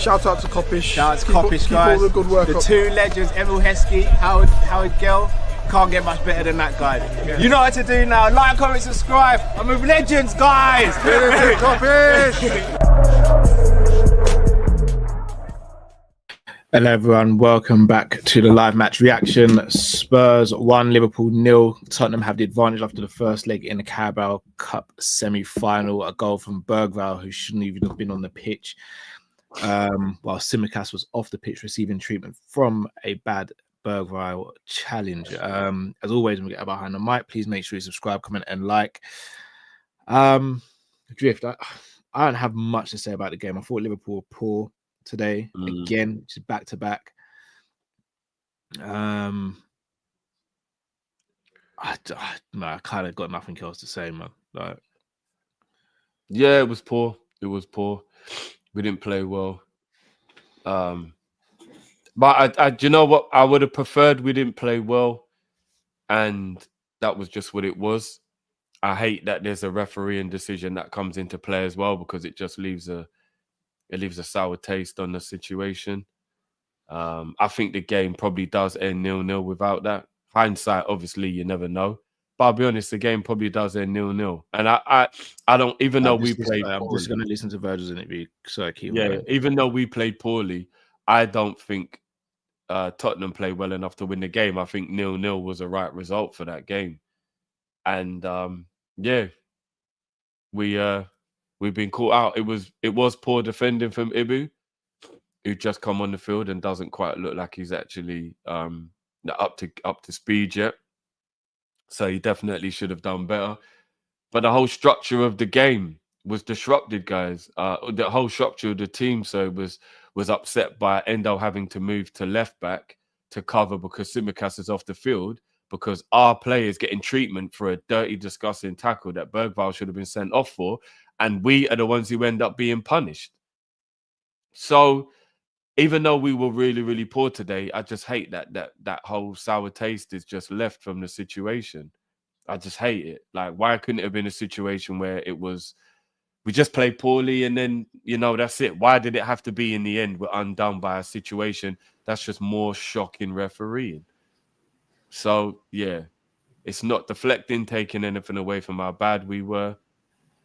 Shout out to Kop-Ish. Shout out to Kopish, guys. Keep all the good work the up. two legends, Emil Heskey, Howard Gill. Can't get much better than that guy. Yeah. You know what to do now. Like, comment, subscribe. I'm with legends, guys. Kopish. Hello everyone, welcome back to the live match reaction. Spurs 1, Liverpool 0. Tottenham have the advantage after the first leg in the Carabao Cup semi-final. A goal from Bergvall, who shouldn't even have been on the pitch. While Tsimikas was off the pitch receiving treatment from a bad Bergvall challenge. As always, when we get behind the mic, please make sure you subscribe, comment and like. Drift, I don't have much to say about the game. I thought Liverpool were poor today again, just back to back. I kind of got nothing else to say, man. Like, yeah, it was poor. It was poor. We didn't play well. But do you know what? I would have preferred we didn't play well, and that was just what it was. I hate that there's a refereeing decision that comes into play as well, because it just leaves a sour taste on the situation. I think the game probably does end 0-0 without that. Hindsight, obviously, you never know. But I'll be honest, the game probably does end 0-0. And I don't, even though we played poorly, I'm just going to listen to Virgil's interview. So even though we played poorly, I don't think Tottenham played well enough to win the game. I think 0-0 was a right result for that game. And we've been caught out. It was poor defending from Ibu, who just come on the field and doesn't quite look like he's actually up to speed yet. So he definitely should have done better. But the whole structure of the game was disrupted, guys. The whole structure of the team was upset by Endo having to move to left back to cover because Tsimikas is off the field, because our players getting treatment for a dirty, disgusting tackle that Bergvall should have been sent off for. And we are the ones who end up being punished. So even though we were really, really poor today, I just hate that whole sour taste is just left from the situation. I just hate it. Like, why couldn't it have been a situation where it was, we just played poorly and then, that's it? Why did it have to be in the end we're undone by a situation that's just more shocking refereeing? So, yeah, it's not deflecting, taking anything away from how bad we were.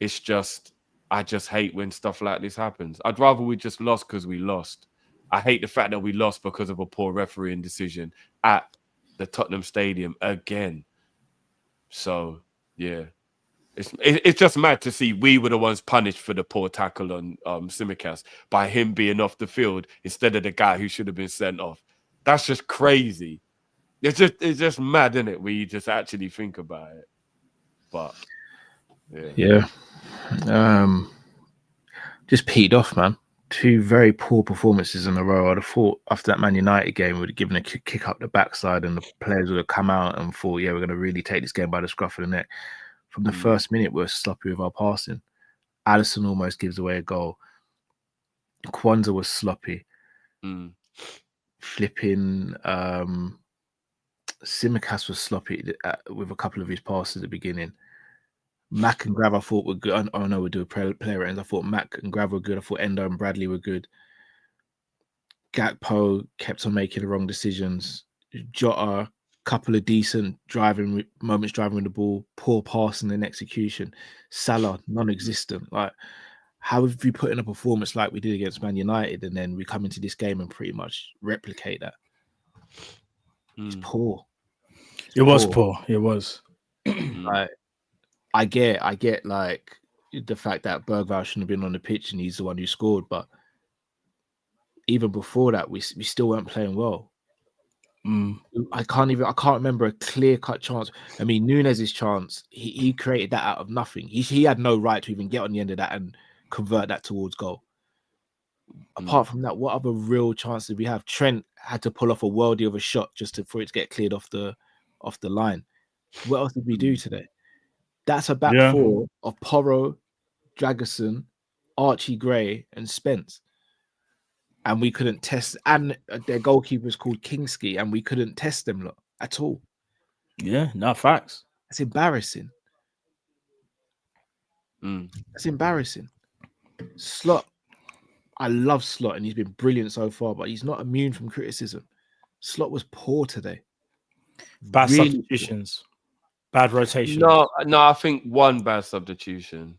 It's just, I just hate when stuff like this happens. I'd rather we just lost because we lost. I hate the fact that we lost because of a poor refereeing decision at the Tottenham Stadium again. So, yeah. It's just mad to see we were the ones punished for the poor tackle on Tsimikas by him being off the field instead of the guy who should have been sent off. That's just crazy. It's just mad, isn't it, when you just actually think about it. But, yeah. Just peed off, man. Two very poor performances in a row. I'd have thought after that Man United game, we'd have given a kick up the backside and the players would have come out and thought, yeah, we're going to really take this game by the scruff of the neck. From the first minute, we're sloppy with our passing. Alisson almost gives away a goal. Kwanzaa was sloppy. Flipping Tsimikas was sloppy with a couple of his passes at the beginning. Mac and Grav, I thought were good. Oh no, we'll do a player ratings. I thought Mac and Grav were good. I thought Endo and Bradley were good. Gakpo kept on making the wrong decisions. Jota, couple of decent moments driving with the ball, poor passing and execution. Salah, non-existent. Like, how have we put in a performance like we did against Man United, and then we come into this game and pretty much replicate that? It's poor. It was poor. It was. Like, I get like the fact that Bergvall shouldn't have been on the pitch and he's the one who scored, but even before that, we still weren't playing well. I can't remember a clear-cut chance. I mean, Nunez's chance, he created that out of nothing. He had no right to even get on the end of that and convert that towards goal. Apart from that, what other real chance did we have? Trent had to pull off a worldie of a shot for it to get cleared off the line. What else did we do today? That's a back four of Porro, Dragerson, Archie Gray, and Spence. And we couldn't test, and their goalkeeper is called Kingsley, and we couldn't test them at all. Yeah, no facts. That's embarrassing. That's embarrassing. Slot. I love Slot and he's been brilliant so far, but he's not immune from criticism. Slot was poor today. Bad Really substitutions, bad rotations. No, I think one bad substitution.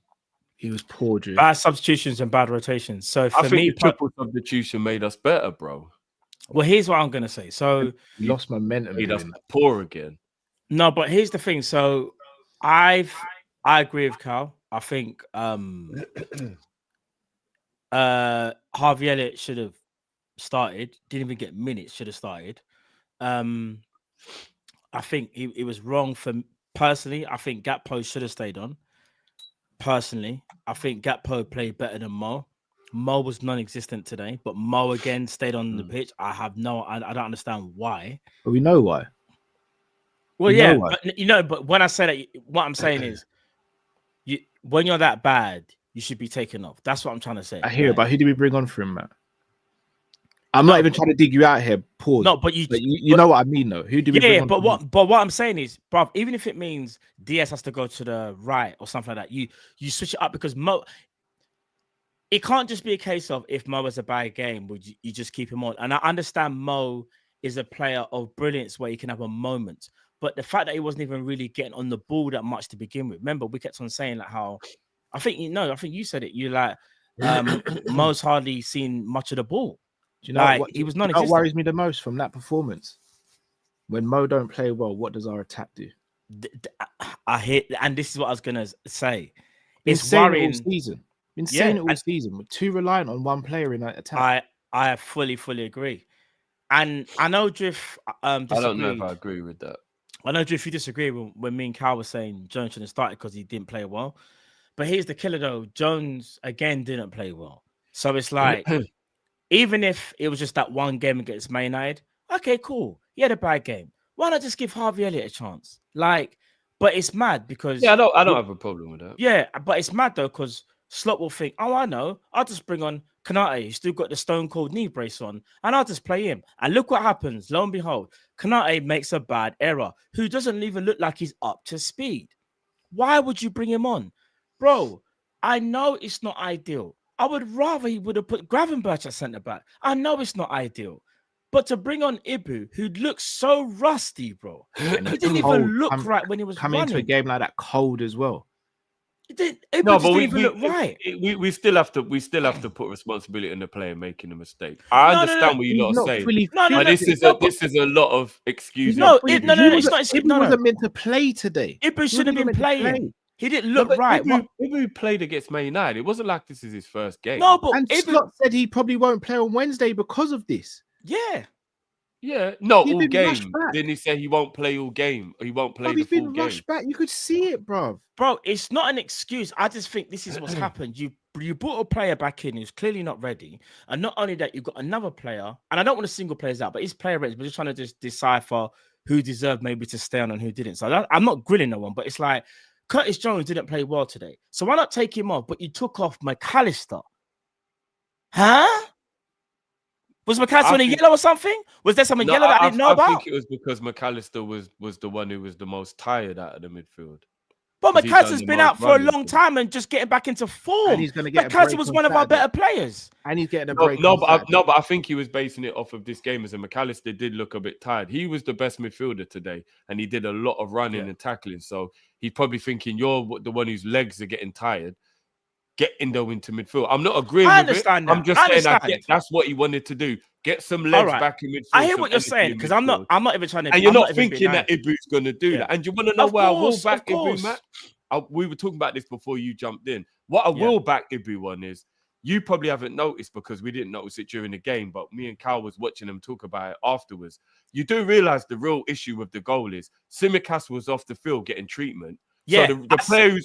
He was poor, Drew. Bad substitutions and bad rotations. So for I think me, the triple substitution made us better, bro. well, here's what I'm gonna say. So He lost momentum. Made us doing that. poor again. no, but here's the thing. So I agree with Cal. I think Harvey Elliott should have started. Didn't even get minutes. Should have started. I think it was wrong for personally. I think Gakpo should have stayed on. Personally, I think Gakpo played better than Mo. Mo was non-existent today, but Mo again stayed on the pitch. I don't understand why. But we know why. Well, We yeah, know why. but when I say that, what I'm saying is, when you're that bad, you should be taken off. That's what I'm trying to say. I hear it, but who did we bring on for him, Matt? I'm not even trying to dig you out here. Pause. No, but you know what I mean, though. Who did we bring on? But what I'm saying is, bruv, even if it means Diaz has to go to the right or something like that, you switch it up because Mo. It can't just be a case of if Mo has a bad game, would you just keep him on? And I understand Mo is a player of brilliance where he can have a moment, but the fact that he wasn't even really getting on the ball that much to begin with. Remember, we kept on saying like how I think you said it. You like Mo's hardly seen much of the ball. Do you know like, what he was you know what non-existent. worries me the most from that performance? When Mo don't play well, what does our attack do? I hate, and this is what I was gonna say. Been It's saying worrying. it all season. Been saying it all season. We're too reliant on one player in that attack. I fully agree, and I know Drift. I don't know if I agree with that. I know Drift. You disagree when me and Cal were saying Jones shouldn't start because he didn't play well. But here's the killer though. Jones again didn't play well, so it's like even if it was just that one game against Man United, okay, cool. He had a bad game. Why not just give Harvey Elliott a chance? Like, but it's mad because I don't have a problem with that. Yeah, but it's mad though because Slot will think, oh, I know, I'll just bring on Kanate, who's still got the stone cold knee brace on, and I'll just play him. And look what happens. Lo and behold, Kanate makes a bad error, who doesn't even look like he's up to speed. Why would you bring him on? Bro, I know it's not ideal. I would rather he would have put Gravenberch at centre back. I know it's not ideal. But to bring on Ibu, who looks so rusty, bro. He didn't even look right when he was coming into a game like that cold as well. Didn't even look right. We still have to put responsibility on the player making a mistake. I understand what you lot are saying. But this is a lot of excuses. It's not. Ibu wasn't meant to play today. Ibu shouldn't have been playing. He didn't look right. Ibu played against Man United. It wasn't like this is his first game. No, but and Slot said he probably won't play on Wednesday because of this. Yeah, not all game. Then he said he won't play all game. He won't play the full game. Rushed back. You could see it, bro. Bro, it's not an excuse. I just think this is what's happened. You brought a player back in who's clearly not ready, and not only that, you've got another player. And I don't want to single players out, but he's player ready. We're just trying to just decipher who deserved maybe to stay on and who didn't. So I'm not grilling no one, but it's like Curtis Jones didn't play well today. So why not take him off? But you took off McAllister, huh? Was McAllister in a yellow or something? Was there something yellow that I didn't know about? I think it was because McAllister was the one who was the most tired out of the midfield. But McAllister's been out for a long time and just getting back into form. And he's going to get McAllister was one of our better players. And he's getting a break. But I think he was basing it off of this game as a McAllister did look a bit tired. He was the best midfielder today, and he did a lot of running and tackling. So he's probably thinking you're the one whose legs are getting tired. Get Indo into midfield. I'm not agreeing with it. I'm just saying that's what he wanted to do. Get some legs back in midfield. I hear what you're saying because I'm not even trying to. And you're not thinking that Ibu's going to do that. And you want to know why I will back Ibu, Matt? We were talking about this before you jumped in. What I will back Ibu on is you probably haven't noticed because we didn't notice it during the game, but me and Cal was watching them talk about it afterwards. You do realize the real issue with the goal is Tsimikas was off the field getting treatment. Yeah, so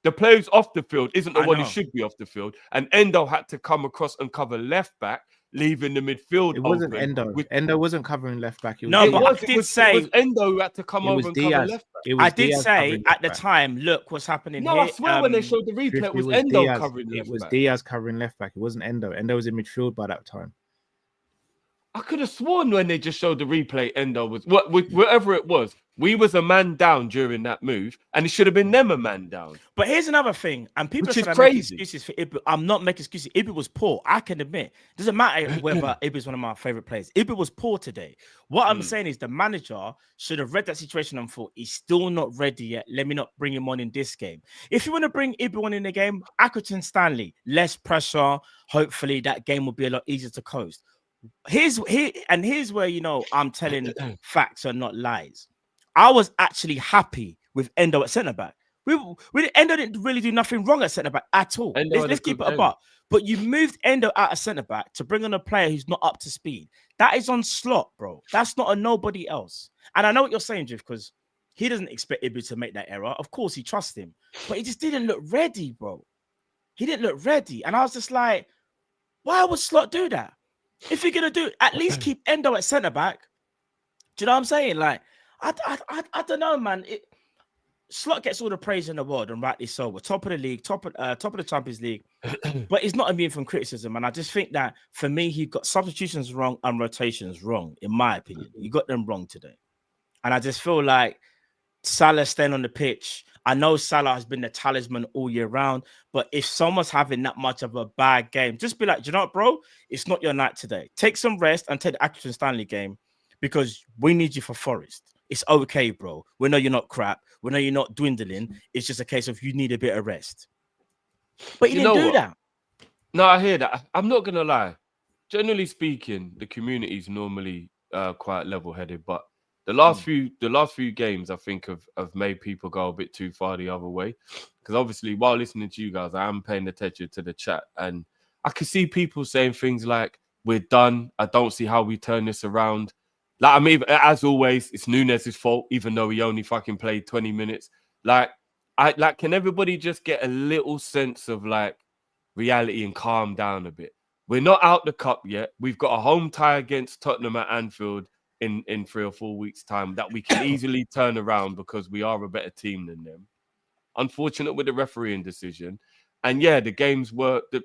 the players off the field isn't the one who should be off the field. And Endo had to come across and cover left back, leaving the midfield. It wasn't Endo. Endo wasn't covering left back. But I did say it was Endo who had to come over and cover left back. I did say at the time, look what's happening here. No, I swear when they showed the replay, it was Endo covering left back. It was Diaz covering left back. It wasn't Endo. Endo was in midfield by that time. I could have sworn when they just showed the replay, Endo was whatever it was. We was a man down during that move, and it should have been them a man down. But here's another thing, and people Which are is trying to make crazy. excuses for Ibu. I'm not making excuses. Ibu was poor. I can admit. Doesn't matter whether Ibu is one of my favorite players. Ibu was poor today. What I'm saying is the manager should have read that situation and thought he's still not ready yet. Let me not bring him on in this game. If you want to bring Ibu on in the game, Accrington Stanley, less pressure. Hopefully that game will be a lot easier to coast. Here's where I'm telling facts and not lies. I was actually happy with Endo at centre back. Endo didn't really do nothing wrong at centre back at all. Let's keep it apart. But you moved Endo out of centre back to bring on a player who's not up to speed. That is on slot, bro. That's not a nobody else. And I know what you're saying, Jiff, because he doesn't expect Ibu to make that error. Of course, he trusts him, but he just didn't look ready, bro. He didn't look ready, and I was just like, why would Slot do that? If you're gonna do, at least keep Endo at centre back. Do you know what I'm saying? Like, I don't know, man. Slot gets all the praise in the world, and rightly so. We're top of the league, top of the Champions League, but he's not immune from criticism. And I just think that for me, he got substitutions wrong and rotations wrong, in my opinion. He got them wrong today, and I just feel like Salah staying on the pitch. I know Salah has been the talisman all year round, but if someone's having that much of a bad game, just be like, do you know what, bro? It's not your night today. Take some rest and take the Accrington Stanley game because we need you for Forest. It's okay, bro. We know you're not crap. We know you're not dwindling. It's just a case of you need a bit of rest. But he didn't do that. No, I hear that. I'm not going to lie. Generally speaking, the community is normally quite level-headed, but the last few games, I think, have made people go a bit too far the other way. Because obviously, while listening to you guys, I am paying attention to the chat, and I can see people saying things like, "We're done. I don't see how we turn this around." Like, I mean, as always, it's Nunez's fault, even though he only fucking played 20 minutes. Can everybody just get a little sense of reality and calm down a bit? We're not out the cup yet. We've got a home tie against Tottenham at Anfield in 3 or 4 weeks' time that we can easily turn around because we are a better team than them. Unfortunate with the refereeing decision. And yeah, the games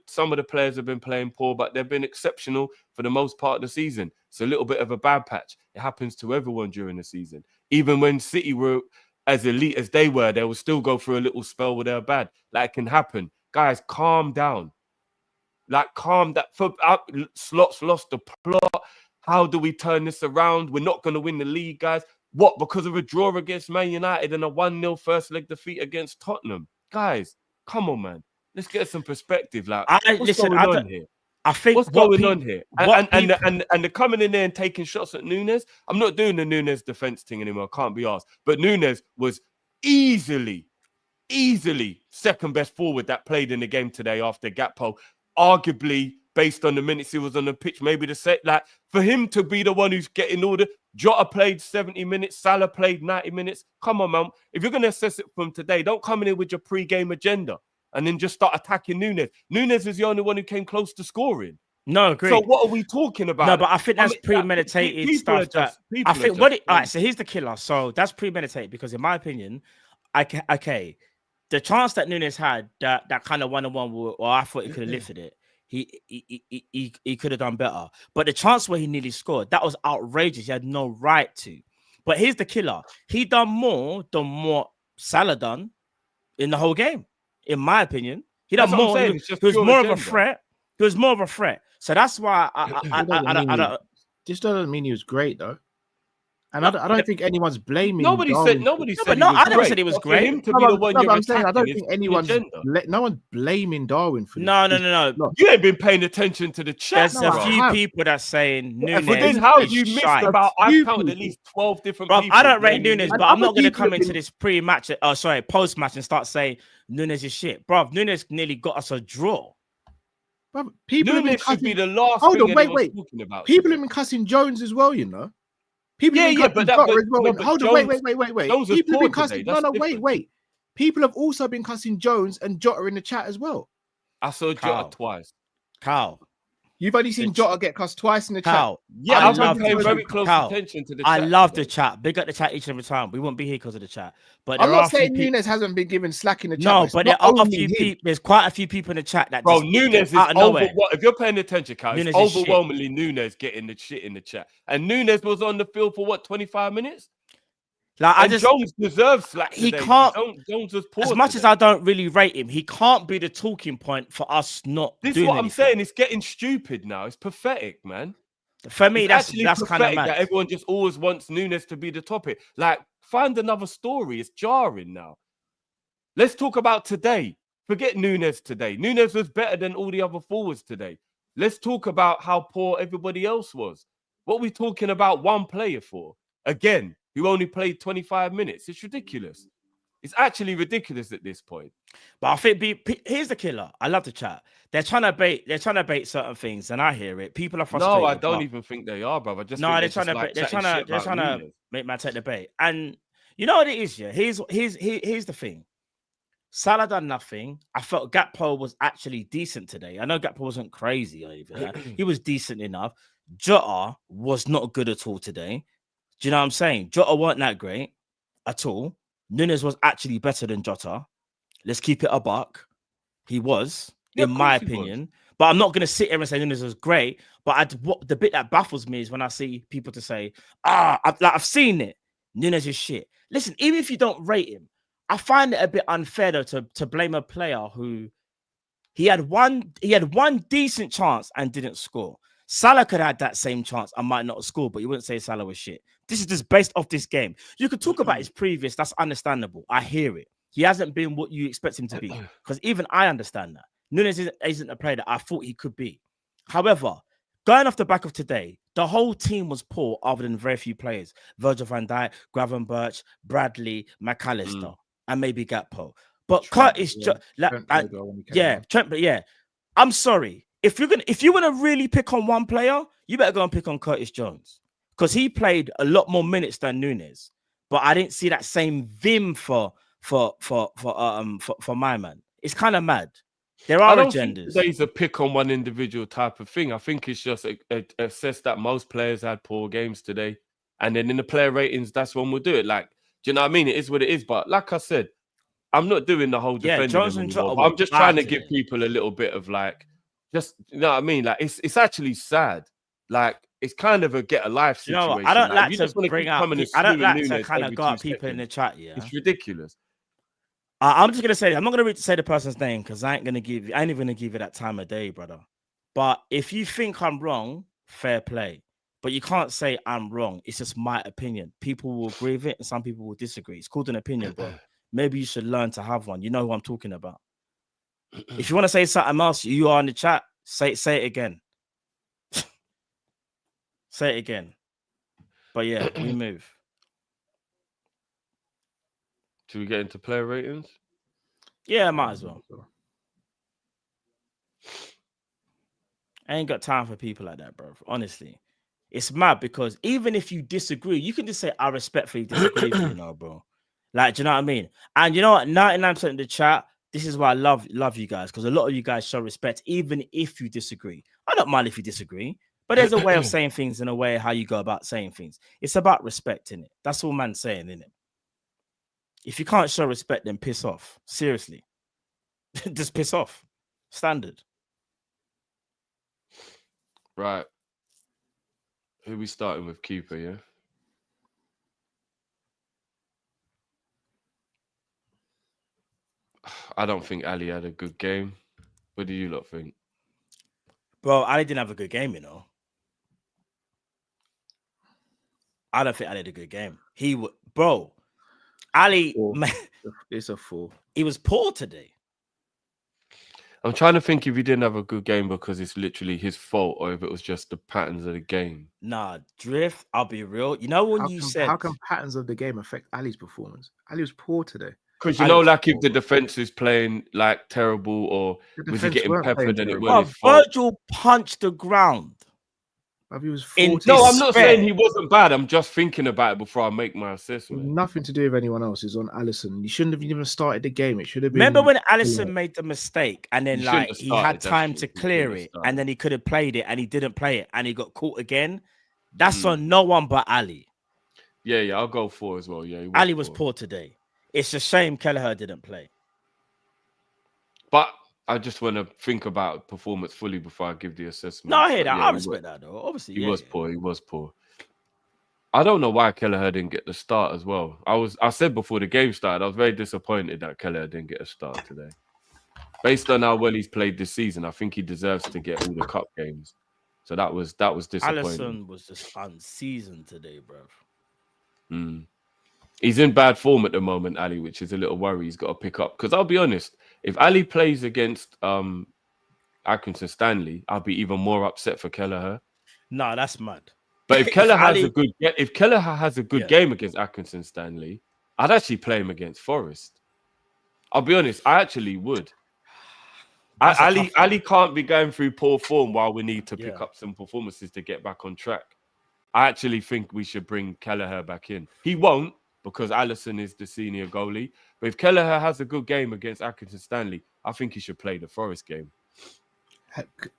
some of the players have been playing poor, but they've been exceptional for the most part of the season. It's a little bit of a bad patch. It happens to everyone during the season. Even when City were as elite as they will still go through a little spell where they're bad. It can happen. Guys, calm down. Calm down. Slot's lost the plot. How do we turn this around? We're not going to win the league, guys. What? Because of a draw against Man United and a 1-0 first leg defeat against Tottenham? Guys, come on, man. Let's get some perspective. What's going on here? I think what's going on here? And they're coming in there and taking shots at Nunez. I'm not doing the Nunez defense thing anymore. I can't be asked. But Nunez was easily second best forward that played in the game today after Gakpo. Arguably, based on the minutes he was on the pitch, maybe the set, for him to be the one who's getting order. Jota played 70 minutes, Salah played 90 minutes. Come on, man. If you're going to assess it from today, don't come in here with your pre-game agenda and then just start attacking Nunez. Nunez is the only one who came close to scoring. No, great. So what are we talking about? No, but I think that's premeditated stuff. All right, so here's the killer. So that's premeditated because in my opinion, the chance that Nunez had, that kind of 1-on-1, I thought he could have lifted it. He could have done better. But the chance where he nearly scored, that was outrageous. He had no right to. But here's the killer. He done more than what Salah done in the whole game, in my opinion. He done more. He was more of a threat. He was more of a threat. So that's why I don't. This doesn't mean he was great, though. And I don't think anyone's blaming. Nobody said. I never said he was great. For him to be the one you're attacking, I don't think no one's blaming Darwin for this. No. You ain't been paying attention to the chat. There's a few people that's saying Nunez. For this, how you missed about? I've counted at least 12 different people. I don't rate Nunez, but I'm not going to come into this pre-match. Post-match and start saying Nunez is shit, bro. Nunez nearly got us a draw. Bro, people Nunez should be the last. Hold on, wait. Talking about people have been cussing Jones as well, you know. People have been cussing as well. Hold on, wait. Jones people have been cussing. No, wait. People have also been cussing Jones and Jota in the chat as well. I saw Jota twice. Carl. You've only seen Jota get cussed twice in the chat. Yeah, I've been paying very close attention to the chat. I love the chat. Big up the chat each and every time. We wouldn't be here because of the chat. But I'm not saying Nunez hasn't been given slack in the chat. No, but there are a few people. There's quite a few people in the chat that. Bro, Nunez is over. If you're paying attention, Carl, it's overwhelmingly shit. Nunez getting the shit in the chat. And Nunez was on the field for 25 minutes? Like And Jones deserves slack he today. can't. Jones was poor. As much as today. I don't really rate him, he can't be the talking point for us not This is doing what I'm anything. saying. It's getting stupid now. It's pathetic, man. For me, It's that's kind of pathetic mad. that everyone just always wants Nunes to be the topic. Like, find another story. It's jarring now. Let's talk about today. Forget Nunes today. Nunes was better than all the other forwards today. Let's talk about how poor everybody else was. What are we talking about one player for? Again, who only played 25 minutes. It's ridiculous. It's actually ridiculous at this point. But I think here's the killer. I love the chat. They're trying to bait certain things, and I hear it. People are frustrated. No, I don't even think they are, brother. Just no, they're trying to make man take the bait. And you know what it is, yeah. Here's the thing. Salah done nothing. I felt Gakpo was actually decent today. I know Gakpo wasn't crazy or anything. He was decent enough. Jota was not good at all today. Do you know what I'm saying? Jota weren't that great at all. Nunes was actually better than Jota. Let's keep it a buck. He was, in my opinion. But I'm not going to sit here and say Nunes was great. But the bit that baffles me is when I see people to say, I've seen it. Nunes is shit. Listen, even if you don't rate him, I find it a bit unfair though to blame a player who he had one decent chance and didn't score. Salah could have had that same chance and might not have scored, but you wouldn't say Salah was shit. This is just based off this game. You could talk about his previous, that's understandable. I hear it. He hasn't been what you expect him to be, because even I understand that. Nunes isn't a player that I thought he could be. However, going off the back of today, the whole team was poor other than very few players. Virgil van Dijk, Gravenberch, Bradley, McAllister, and maybe Gakpo. But Curtis, Trent, I'm sorry. If you want to really pick on one player, you better go and pick on Curtis Jones, because he played a lot more minutes than Nunes. But I didn't see that same vim for my man. It's kind of mad. There are agendas. Think today's a pick on one individual type of thing. I think it's just assess that most players had poor games today, and then in the player ratings, that's when we'll do it. Like, do you know what I mean? It is what it is. But like I said, I'm not doing the whole defending anymore. I'm just trying to give people a little bit of like, just, you know what I mean? Like, it's actually sad. Like, it's kind of a get a life situation. You know, I don't like to bring out. I don't like to kind of got people in the chat. Yeah, it's ridiculous. I'm just gonna say, I'm not gonna say the person's name because I ain't even gonna give you that time of day, brother. But if you think I'm wrong, fair play. But you can't say I'm wrong. It's just my opinion. People will agree with it, and some people will disagree. It's called an opinion, bro. Maybe you should learn to have one. You know who I'm talking about. If you want to say something else, you are in the chat. Say it again. Say it again. But yeah, we move. Should we get into player ratings? Yeah, might as well. I ain't got time for people like that, bro. Honestly. It's mad because even if you disagree, you can just say, I respectfully disagree with you know, bro. Like, do you know what I mean? And you know what? 99% of the chat, this is why I love you guys, because a lot of you guys show respect, even if you disagree. I don't mind if you disagree, but there's a way of saying things and a way how you go about saying things. It's about respect, innit? That's all man's saying, innit? If you can't show respect, then piss off. Seriously. Just piss off. Standard. Right. Who we starting with? Keeper, yeah? I don't think Ali had a good game. What do you lot think? Bro, Ali didn't have a good game, you know. I don't think Ali had a good game. Bro, Ali, it's a fool. He was poor today. I'm trying to think if he didn't have a good game because it's literally his fault or if it was just the patterns of the game. Nah, Drift, I'll be real. You know when how can patterns of the game affect Ali's performance? Ali was poor today. Because you know, like if the defense is playing like terrible or was he getting peppered and it was his fault. Virgil punched the ground. He was no, I'm not saying he wasn't bad. I'm just thinking about it before I make my assessment. Nothing to do with anyone else. It's on Alisson. He shouldn't have even started the game. It should have been. Remember when Alisson made the mistake and then he had time to clear it and then he could have played it and he didn't play it and he got caught again? That's on no one but Ali. Yeah, I'll go 4 as well. Yeah, Ali was poor today. It's a shame Kelleher didn't play. But I just want to think about performance fully before I give the assessment. No, I hear that. I respect that, though. Obviously, he was poor. He was poor. I don't know why Kelleher didn't get the start as well. I said before the game started, I was very disappointed that Kelleher didn't get a start today. Based on how well he's played this season, I think he deserves to get all the cup games. So that was disappointing. Allison was just unseasoned today, bro. He's in bad form at the moment, Ali, which is a little worry. He's got to pick up. Because I'll be honest, if Ali plays against Atkinson Stanley, I'll be even more upset for Kelleher. Nah, that's mad. But if Kelleher has a good game against Atkinson Stanley, I'd actually play him against Forest. I'll be honest, I actually would. Ali can't be going through poor form while we need to pick up some performances to get back on track. I actually think we should bring Kelleher back in. He won't, because Alisson is the senior goalie. But if Kelleher has a good game against Atkinson Stanley, I think he should play the Forest game.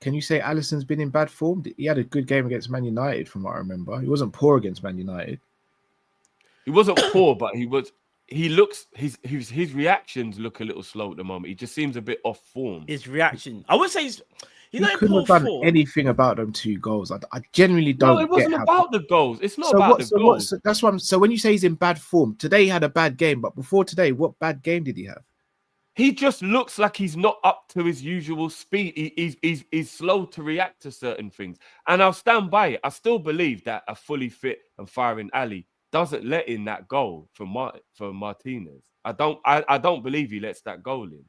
Can you say Alisson's been in bad form? He had a good game against Man United, from what I remember. He wasn't poor against Man United. He wasn't poor, but his reactions look a little slow at the moment. He just seems a bit off form. His reaction, I would say, he couldn't have done anything about them 2 goals. I genuinely don't. No, it wasn't about the goals. It's not about the goals. That's what. So when you say he's in bad form, today he had a bad game, but before today, what bad game did he have? He just looks like he's not up to his usual speed. He's slow to react to certain things. And I'll stand by it. I still believe that a fully fit and firing Ali doesn't let in that goal for Martinez. I don't believe he lets that goal in.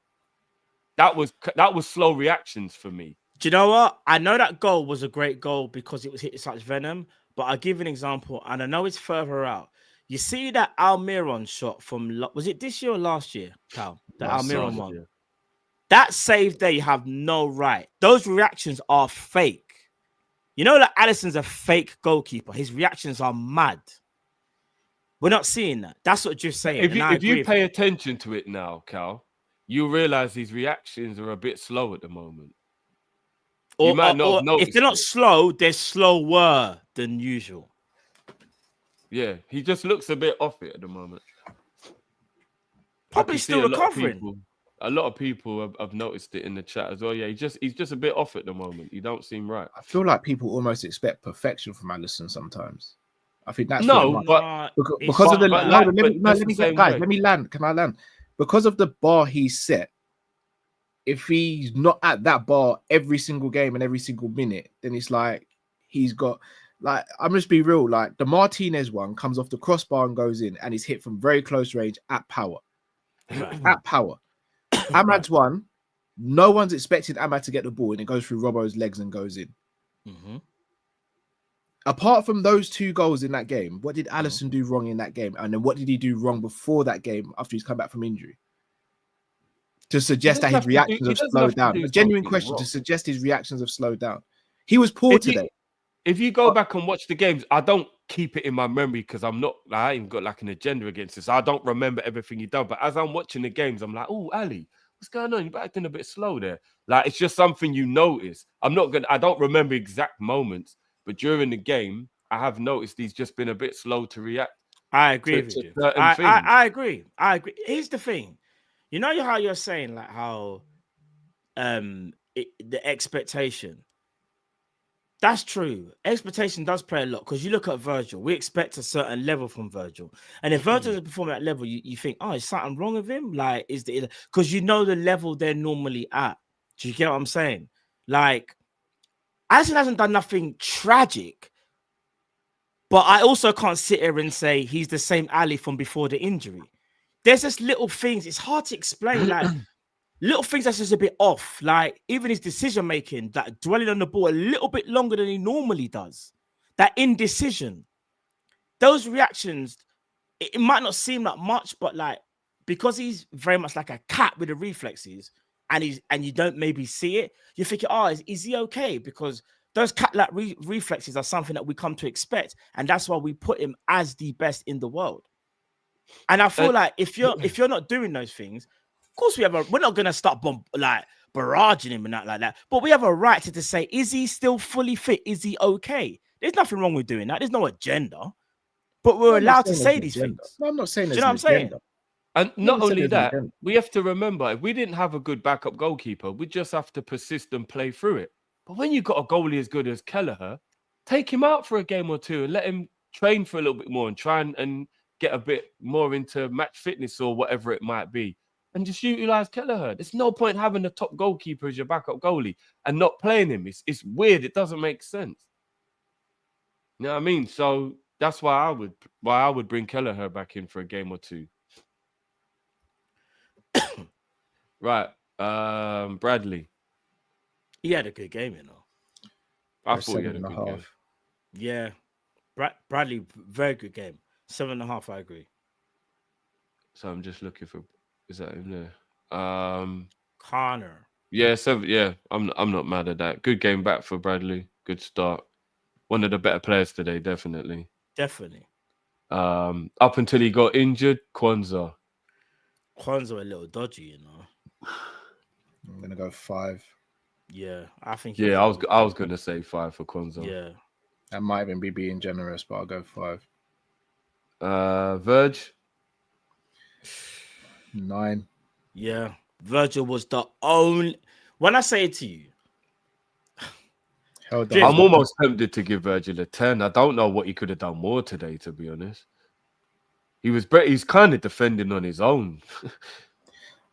That was slow reactions for me. Do you know what? I know that goal was a great goal because it was hit such venom, but I'll give an example, and I know it's further out. You see that Almiron shot from, was it this year or last year, Cal? The Almiron one. Year. That save there, you have no right. Those reactions are fake. You know that Alisson's a fake goalkeeper. His reactions are mad. We're not seeing that. That's what you're saying. If you pay attention to it now, Cal, you realize his reactions are a bit slow at the moment. Or if they're not slow, they're slower than usual. Yeah, he just looks a bit off it at the moment. Probably still recovering. A lot of people have noticed it in the chat as well. Yeah, he's just a bit off at the moment. He don't seem right. I feel like people almost expect perfection from Alisson sometimes. I think that's because of the let me land. Can I land? Because of the bar he's set. If he's not at that bar every single game and every single minute, then it's like he's got. Like, I'm just be real. Like the Martinez one comes off the crossbar and goes in, and he's hit from very close range at power. At power. Ahmad's one, no one's expected Ahmad to get the ball, and it goes through Robbo's legs and goes in. Mm-hmm. Apart from those 2 goals in that game, what did Alisson do wrong in that game? And then what did he do wrong before that game after he's come back from injury? To suggest that his reactions have slowed down. A genuine question wrong. To suggest his reactions have slowed down. He was poor today. If you go back and watch the games, I don't keep it in my memory because I ain't got like an agenda against this. I don't remember everything he done. But as I'm watching the games, I'm like, oh, Ali, what's going on? You're acting a bit slow there. Like, it's just something you notice. I don't remember exact moments, but during the game, I have noticed he's just been a bit slow to react. I agree with you. I agree. Here's the thing. You know how you're saying, like, how the expectation. That's true. Expectation does play a lot because you look at Virgil. We expect a certain level from Virgil, and if Virgil is performing at that level, you think, oh, is something wrong with him? Like, because you know the level they're normally at. Do you get what I'm saying? Like, Alisson hasn't done nothing tragic, but I also can't sit here and say he's the same Ali from before the injury. There's just little things. It's hard to explain. Like. Little things that's just a bit off, like even his decision making, that dwelling on the ball a little bit longer than he normally does, that indecision, those reactions, it might not seem like much, but like because he's very much like a cat with the reflexes, and you don't maybe see it, you're thinking, oh, is he okay? Because those cat-like reflexes are something that we come to expect, and that's why we put him as the best in the world. And I feel like if you're not doing those things. Of course, we're not going to start barraging him and that like that. But we have a right to say, is he still fully fit? Is he okay? There's nothing wrong with doing that. There's no agenda. But we're allowed to say these things. No, I'm not saying there's no agenda. You know what I'm saying? And not only that, we have to remember, if we didn't have a good backup goalkeeper, we just have to persist and play through it. But when you've got a goalie as good as Kelleher, take him out for a game or two and let him train for a little bit more and try and get a bit more into match fitness or whatever it might be. And just utilize Kelleher. There's no point having the top goalkeeper as your backup goalie and not playing him. It's weird. It doesn't make sense. You know what I mean? So that's why I would bring Kelleher back in for a game or two. Right. Bradley. He had a good game, you know. I thought he had a good game. Yeah. Bradley, very good game. 7.5, I agree. So I'm just looking for, is that in there? Connor. Yeah, 7. Yeah, I'm not mad at that. Good game back for Bradley. Good start. One of the better players today, definitely. Definitely. Up until he got injured, Kwanzaa a little dodgy, you know. I'm gonna go 5. Yeah, I think. Yeah, I was gonna say 5 for Kwanzaa. Yeah, That might even be being generous, but I'll go 5. Verge. 9. Yeah, Virgil was the only. When I say it to you, I'm almost tempted to give Virgil a 10. I don't know what he could have done more today, to be honest. He's kind of defending on his own.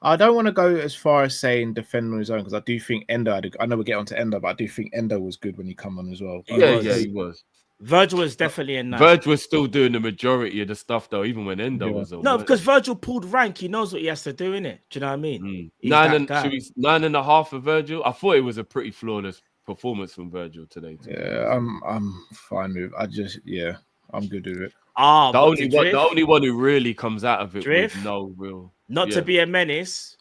I don't want to go as far as saying defend on his own because I do think Endo. I know we'll get on to Endo, but I do think Endo was good when he come on as well. He was. Virgil was definitely in that. Virgil was still doing the majority of the stuff though, even when Endo was on. No, because Virgil pulled rank. He knows what he has to do, innit? Do you know what I mean? 9.5 for Virgil. I thought it was a pretty flawless performance from Virgil today. Yeah, I'm fine with. I'm good with it. The only one who really comes out of it Drift? with no real. Not to be a menace,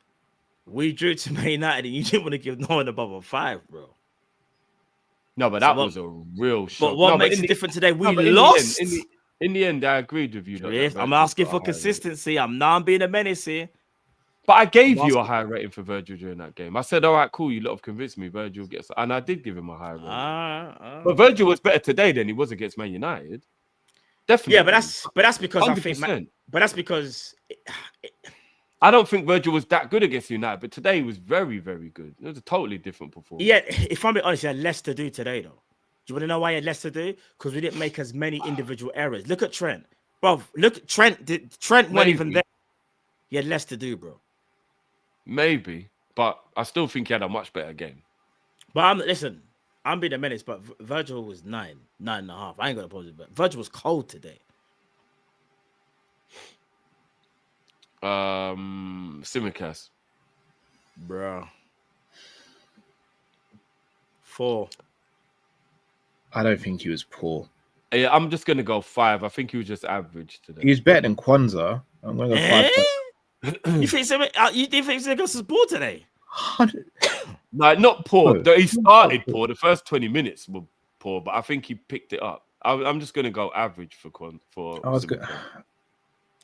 we drew to Man United and you didn't want to give no one above a 5, bro. No, but that was a real shock. But what makes it different today? We lost. In the end, I agreed with you. Drift, I'm asking for consistency. I'm being a menace here. But I gave you a high rating for Virgil during that game. I said, all right, cool, you lot have convinced me. Virgil gets... And I did give him a high rating. But Virgil was better today than he was against Man United. Definitely. Yeah, but that's because 100%. I think... But that's because... I don't think Virgil was that good against United, but today he was very, very good. It was a totally different performance. Yeah, if I'm being honest, he had less to do today, though. Do you want to know why he had less to do? Because we didn't make as many individual errors. Look at Trent. Bro, look at Trent. Trent wasn't even there. He had less to do, bro. Maybe, but I still think he had a much better game. But listen, I'm being a menace, but Virgil was 9.5. I ain't gonna pose it, but Virgil was cold today. Simicast. Bro. 4. I don't think he was poor. Yeah, I'm just gonna go 5. I think he was just average today. He was better than Kwanzaa. I'm gonna go 5. You think Simicast was poor today? No, not poor. He started poor. The first 20 minutes were poor, but I think he picked it up. I'm just gonna go average for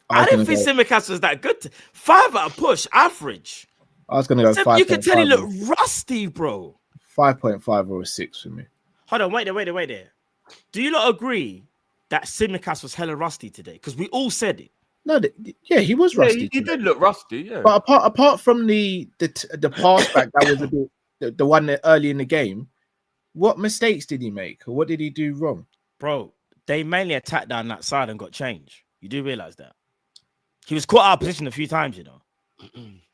I didn't think Simicast was that good. 5 at a push, average. I was going to go 5. You can tell he looked rusty, bro. 5.5 or a 6 for me. Hold on, wait there. Do you not agree that Simicast was hella rusty today? Because we all said it. No, yeah, he was rusty. Yeah, he did look rusty, yeah. But apart from the pass back that was a bit the one early in the game, what mistakes did he make? Or what did he do wrong? Bro, they mainly attacked down that side and got change. You do realize that? He was caught out of position a few times, you know.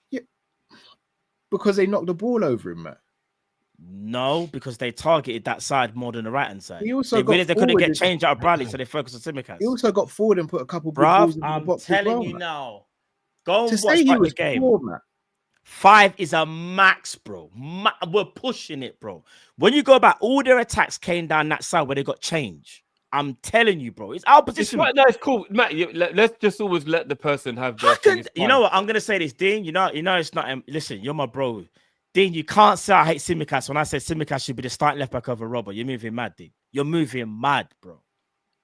Yeah, because they knocked the ball over him, man. No, because they targeted that side more than the right hand side. He also they couldn't get change out of Bradley, so they focused on Simicast. He also got forward and put a couple of balls in the box. I'm telling you now. Go and watch the game. Poor, man. 5 is a max, bro. We're pushing it, bro. When you go back, all their attacks came down that side where they got change. I'm telling you, bro. It's our position. It's cool, Matt. Let's just always let the person have their. You know what? I'm gonna say this, Dean. You know, it's not. Listen, you're my bro, Dean. You can't say I hate Simicast when I said Simicast should be the starting left back over Robert. You're moving mad, Dean. You're moving mad, bro.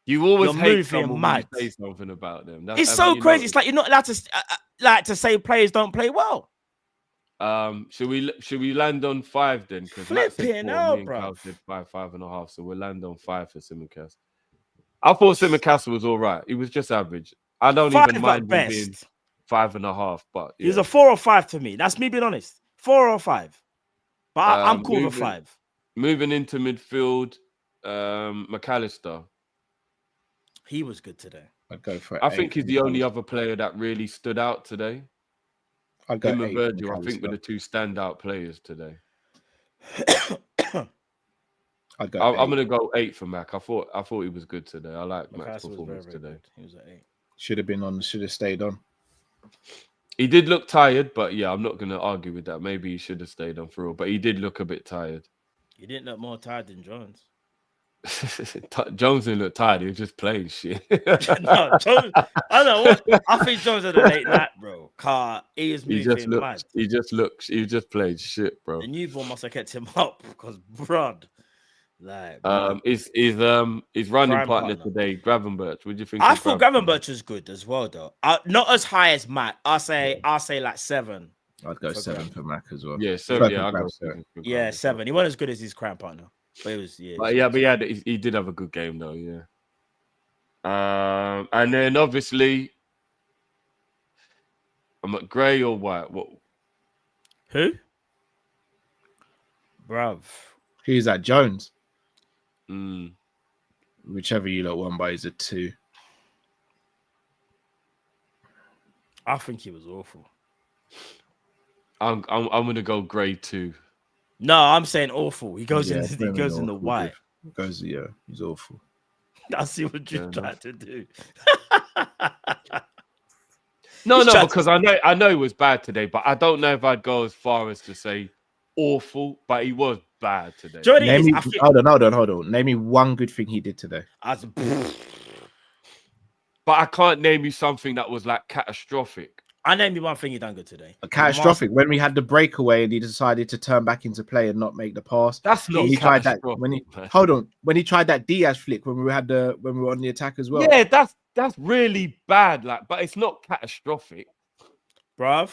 You always hate someone when you say something about them. It's so crazy. It's like you're not allowed to say players don't play well. Should we land on 5 then? Because flipping out, bro. Said 5.5. So we'll land on 5 for Simicast. I thought Simicast was all right. He was just average. I don't even mind him being 5.5, but he was a 4 or 5 to me. That's me being honest. 4 or 5. But I'm cool with 5. Moving into midfield, McAllister. He was good today. I'd go for. I think he's the only other player that really stood out today. I'd go Him and 8 Virgil, from I think, were McAllister. the two standout players today. I'd go. I'm 8. gonna go 8 for Mac. I thought he was good today. I like Mac's McAllister was performance very today. good. He was at 8. Should have been on. Should have stayed on. He did look tired, but yeah, I'm not gonna argue with that. Maybe he should have stayed on for all, but he did look a bit tired. He didn't look more tired than Jones. Jones didn't look tired. He was just playing shit. No, Jones. I don't know what. I think Jones had a late night, bro. Car, he was moving mad. He just played shit, bro. The newborn must have kept him up because, bruv, like, His running Prime partner partner. today, Gravenberch. What do you think? I of thought Gravenberch was good as well, though. Not as high as Matt. I'll say like 7. I'd go For 7 Graham. for Mac as well. Yeah, so Perfect yeah, I'll go Grav, 7 for Yeah, Gravenberch. 7. He wasn't as good as his crown partner, but it was He did have a good game though. Yeah. And then obviously, I'm at grey or white. What? Who? Bruv. Who's that? Jones. Mm. Whichever you lot won by is a 2. I think he was awful. I'm gonna go grey 2. No, I'm saying awful. He goes in very the awful, white. He's awful. I see what you Fair tried to do. No, He's trying because I know he was bad today, but I don't know if I'd go as far as to say awful, but he was bad today. Jordan Name is, me, I think, hold on. Name me one good thing he did today. as But I can't name you something that was like catastrophic. I named you one thing he done good today. Catastrophic. When we had the breakaway and he decided to turn back into play and not make the pass. That's not He tried that catastrophic. when he tried that Diaz flick when we were on the attack as well. Yeah, that's really bad. Like, but it's not catastrophic. Bruv.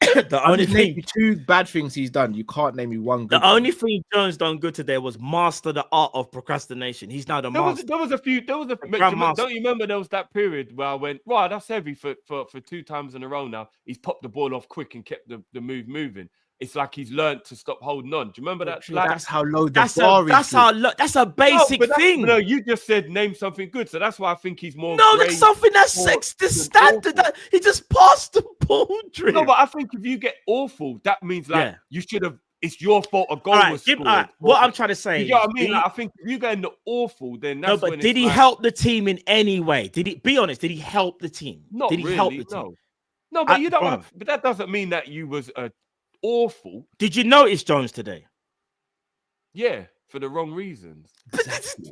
The only name thing, you 2 bad things he's done. You can't name me one good the only thing Jones done good today was master the art of procrastination. He's now the master. There was a few. Don't you remember there was that period where I went, wow, that's heavy for 2 times in a row now. He's popped the ball off quick and kept the move moving. It's like he's learned to stop holding on. Do you remember that? That's how low the That's bar is. that's a basic thing. No, you just said name something good, so that's why I think he's more. No, that's something that sets the standard. That he just passed the ball. Drip. No, but I think if you get awful, that means like you should have. It's your fault. A goal was scored. What I'm trying to say, you know what I mean? Like, I think if you get into awful, then that's but when did he help the team in any way? Did he? Be honest. Did he help the team? Not did he really. help the team? No, but you don't. But that doesn't mean that you was awful. Did you notice Jones today? Yeah, for the wrong reasons.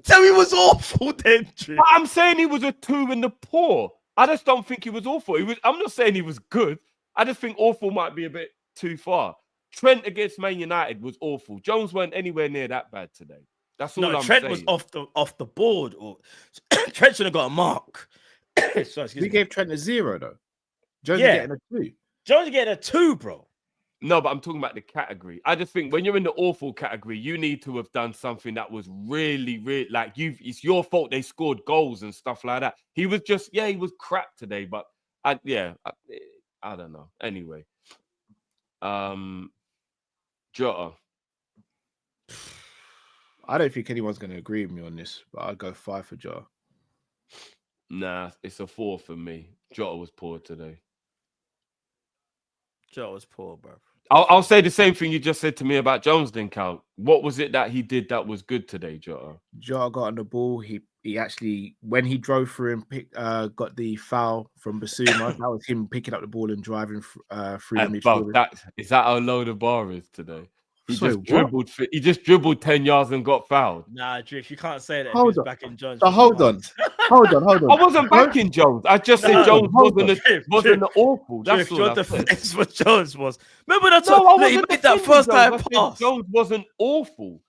Tell me, he was awful then. Drip. But I'm saying he was a 2 in the poor. I just don't think he was awful. I'm not saying he was good. I just think awful might be a bit too far. Trent against Man United was awful. Jones weren't anywhere near that bad today. That's all I'm Trent saying. was off the board. Or Trent should have got a mark. We gave Trent a 0 though. Jones getting a 2. Jones getting a 2, bro. No, but I'm talking about the category. I just think when you're in the awful category, you need to have done something that was really, really like it's your fault they scored goals and stuff like that. He was just, he was crap today, but I don't know. Anyway, Jota. I don't think anyone's going to agree with me on this, but I'll go 5 for Jota. Nah, it's a 4 for me. Jota was poor today. Jota was poor, bro. I'll say the same thing you just said to me about Jones, then, Cal. What was it that he did that was good today, Jota? Jota got on the ball. He actually, when he drove through and got the foul from Basuma, that was him picking up the ball and driving through the midfield. Is that how low the bar is today? He Sorry, just dribbled 10 yards and got fouled. Nah, Drift, you can't say that. Hold on. Back in Jones. So hold on. I wasn't backing Jones. I just said Jones wasn't awful. That's all your I said. defense for Jones was. Remember that No, time he made that first time pass. Jones wasn't awful.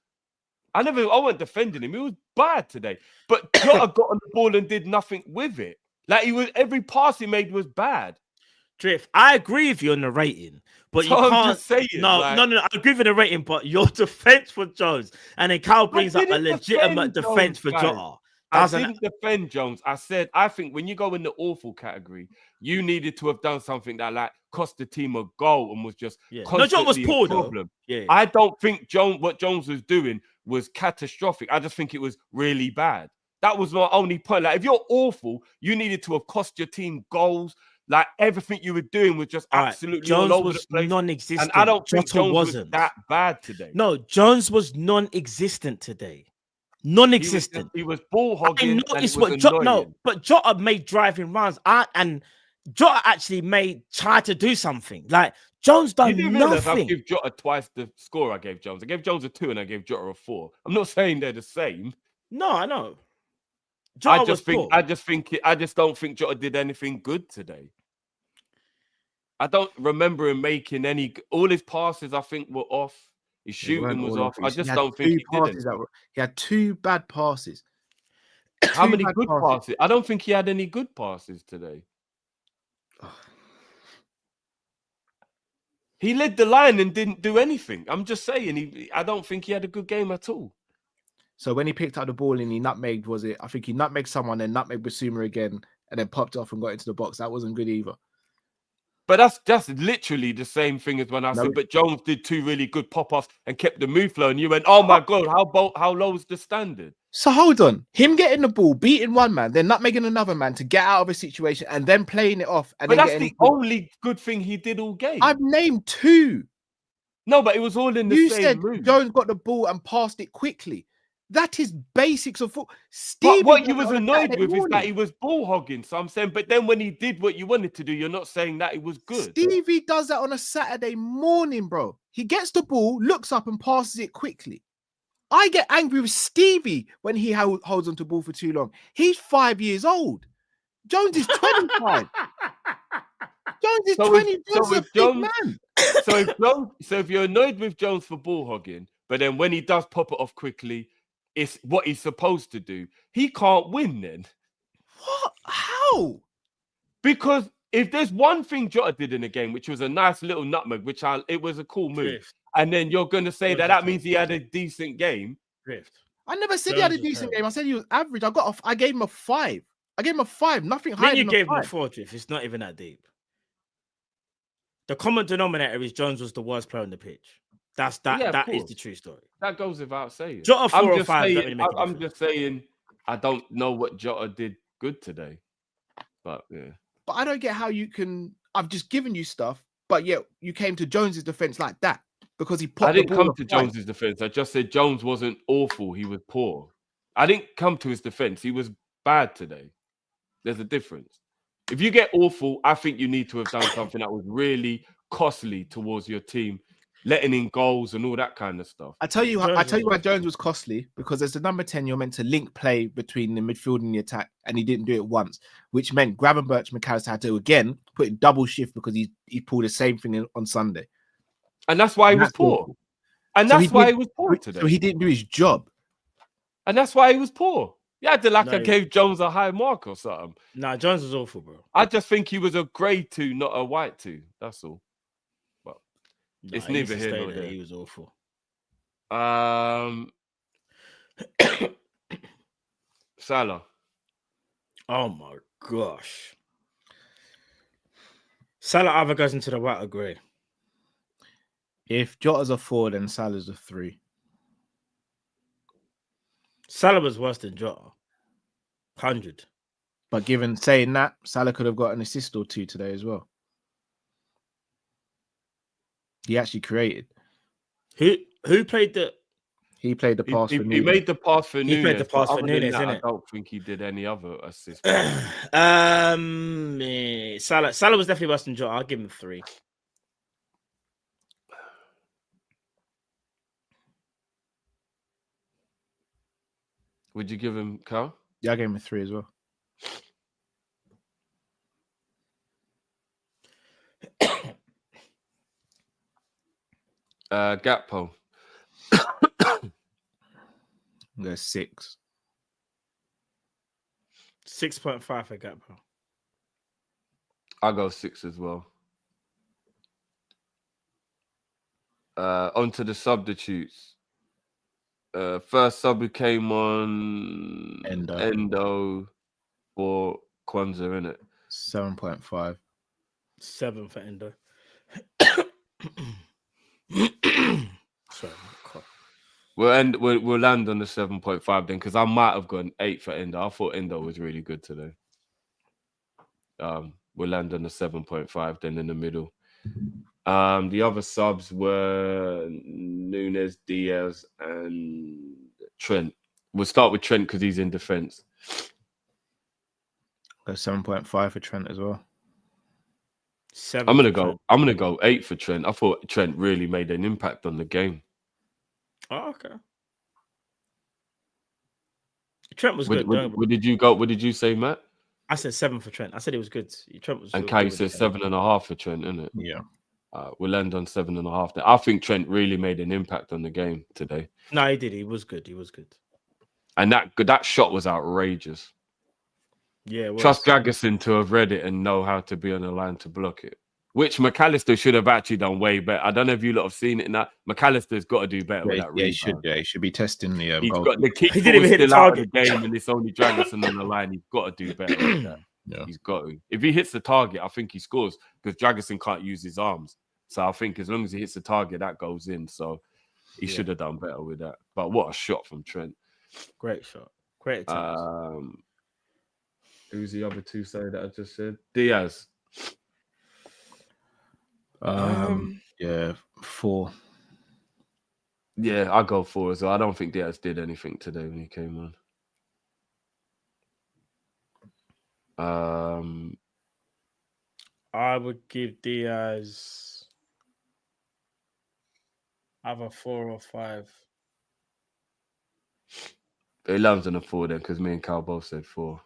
I wasn't defending him. He was bad today. But Jota got on the ball and did nothing with it. Like every pass he made was bad. Drift, I agree with you on the rating, but you I'm can't just saying, No, I agree with the rating, but your defense for Jones, and then Cal brings up a legitimate defense for Jota. I didn't defend Jones. I said I think when you go in the awful category, you needed to have done something that like cost the team a goal and was just Jota was poor though. Yeah. I don't think what Jones was doing was catastrophic. I just think it was really bad. That was my only point. Like, if you're awful, you needed to have cost your team goals. Like, everything you were doing was just All right, absolutely Jones all over was the place. non-existent. And I don't think Jota Jones wasn't. was that bad today. No, Jones was non-existent today. Non-existent. He was ball I hogging and it noticed was what Jota. annoying. No, but Jota made driving runs. And Jota actually tried to do something. Like Jones You done didn't realize I nothing. give Jota twice the score I gave Jones. I gave Jones a 2 and I gave Jota a 4. I'm not saying they're the same. No, I know. Jota was poor. I just don't think Jota did anything good today. I don't remember him making any. All his passes, I think, were off. His shooting was off. I just don't think he did it. He had 2 bad passes. How many good passes? I don't think he had any good passes today. He led the line and didn't do anything. I'm just saying, I don't think he had a good game at all. So when he picked up the ball and he nutmegged, I think he nutmegged someone, then nutmegged Basuma again, and then popped off and got into the box. That wasn't good either. But that's literally the same thing as when I said, but Jones did 2 really good pop-offs and kept the move flow, and you went, oh my God, how low is the standard? So hold on. Him getting the ball, beating one man, then nutmegging another man to get out of a situation and then playing it off. And but then that's the only good thing he did all game. I've named 2. No, but it was all in the you same said move. Jones got the ball and passed it quickly. That is basics of football. But what you was annoyed with is that he was ball hogging. So I'm saying, but then when he did what you wanted to do, you're not saying that it was good. Stevie does that on a Saturday morning, bro. He gets the ball, looks up and passes it quickly. I get angry with Stevie when he holds onto the ball for too long. He's 5 years old. Jones is 25. Jones is 20. Jones is a big man. So if you're annoyed with Jones for ball hogging, but then when he does pop it off quickly, it's what he's supposed to do. He can't win then. What? How? Because if there's one thing Jota did in the game, which was a nice little nutmeg, it was a cool move, and then you're going to say that means he had a decent game. I never said he had a decent game. I said he was average. I gave him a 5. I gave him a 5. Nothing higher than you gave a 5. him a 4, Drift. It's not even that deep. The common denominator is Jones was the worst player on the pitch. That is the true story. That goes without saying. Jota 4 or 5. I'm just saying, I don't know what Jota did good today. But yeah. But I don't get how you can. I've just given you stuff, but yet you came to Jones's defense like that because he popped. I didn't come to Jones's defense. I just said Jones wasn't awful. He was poor. I didn't come to his defense. He was bad today. There's a difference. If you get awful, I think you need to have done something that was really costly towards your team, letting in goals and all that kind of stuff. I tell you why Jones was costly, because as the number 10, you're meant to link play between the midfield and the attack, and he didn't do it once, which meant Gravenberch McAllister had to again put in double shift because he pulled the same thing on Sunday. And that's why he was poor. Awful. And that's why he was poor today. So he didn't do his job. And that's why he was poor. Yeah, I gave Jones a high mark or something. Nah, Jones was awful, bro. I just think he was a grade 2, not a white 2. That's all. Well, it's neither here nor there. He was awful. Salah. Oh my gosh. Salah either goes into the white or grey. If Jota's a 4, then Salah's a 3. Salah was worse than Jota. 100. But saying that, Salah could have got an assist or 2 today as well. He actually created. Who played the? He played the pass for Nunes. He made the pass for Nunes. He played the pass for Nunes, I innit? don't think he did any other assists. Salah was definitely worse than Jota. I'll give him 3. Would you give him Carl? Yeah, I gave him a 3 as well. Gakpo. Go 6. 6.5 for Gakpo. I'll go 6 as well. Onto the substitutes. First sub who came on Endo for Kwanzaa, innit? 7.5. 7 for Endo. Sorry, We'll land on the 7.5 then, because I might have gone 8 for Endo. I thought Endo was really good today. We'll land on the 7.5 then in the middle. The other subs were Nunes, Diaz, and Trent. We'll start with Trent because he's in defense. Go 7.5 for Trent as well. I'm gonna go 8 for Trent. I thought Trent really made an impact on the game. Oh, okay. Trent was good. What did you go? What did you say, Matt? I said 7 for Trent. I said it was good. Trent was. And Kai said 7.5 for Trent, isn't it? Yeah. We'll end on 7.5. Then. I think Trent really made an impact on the game today. No, he did. He was good. He was good. And that shot was outrageous. Yeah. Trust Dragerson to have read it and know how to be on the line to block it. Which McAllister should have actually done way better. I don't know if you lot have seen it now. McAllister's got to do better with that. Yeah, he should. Yeah, he should be testing the. He's got the keeper. He didn't even hit the target. The game, and it's only Dragerson on the line. He's got to do better with that. Yeah. He's got to. If he hits the target, I think he scores because Dragerson can't use his arms. So I think as long as he hits the target, that goes in. So he should have done better with that. But what a shot from Trent! Great shot. Great attempt. Who's the other two side that I just said? Diaz. Yeah, 4. Yeah, I'll go 4 as well. I don't think Diaz did anything today when he came on. I would give Diaz either 4 or 5. It lands on a 4 then because me and Carl both said 4.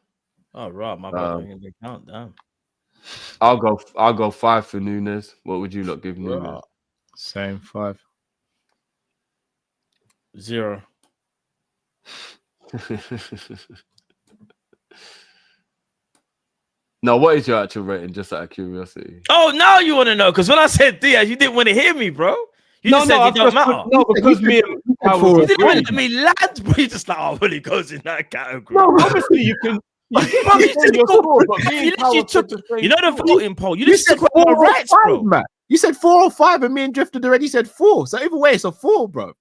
Oh right, my bad. I'm gonna count down. I'll go 5 for Nunes. What would you lot give Nunes? Same 5. 0. No, what is your actual rating? Just out of curiosity. Oh, now you want to know? Because when I said Diaz, you didn't want to hear me, bro. You just said it don't matter. No, because me and you didn't want to me lads, bro. You just like, oh, well, he goes in that category. No, obviously you can. You know the voting poll. You just said 4 or 5, bro. Matt. You said 4 or 5, and me and Drifted already said 4. So either way, it's a 4, bro.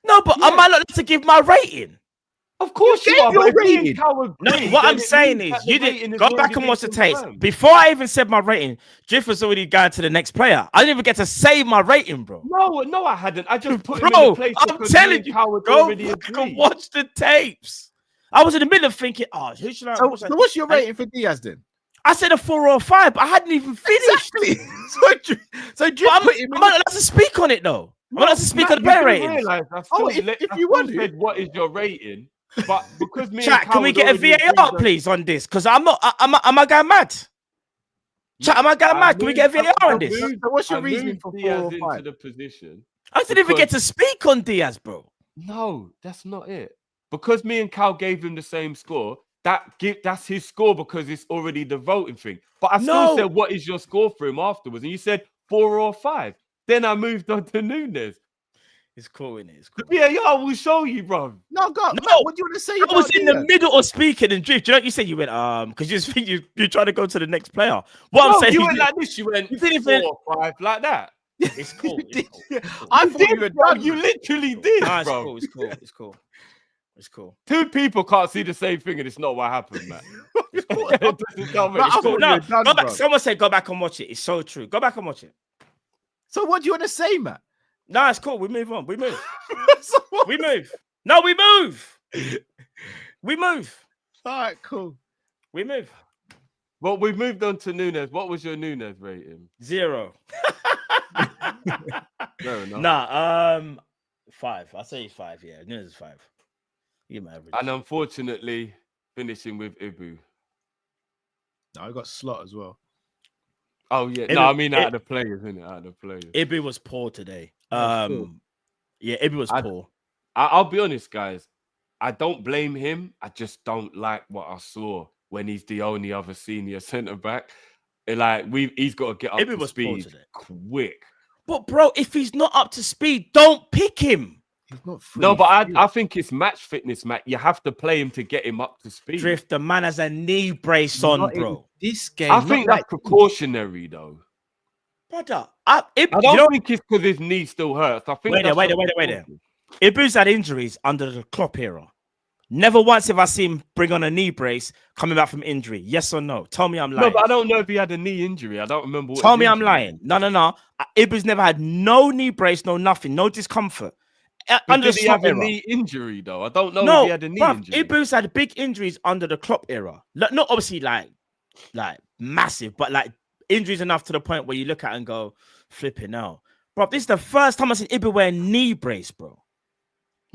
No, but am I not to give my rating? Of course you are. No, what I'm saying is, you didn't go back and watch the tapes. Before I even said my rating, Drift was already going to the next player. I didn't even get to say my rating, bro. No, I hadn't. I just put him in the place. I'm telling you, go back and watch the tapes. I was in the middle of thinking, oh, who should I? So what's your rating for Diaz then? I said a 4 or 5, but I hadn't even finished. Exactly. So I'm not allowed to speak on it though. I'm not allowed to speak on the player rating. If you want to, what is your rating? But because me Chat, can we get a VAR please on this? Because I'm not. Am I going mad? Chat, am I going mad? Can we get a VAR on this? So what's your reasoning for 4 or 5? Into the position. I didn't even get to speak on Diaz, bro. No, that's not it. Because me and Cal gave him the same score, that's his score because it's already the voting thing. But I still said, what is your score for him afterwards? And you said 4 or 5. Then I moved on to Nunes. It's cool, innit? It's cool. Yeah, I will show you, bro. No, God, no. What do you want to say? I was in the middle of speaking and Drift. You know what you said? You went, because you think you're trying to go to the next player. I'm saying, you went like this. You went 4 or 5 like that. It's cool. I thought you were done. You literally did, nah, bro. It's cool. 2 people can't see the same thing, and it's not what happened, man. It's cool. Someone said go back and watch it. It's so true. Go back and watch it. So what do you want to say, Matt? No, it's cool. We move on. We move. We move. No, we move. We move. All right, cool. We move. Well, we've moved on to Nunes. What was your Nunes rating? 0. Fair enough. Nah, 5. I say 5. Yeah, Nunes is 5. You're my average. And unfortunately, finishing with Ibu. No, I got Slot as well. Oh yeah, no, I mean out of the players, isn't it? Out of the players. Ibu was poor today. Yeah, Ibu was poor. I'll be honest, guys. I don't blame him. I just don't like what I saw when he's the only other senior centre back. He's got to get up to speed quick. But bro, if he's not up to speed, don't pick him. He's not free. No, but I think it's match fitness, Matt. You have to play him to get him up to speed. Drift, the man has a knee brace on, bro. This game, I think that's precautionary, though. Brother, I don't think it's because his knee still hurts. I think wait there. Ibu's had injuries under the Klopp era. Never once have I seen him bring on a knee brace coming back from injury. Yes or no? Tell me I'm No, lying. but I don't know if he had a knee injury. I don't remember what Tell his me I'm injury lying. No. Ibu's never had no knee brace, no nothing, no discomfort. But Under the did he have Klopp a era. knee injury though? I don't know if he No, had a knee bruv, injury. Ibu's had big injuries under the Klopp era. Not obviously like massive, but like injuries enough to the point where you look at it and go, flipping out. Bro, this is the first time I've seen Ibu wear a knee brace, bro.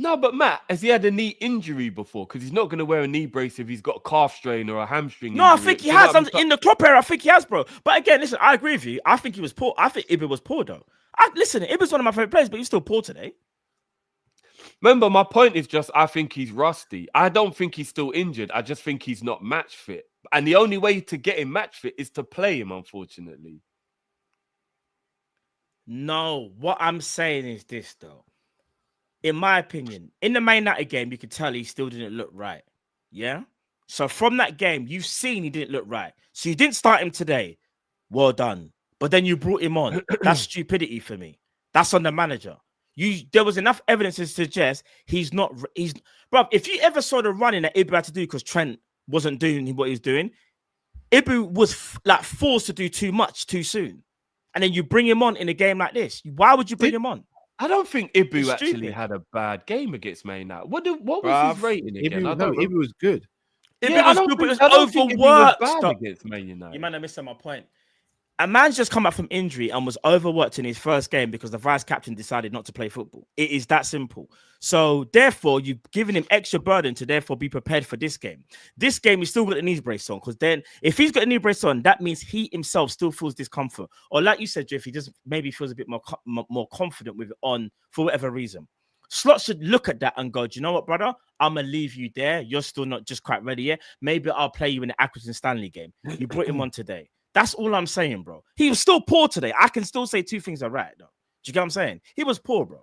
No, but Matt, has he had a knee injury before? Because he's not going to wear a knee brace if he's got a calf strain or a hamstring No, I injury. think he has. In the Klopp era, I think he has, bro. But again, listen, I agree with you. I think he was poor. I think Ibu was poor, though. Listen, Ibu's one of my favorite players, but he's still poor today. Remember, my point is just I think he's rusty. I don't think he's still injured. I just think he's not match fit. And the only way to get him match fit is to play him, unfortunately. No, what I'm saying is this, though. In my opinion, in the Man United game, you could tell he still didn't look right. Yeah? So from that game, you've seen he didn't look right. So you didn't start him today. Well done. But then you brought him on. That's stupidity for me. That's on the manager. There was enough evidence to suggest bro, if you ever saw the running that Ibu had to do because Trent wasn't doing what he was doing, Ibu was forced to do too much too soon. And then you bring him on in a game like this. Why would you bring him on? I don't think Ibu actually had a bad game against Man United. What was his rating again? Ibu was good. Ibu was good, but it was overworked. Against Man United. You might have missed my point. A man's just come back from injury and was overworked in his first game because the vice captain decided not to play football. It is that simple. So therefore, you've given him extra burden to therefore be prepared for this game. This game, he's still got a knee brace on because then if he's got a knee brace on, that means he himself still feels discomfort. Or like you said, Jeff, he just maybe feels a bit more confident with it on for whatever reason. Slot should look at that and go, do you know what, brother? I'm going to leave you there. You're still not just quite ready yet. Maybe I'll play you in the Accrington Stanley game. You brought him on today. That's all I'm saying, bro. He was still poor today. I can still say two things are right, though. Do you get what I'm saying? He was poor, bro.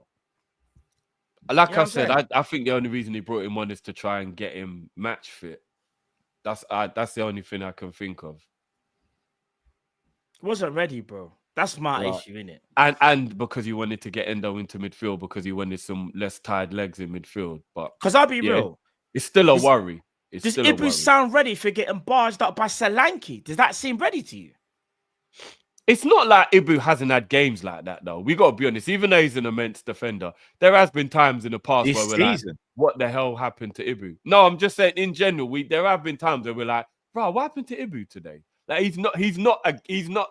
Like I said, I think the only reason he brought him on is to try and get him match fit. That's the only thing I can think of. Wasn't ready, bro. That's my issue, innit? And because he wanted to get Endo into midfield because he wanted some less tired legs in midfield. But because I'll be real, it's still a worry. Does Ibu sound ready for getting barged up by Solanke? Does that seem ready to you? It's not like Ibu hasn't had games like that, though. We got to be honest. Even though he's an immense defender, there has been times in the past where we're like, what the hell happened to Ibu? No, I'm just saying in general, there have been times where we're like, bro, what happened to Ibu today? Like he's not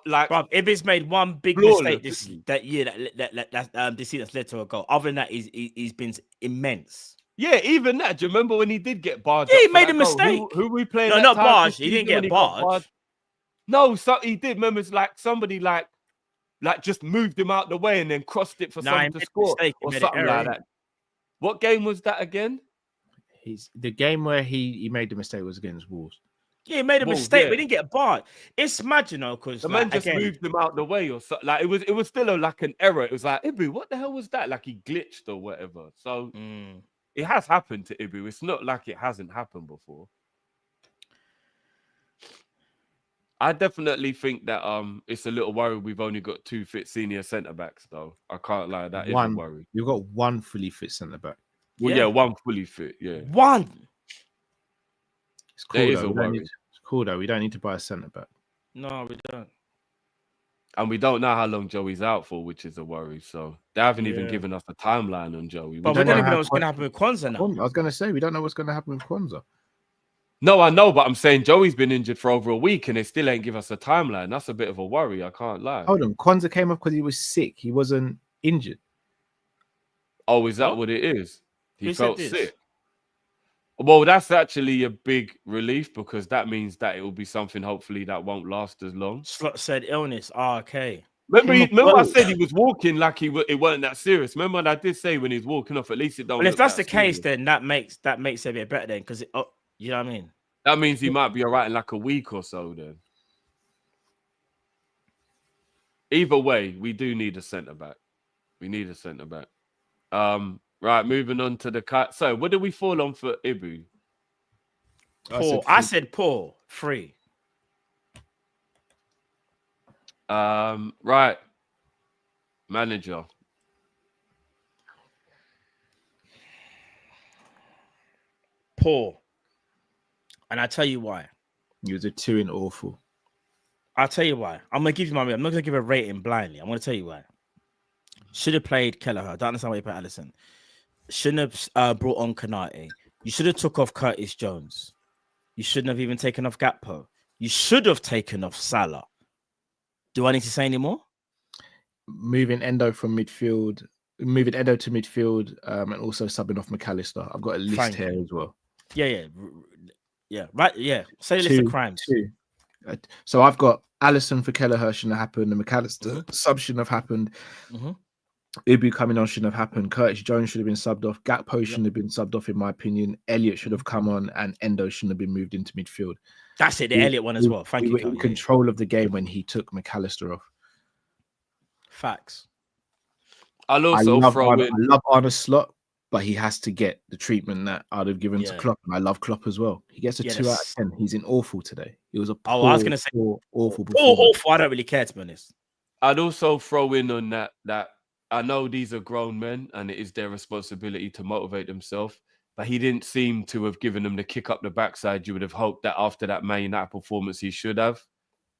like. Bro, Ibu's made one big mistake this year that's led to a goal. Other than that, he's been immense. Yeah, even that. Do you remember when he did get barged? Yeah, he made a mistake. Who we playing? No, not barged. He didn't get barged. No, so he did. Remember, it's like somebody like just moved him out the way and then crossed it for someone to score or something like that. What game was that again? The game where he made the mistake was against Wolves. Yeah, he made a mistake. We didn't get barred. It's mad, you know, because the man just moved him out the way or something. Like it was still like an error. It was like, Ibu, what the hell was that? Like he glitched or whatever. So it has happened to Ibu. It's not like it hasn't happened before. I definitely think that it's a little worry we've only got 2 fit senior centre backs though. I can't lie, that is a worry. You've got 1 fully fit centre back. Well, yeah, 1 fully fit, yeah. 1. It's cool, though. It's cool though. We don't need to buy a centre back. No, we don't. And we don't know how long Joey's out for, which is a worry. So they haven't even given us a timeline on Joey. But we don't even know what's going to happen with Kwanzaa now. I was going to say, we don't know what's going to happen with Kwanzaa. No, I know, but I'm saying Joey's been injured for over a week and they still ain't give us a timeline. That's a bit of a worry. I can't lie. Hold on. Kwanzaa came off because he was sick. He wasn't injured. Oh, is that what it is? He felt sick. Well, that's actually a big relief because that means that it will be something hopefully that won't last as long. Slot said illness. Okay. Remember I said he was walking like it wasn't that serious. Remember what I did say when he's walking off, at least it don't. Well, if that's the case, then that makes it a bit better then because you know what I mean? That means he might be all right in like a week or so then. Either way, we do need a centre back. We need a centre back. Right, moving on to the cut. So, what did we fall on for Ibu? Poor. I said poor. 3. Right. Manager. poor. And I tell you why. He was a 2 in awful. I'll tell you why. I'm going to give you I'm not going to give a rating blindly. I'm going to tell you why. Should have played Kelleher. Don't understand why you put Allison. Shouldn't have brought on Kanate. You should have took off Curtis Jones. You shouldn't have even taken off Gakpo. You should have taken off Salah. Do I need to say any more? Moving Endo to midfield, and also subbing off McAllister. I've got a list here as well. Yeah. Right. Yeah. Say the list of crimes. So I've got Allison for Kelleher shouldn't have happened. The McAllister sub shouldn't have happened. Ibu coming on shouldn't have happened. Curtis Jones should have been subbed off. Gakpo shouldn't have been subbed off, in my opinion. Elliott should have come on, and Endo shouldn't have been moved into midfield. That's it. The Elliott one as well. Thank you. We were in control of the game when he took McAllister off. Facts. I'll also throw in. I love Arne Slot, but he has to get the treatment that I'd have given to Klopp, and I love Klopp as well. He gets a 2 out of 10. He's in awful today. It was a poor, I was going to say awful. Awful. I don't really care, to be honest. I'd also throw in on that I know these are grown men and it is their responsibility to motivate themselves, but he didn't seem to have given them the kick up the backside you would have hoped that after that Man United performance he should have.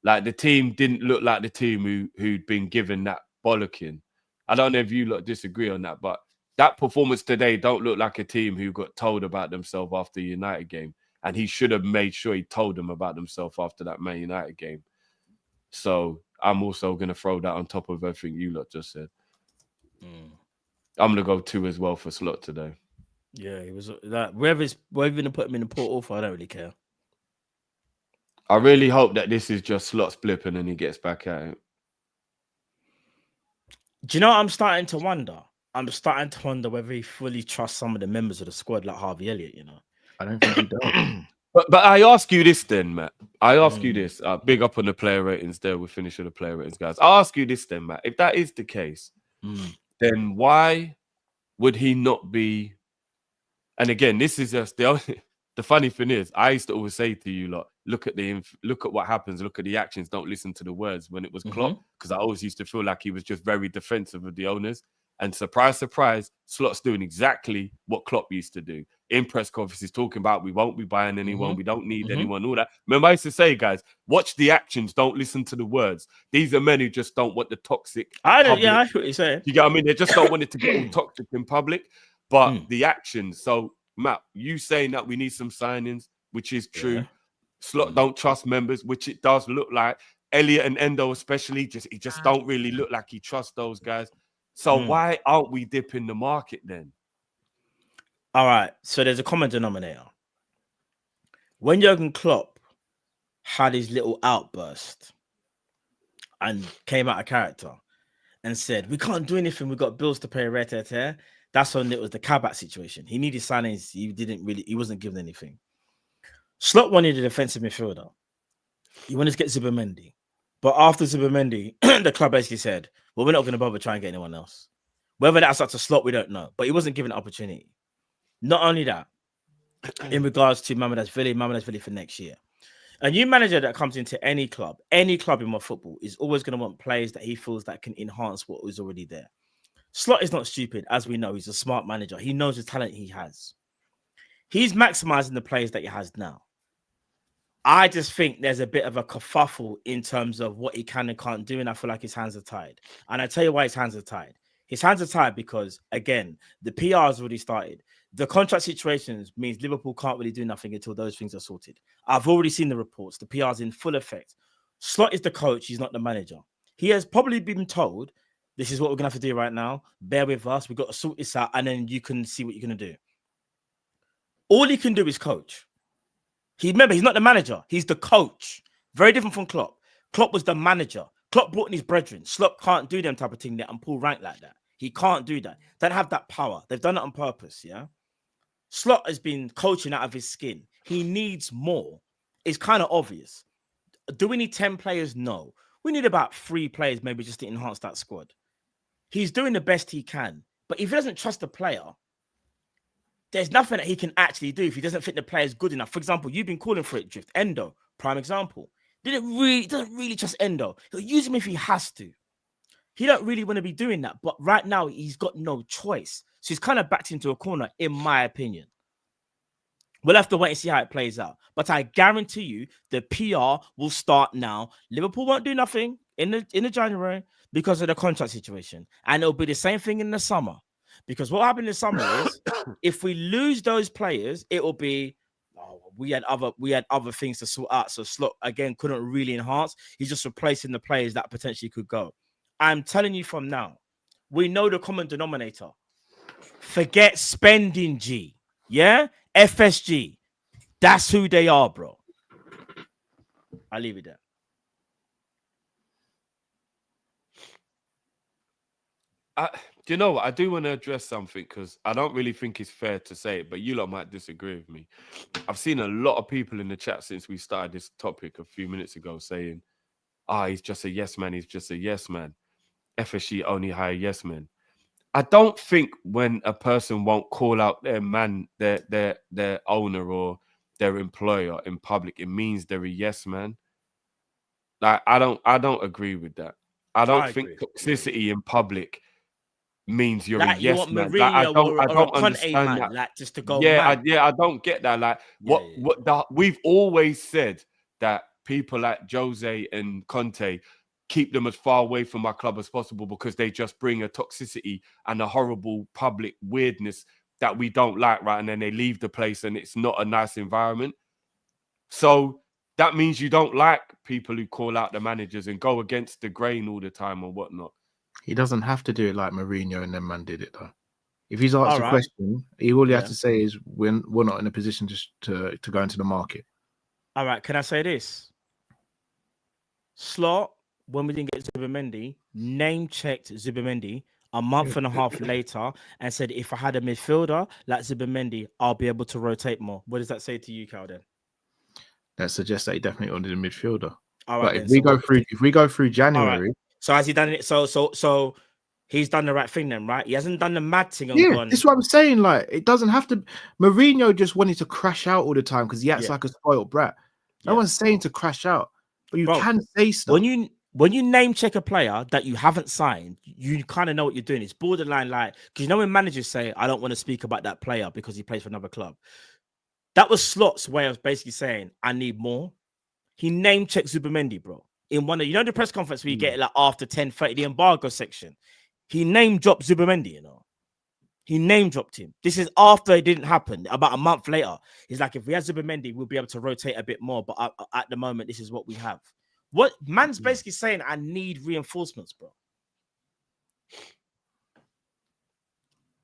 Like, the team didn't look like the team who'd been given that bollocking. I don't know if you lot disagree on that, but that performance today don't look like a team who got told about themselves after the United game. And he should have made sure he told them about themselves after that Man United game. So I'm also going to throw that on top of everything you lot just said. I'm going to go 2 as well for Slot today. Yeah, it was that. Whether you're going to put him in the port awful, I don't really care. I really hope that this is just Slot's blip and then he gets back at it. Do you know what I'm starting to wonder? I'm starting to wonder whether he fully trusts some of the members of the squad, like Harvey Elliott, you know? I don't think he does. But I ask you this then, Matt. I ask you this. Big up on the player ratings there. We're finished with the player ratings, guys. I'll ask you this then, Matt. If that is the case, then why would he not be? And again, this is just the funny thing is, I used to always say to you, lot, look at what happens, look at the actions, don't listen to the words. When it was Klopp, because I always used to feel like he was just very defensive of the owners. And surprise, surprise, Slot's doing exactly what Klopp used to do. In press conferences, talking about we won't be buying anyone, we don't need anyone, all that. Remember, I used to say, guys, watch the actions, don't listen to the words. These are men who just don't want the toxic. I know what you're saying. You get what I mean? They just don't want it to get all toxic in public. But the actions. So, Matt, you saying that we need some signings, which is true. Yeah. Slot don't trust members, which it does look like. Elliott and Endo especially, he just don't really look like he trusts those guys. So why aren't we dipping the market then? All right. So there's a common denominator. When Jurgen Klopp had his little outburst and came out of character and said, we can't do anything, we've got bills to pay, that's when it was the Kabak situation. He needed signings. He wasn't given anything. Slot wanted a defensive midfielder. He wanted to get Zubimendi. But after Zubimendi, the club basically said, well, we're not going to bother trying to get anyone else. Whether that's up to Slot, we don't know. But he wasn't given an opportunity. Not only that, in regards to Mamadaashvili for next year. A new manager that comes into any club in my football is always going to want players that he feels that can enhance what is already there. Slot is not stupid. As we know, he's a smart manager. He knows the talent he has. He's maximizing the players that he has now. I just think there's a bit of a kerfuffle in terms of what he can and can't do, and I feel like his hands are tied. And I tell you why his hands are tied. His hands are tied because, again, the PR has already started. The contract situations means Liverpool can't really do nothing until those things are sorted. I've already seen the reports. The PR is in full effect. Slot is the coach. He's not the manager. He has probably been told, this is what we're going to have to do right now. Bear with us. We've got to sort this out, and then you can see what you're going to do. All he can do is coach. Remember, he's not the manager. He's the coach. Very different from Klopp. Klopp was the manager. Klopp brought in his brethren. Slot can't do them type of thing there and pull rank like that. He can't do that. They don't have that power. They've done it on purpose, yeah? Slot has been coaching out of his skin. He needs more. It's kind of obvious. Do we need 10 players? No. We need about 3 players maybe just to enhance that squad. He's doing the best he can. But if he doesn't trust the player, there's nothing that he can actually do if he doesn't think the player is good enough. For example, you've been calling for it, Drift. Endo, prime example. Doesn't really trust Endo. He'll use him if he has to. He don't really want to be doing that. But right now, he's got no choice. So he's kind of backed into a corner, in my opinion. We'll have to wait and see how it plays out. But I guarantee you, the PR will start now. Liverpool won't do nothing in the January because of the contract situation, and it'll be the same thing in the summer. Because what happened in the summer is, if we lose those players, it will be we had other things to sort out. So Slot again couldn't really enhance. He's just replacing the players that potentially could go. I'm telling you from now, we know the common denominator. Forget spending G. Yeah? FSG. That's who they are, bro. I'll leave it there. Do you know what? I do want to address something because I don't really think it's fair to say it, but you lot might disagree with me. I've seen a lot of people in the chat since we started this topic a few minutes ago saying, he's just a yes man. He's just a yes man. FSG only hire yes men. I don't think when a person won't call out their man, their owner or their employer in public, it means they're a yes man. Like I don't agree with that. I don't think toxicity in public means you're like a you yes want man. Mourinho Like, I don't or a Conte understand man, that. like just to go Yeah, mad. I don't get that. Like we've always said that people like Jose and Conte keep them as far away from my club as possible because they just bring a toxicity and a horrible public weirdness that we don't like, right? And then they leave the place and it's not a nice environment. So that means you don't like people who call out the managers and go against the grain all the time or whatnot. He doesn't have to do it like Mourinho and them man did it though. If he's asked a question, all he has to say is we're not in a position to go into the market. All right, can I say this? Slot, when we didn't get Zubimendi, name-checked Zubimendi a month and a half later and said, if I had a midfielder like Zubimendi, I'll be able to rotate more. What does that say to you, Cal, then? That suggests that he definitely wanted a midfielder. All right, but if we go through January... Right. So has he done it? So he's done the right thing then, right? He hasn't done the mad thing and gone. That's what I'm saying. Like, it doesn't have to... Mourinho just wanted to crash out all the time because he acts like a spoiled brat. No one's saying to crash out. But you can say stuff. When you name check a player that you haven't signed, you kind of know what you're doing. It's borderline like, because you know when managers say, I don't want to speak about that player because he plays for another club. That was Slot's way of basically saying, I need more. He name checked Zubimendi, bro. In one of, the press conference where you get it like after 10:30, the embargo section. He name dropped Zubimendi, He name dropped him. This is after it didn't happen. About a month later, he's like, if we had Zubimendi, we'll be able to rotate a bit more. But at the moment, this is what we have. What man's basically saying, I need reinforcements, bro.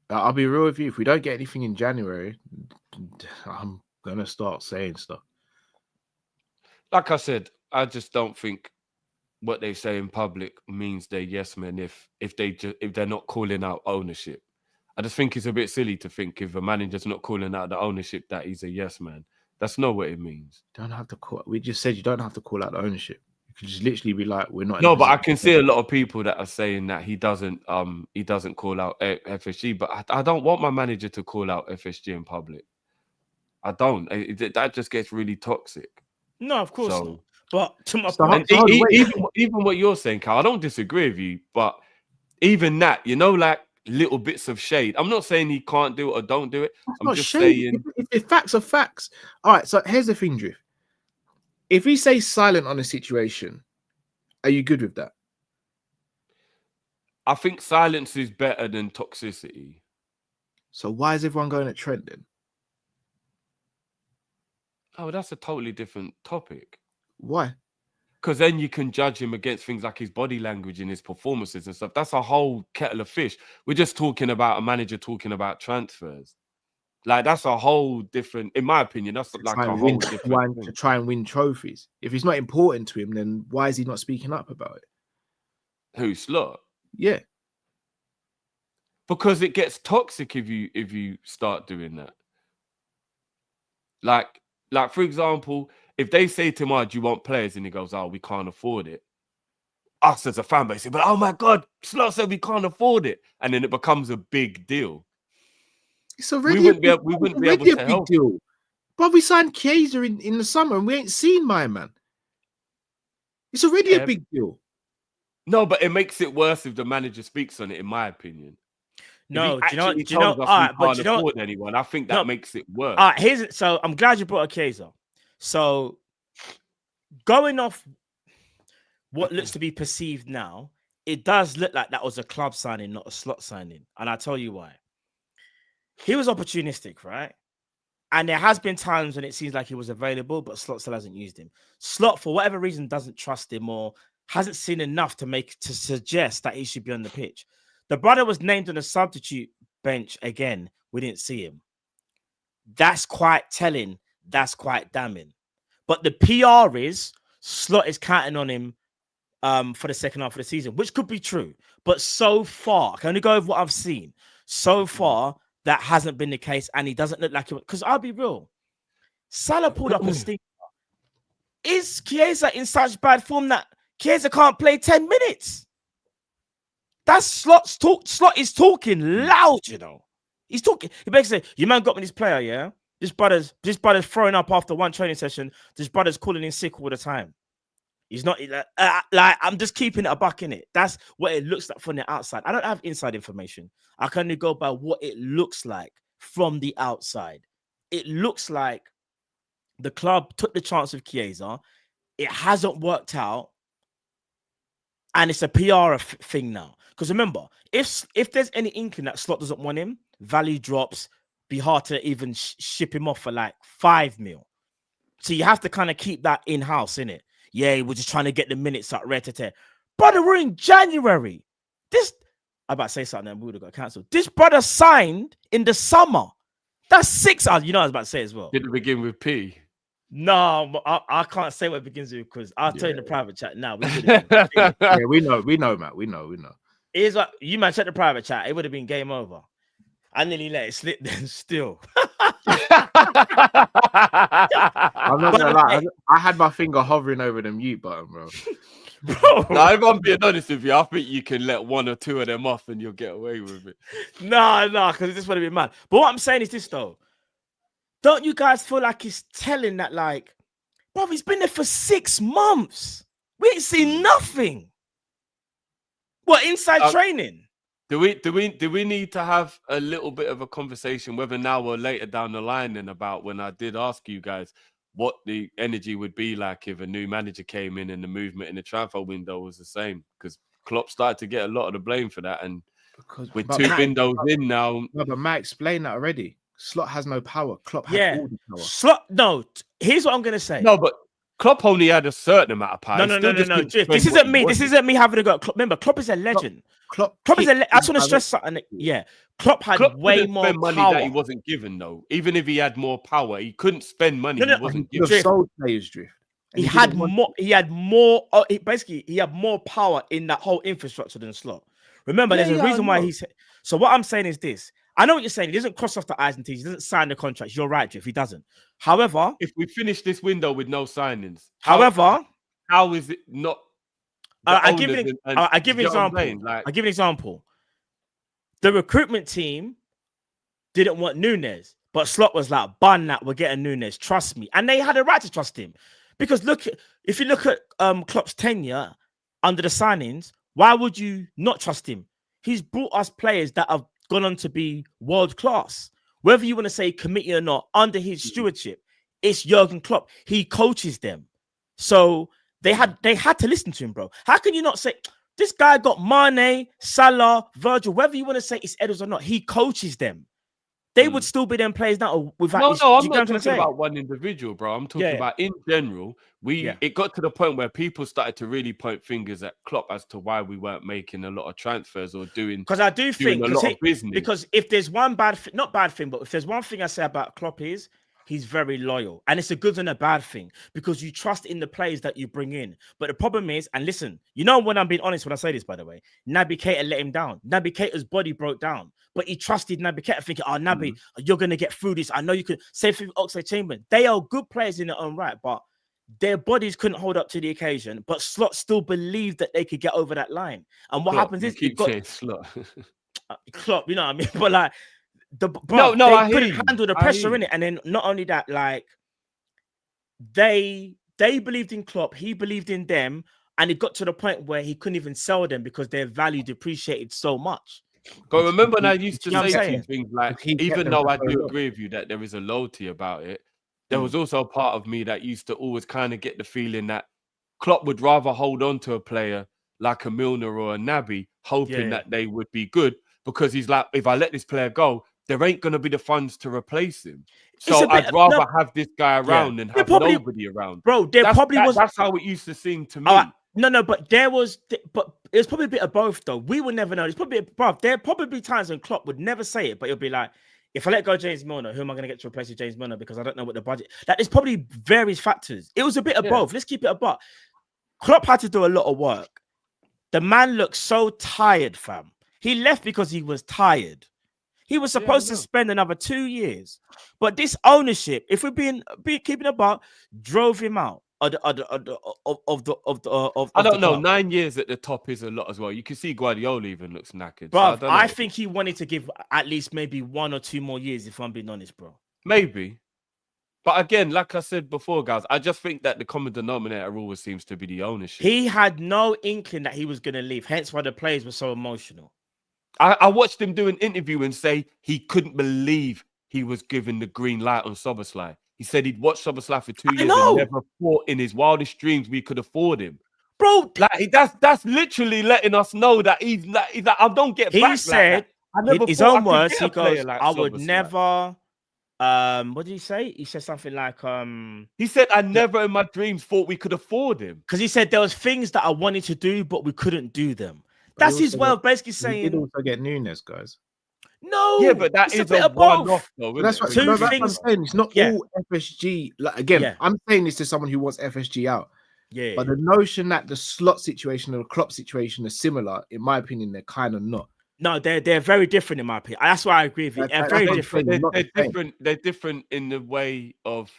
I'll be real with you. If we don't get anything in January, I'm gonna start saying stuff. Like I said, I just don't think what they say in public means they're yes men if they're not calling out ownership. I just think it's a bit silly to think if a manager's not calling out the ownership that he's a yes man. That's not what it means. Don't have to call. We just said you don't have to call out the ownership. You could just literally be like, we're not. No, but I can see a lot of people that are saying that he doesn't call out FSG. But I don't want my manager to call out FSG in public. I don't. That just gets really toxic. No, of course not. But to my point, even what you're saying, Carl, I don't disagree with you. But even that, like little bits of shade. I'm not saying he can't do it or don't do it. I'm just saying if facts are facts. All right. So here's the thing, Drift. If he stays silent on a situation, are you good with that? I think silence is better than toxicity. So why is everyone going at Trent then? Oh, that's a totally different topic. Why? Because then you can judge him against things like his body language and his performances and stuff. That's a whole kettle of fish. We're just talking about a manager talking about transfers. Like, that's a whole different, in my opinion, that's like a whole different thing. To try and win trophies. If it's not important to him, then why is he not speaking up about it? Who, Slot? Yeah. Because it gets toxic if you start doing that. Like for example, if they say to him, do you want players? And he goes, we can't afford it. Us as a fan base, but oh my God, Slot said we can't afford it. And then it becomes a big deal. It's already we wouldn't be able to help. Deal. But we signed Chiesa in the summer and we ain't seen my man. It's already a big deal. No, but it makes it worse if the manager speaks on it, in my opinion. No, if he actually do you know? tells us All we right, but can't do you know? afford anyone, I think that No. makes it worse. All right, so I'm glad you brought a case up. So going off what looks to be perceived now, it does look like that was a club signing, not a slot signing. And I'll tell you why. He was opportunistic, right? And there has been times when it seems like he was available, but Slot still hasn't used him. Slot, for whatever reason, doesn't trust him or hasn't seen enough to suggest that he should be on the pitch. The brother was named on the substitute bench again. We didn't see him. That's quite telling. That's quite damning. But the PR is Slot is counting on him for the second half of the season, which could be true. But so far, I can only go over what I've seen. So far, that hasn't been the case, and he doesn't look like it. Because I'll be real, Salah pulled up a stinker. Is Chiesa in such bad form that Chiesa can't play 10 minutes? That's Slot's talk. Slot is talking loud, you know. He's talking. He basically say, "You man got me this player, yeah. This brother's throwing up after one training session. This brother's calling in sick all the time. He's not like I'm just keeping it a buck in it. That's what it looks like from the outside. I don't have inside information. I can only go by what it looks like from the outside. It looks like the club took the chance with Chiesa. It hasn't worked out, and it's a PR thing now. Because remember, if there's any inkling that Slot doesn't want him, value drops. Be hard to even ship him off for like 5 mil. So you have to kind of keep that in house, innit? Yeah, we're just trying to get the minutes up, rare-to-tear. Brother, we're in January. I'm about to say something, and we would have got cancelled. This brother signed in the summer. That's 6 hours. You know what I was about to say as well. Did it begin with P? No, I can't say what it begins with because I'll tell you in the private chat now. Yeah, we know, Matt. We know. It's like you man check the private chat. It would have been game over. I nearly let it slip then still. I'm not gonna lie. I had my finger hovering over the mute button, bro. Bro. Now, if I'm being honest with you, I think you can let 1 or 2 of them off and you'll get away with it. No, because this would have been mad. But what I'm saying is this though. Don't you guys feel like he's telling that, like, bro, he's been there for 6 months. We ain't seen nothing. What, inside training? Do we need to have a little bit of a conversation, whether now or later down the line, then about when I did ask you guys what the energy would be like if a new manager came in and the movement in the transfer window was the same? Because Klopp started to get a lot of the blame for that, and with 2 windows in now. No, but Matt explained that already. Slot has no power. Klopp had all the power. Slot, no. Here's what I'm gonna say. No, but Klopp only had a certain amount of power. No. This isn't me. This isn't me having a go. Remember, Klopp is a legend. Klopp is a. I just want to stress something. Yeah, Klopp had way more spend money power that he wasn't given, though. Even if he had more power, he couldn't spend money he wasn't given. He had more. He had more. Basically, he had more power in that whole infrastructure than Slot. Remember, there's a reason why he's. So what I'm saying is this. I know what you're saying. He doesn't cross off the I's and T's. He doesn't sign the contracts. You're right, Jeff. He doesn't. However, if we finish this window with no signings, how is it not? I give you an example. I give an example. The recruitment team didn't want Nunes, but Slot was like, "Bun that, we're getting Nunes. Trust me," and they had a right to trust him because if you look at Klopp's tenure under the signings, why would you not trust him? He's brought us players that have gone on to be world class. Whether you want to say committee or not, under his stewardship, it's Jurgen Klopp. He coaches them, so they had to listen to him, bro. How can you not say this guy got Mane, Salah, Virgil? Whether you want to say it's Edwards or not, he coaches them. They would still be them players now without. No, I'm not talking about one individual, bro. I'm talking about in general. It got to the point where people started to really point fingers at Klopp as to why we weren't making a lot of transfers or doing. Because I do think a lot of business. Because if there's one not bad thing, but if there's one thing I say about Klopp is he's very loyal, and it's a good and a bad thing because you trust in the players that you bring in. But the problem is, and listen, you know when I'm being honest when I say this, by the way, Naby Keita let him down. Naby Keita's body broke down. But he trusted Naby Keita thinking, oh, Naby, you're going to get through this. I know you could. Same thing with Oxlade-Chamberlain. They are good players in their own right, but their bodies couldn't hold up to the occasion. But Slot still believed that they could get over that line. And what happens is... saying Slot. Klopp, you know what I mean? But like, they couldn't handle the pressure in it. And then not only that, like, they believed in Klopp. He believed in them. And it got to the point where he couldn't even sell them because their value depreciated so much. But remember, when I used to You know what I'm say to you saying? things like, He kept even them though for I so do long. agree with you that there is a loyalty about it, there was also a part of me that used to always kind of get the feeling that Klopp would rather hold on to a player like a Milner or a Naby, hoping Yeah. that they would be good, because he's like, if I let this player go, there ain't going to be the funds to replace him. It's So a bit I'd rather no, have this guy yeah. around than There have probably, nobody around. bro. There probably was. That's how it used to seem to Uh, me. no, but but it was probably a bit of both though. We will never know. It's probably, bro. There probably be times when Klopp would never say it, but it'll be like, if I let go James Milner, who am I going to get to replace with James Milner? Because I don't know what the budget. Like, there's probably various factors. It was a bit of Yeah. both. Let's keep it a buck. Klopp had to do a lot of work. The man looked so tired, fam. He left because he was tired. He was supposed to spend another 2 years, but this ownership, if we're being keeping about, drove him out of the I don't know. club. 9 years at the top is a lot as well. You can see Guardiola even looks knackered. Bro, So I don't know. I think he wanted to give at least maybe 1 or 2 more years, if I'm being honest, bro. Maybe. But again, like I said before, guys, I just think that the common denominator always seems to be the ownership. He had no inkling that he was going to leave, hence why the players were so emotional. I watched him do an interview and say he couldn't believe he was given the green light on Szoboszlai. He said he'd watched Szoboszlai for 2 years and never thought in his wildest dreams we could afford him. Bro, like that's literally letting us know that he's like I don't get he back said, like that. I never his thought I own could words, get he a player goes, like I would Szoboszlai. never, what did he say? He said something like, he said, I never in my dreams thought we could afford him. Because he said there was things that I wanted to do, but we couldn't do them. That's his way of basically saying. He did also get Nunes, guys. No, Yeah, but that is a one-off, though. But that's what, Two no, that's what I'm things- saying. It's not all FSG. Like, again, Yeah. I'm saying this to someone who wants FSG out. Yeah, But the notion that the slot situation and the Klopp situation are similar, in my opinion, they're kind of not. no, they're very different in my opinion. That's why I agree with you. They're very different. They're different in the way of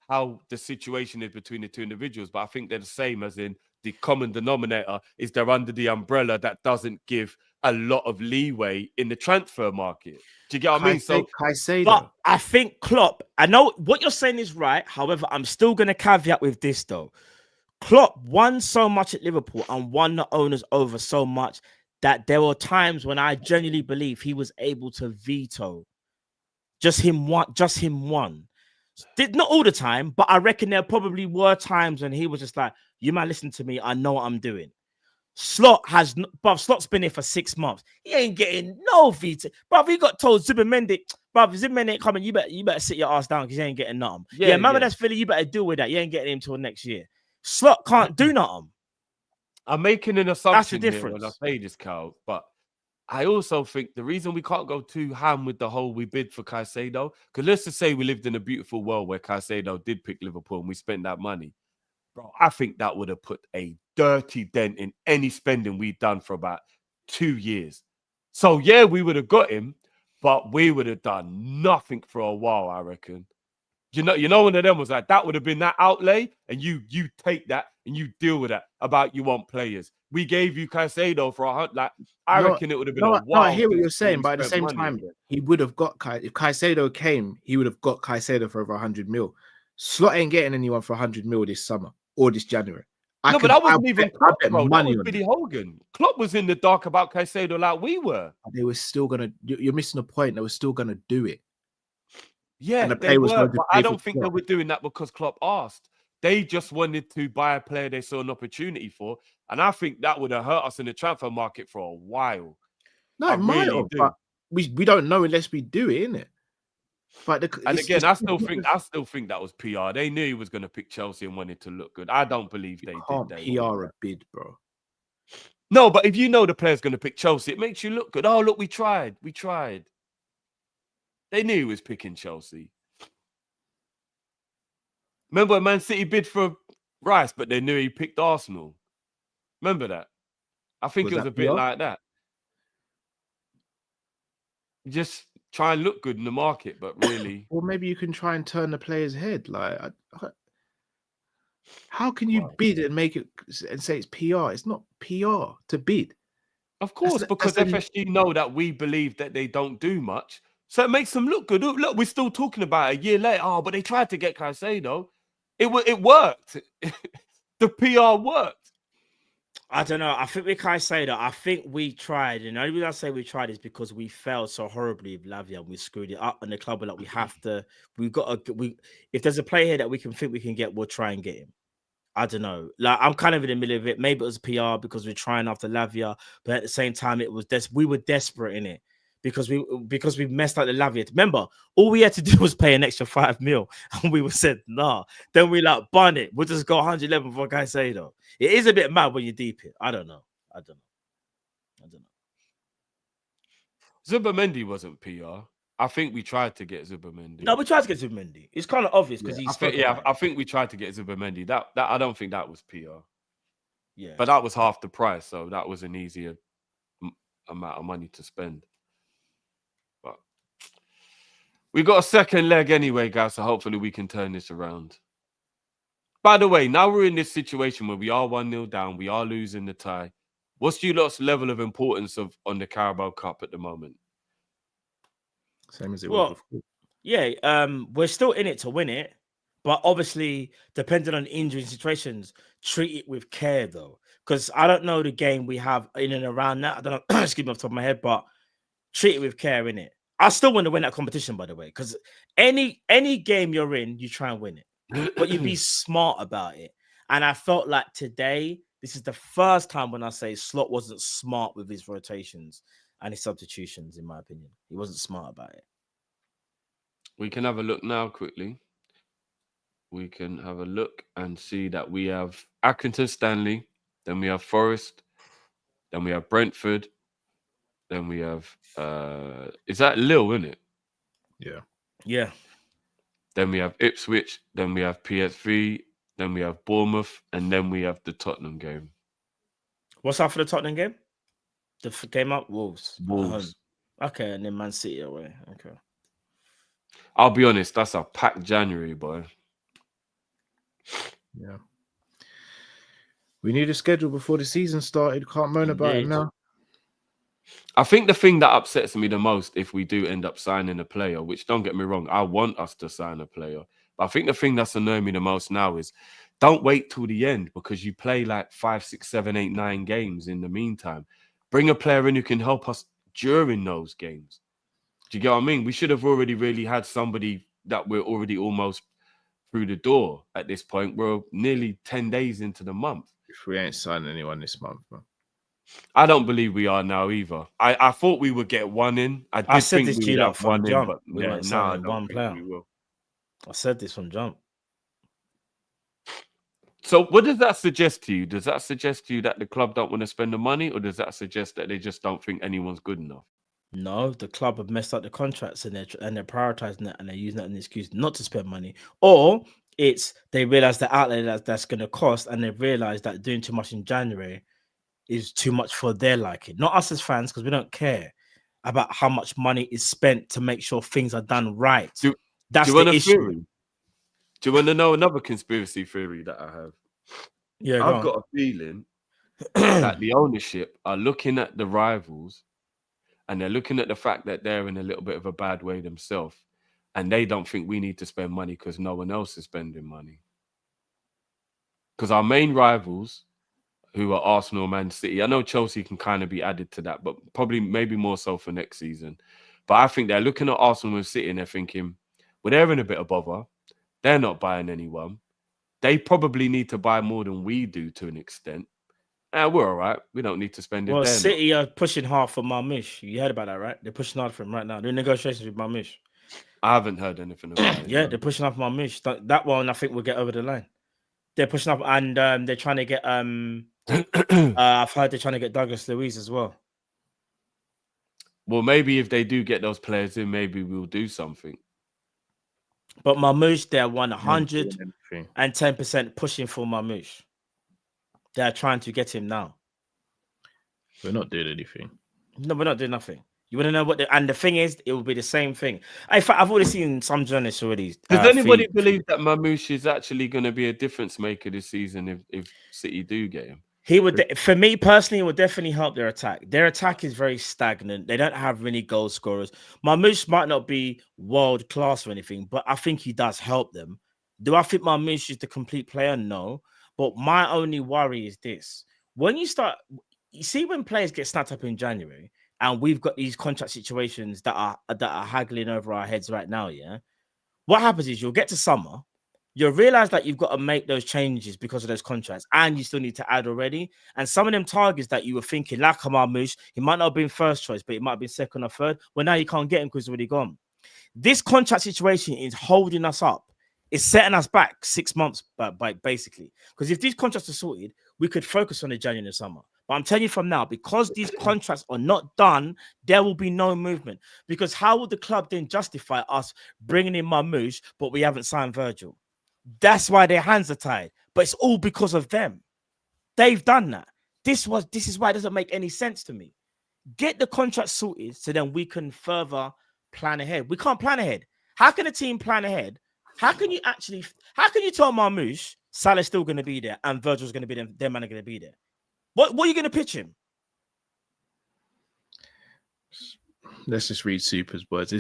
how the situation is between the two individuals, but I think they're the same, as in the common denominator is they're under the umbrella that doesn't give a lot of leeway in the transfer market. Do you get what I mean? So Caicedo. But I think Klopp, I know what you're saying is right. However, I'm still going to caveat with this though. Klopp won so much at Liverpool and won the owners over so much that there were times when I genuinely believe he was able to veto just him one. Not all the time, but I reckon there probably were times when he was just like, you might listen to me, I know what I'm doing. Slot's been here for 6 months. He ain't getting no veto. Bruv, he got told Zubimendi, ain't coming. You better sit your ass down because you ain't getting nothing. Yeah, remember that's Philly, you better deal with that. You ain't getting him till next year. Slot can't do nothing. I'm making an assumption That's the here when I difference. say this, Carl, but I also think the reason we can't go too ham with the whole we bid for Caicedo, because let's just say we lived in a beautiful world where Caicedo did pick Liverpool and we spent that money. Bro, I think that would have put a dirty dent in any spending we'd done for about 2 years. So, yeah, we would have got him, but we would have done nothing for a while, I reckon. You know, one of them was like, that would have been that outlay, and you take that and you deal with that about you want players. We gave you Caicedo for I reckon it would have been a while. No, I hear what you're saying, we but at the spent same money time, again. he would have got if Caicedo came, he would have got Caicedo for over 100 mil. Slot ain't getting anyone for 100 mil this summer or this January. But that wasn't even Klopp, bro. That money was on Billy it. Hogan. Klopp was in the dark about Caicedo like we were. They were still gonna. You're missing the point. They were still gonna do it. Yeah, And the they pay was were, going to but pay I for don't think they Klopp. were doing that because Klopp asked. They just wanted to buy a player they saw an opportunity for, and I think that would have hurt us in the transfer market for a while. No, it might have, but we don't know unless we do it, innit? But I still think that was PR. They knew he was going to pick Chelsea and wanted to look good. I don't believe they can't did. PR a bid, bro. No, but if you know the player's going to pick Chelsea, it makes you look good. Oh, look, we tried. They knew he was picking Chelsea. Remember when Man City bid for Rice, but they knew he picked Arsenal? Remember that? I think it was a bit like that. Just try and look good in the market, but really... Or maybe you can try and turn the player's head. Like, how can you bid and make it and say it's PR? It's not PR to bid. Of course, because FSG know that we believe that they don't do much. So it makes them look good. Look, we're still talking about it a year later. Oh, but they tried to get Caicedo. It worked. The PR worked. I don't know. I think we can't say that. I think we tried, and the only reason I say we tried is because we failed so horribly with Lavia and we screwed it up. And the club were like, we have to. We've got to. We if there's a player here that we can think we can get, we'll try and get him. I don't know. Like I'm kind of in the middle of it. Maybe it was PR because we're trying after Lavia, but at the same time, it was we were desperate in it because we messed up the Lavia. Remember, all we had to do was pay an extra 5 mil, and we were said nah. Then we like bun it. We'll just go 111 for Caicedo. It is a bit mad when you deep it. I don't know. Zubimendi wasn't PR. I think we tried to get Zubimendi. No, we tried to get Zubimendi. It's kind of obvious because I think we tried to get Zubimendi. That I don't think that was PR. Yeah, but that was half the price, so that was an easier amount of money to spend. But we got a second leg anyway, guys. So hopefully we can turn this around. By the way, now we're in this situation where we are 1-0 down. We are losing the tie. What's your lot's level of importance on the Carabao Cup at the moment? Same as it was before. Yeah, we're still in it to win it, but obviously, depending on injury situations, treat it with care though. Because I don't know the game we have in and around that. I don't know, excuse me off the top of my head, but treat it with care in it. I still want to win that competition, by the way, because any game you're in, you try and win it, but you be smart about it. And I felt like today, this is the first time when I say Slot wasn't smart with his rotations and his substitutions, in my opinion. He wasn't smart about it. We can have a look now quickly. We can have a look and see that we have Accrington Stanley, then we have Forest, then we have Brentford, then we have is that Lille, isn't it? Yeah. Yeah. Then we have Ipswich, then we have PSV, then we have Bournemouth, and then we have the Tottenham game. What's up for the Tottenham game? The game up Wolves. Wolves. Okay, and then Man City away. Okay. I'll be honest, that's a packed January, boy. Yeah. We need a schedule before the season started. Can't moan about it now. I think the thing that upsets me the most if we do end up signing a player, which don't get me wrong, I want us to sign a player. But I think the thing that's annoying me the most now is don't wait till the end because you play like 5, 6, 7, 8, 9 games in the meantime. Bring a player in who can help us during those games. Do you get what I mean? We should have already really had somebody that we're already almost through the door at this point. We're nearly 10 days into the month. If we ain't signing anyone this month, man. I don't believe we are now either. I thought we would get one in. I said think this we to you would have from one in, jump. but We yeah, weren't now I signing don't one think player. we will. I said this from jump. So what does that suggest to you? Does that suggest to you that the club don't want to spend the money, or does that suggest that they just don't think anyone's good enough? No, the club have messed up the contracts and they're prioritizing that and they're using that as an excuse not to spend money. Or it's they realize the outlay that's going to cost and they've realized that doing too much in January is too much for their liking. Not us as fans, because we don't care about how much money is spent to make sure things are done right. That's the issue. Theory? Do you want to know another conspiracy theory that I have? Yeah, I've got a feeling that the ownership are looking at the rivals and they're looking at the fact that they're in a little bit of a bad way themselves. And they don't think we need to spend money because no one else is spending money. Because our main rivals, who are Arsenal, Man City, I know Chelsea can kind of be added to that, but probably maybe more so for next season. But I think they're looking at Arsenal and City and they're thinking, well, they're in a bit of bother. They're not buying anyone. They probably need to buy more than we do to an extent. We're all right. We don't need to spend it. Well, City are pushing hard for Marmish. You heard about that, right? They're pushing hard for him right now. They're in negotiations with Marmish. I haven't heard anything about it. Yeah, they're pushing up Marmish. That one, I think, will get over the line. They're pushing up, and they're trying to get. I've heard they're trying to get Douglas Luiz as well. Well, maybe if they do get those players in, maybe we'll do something. But Marmoush, they're 110% pushing for Marmoush. They're trying to get him now. We're not doing anything. No, we're not doing nothing. You want to know what? And the thing is, it will be the same thing. In fact, I've already seen some journalists already. Does anybody believe that Marmoush is actually going to be a difference maker this season if City do get him? He would, for me personally, it would definitely help their attack. Their attack is very stagnant. They don't have many goal scorers. Marmoush might not be world class or anything, but I think he does help them. Do I think Marmoush is the complete player? No. But my only worry is this. when you see when players get snapped up in January, and we've got these contract situations that are haggling over our heads right now. Yeah, what happens is you'll get to summer, you'll realize that you've got to make those changes because of those contracts, and you still need to add already. And some of them targets that you were thinking, like Kamar Moose, he might not have been first choice, but it might have been second or third. Well, now you can't get him because he's already gone. This contract situation is holding us up. It's setting us back 6 months, by basically. Because if these contracts are sorted, we could focus on the January and the summer. But I'm telling you from now, because these contracts are not done, there will be no movement. Because how will the club then justify us bringing in Mamouche, but we haven't signed Virgil? That's why their hands are tied. But it's all because of them. They've done that. This is why it doesn't make any sense to me. Get the contract sorted so then we can further plan ahead. We can't plan ahead. How can a team plan ahead? How can you tell Mamouche Salah's still going to be there and Virgil's going to be there, their man are going to be there? What are you going to pitch him? Let's just read Supers, boys.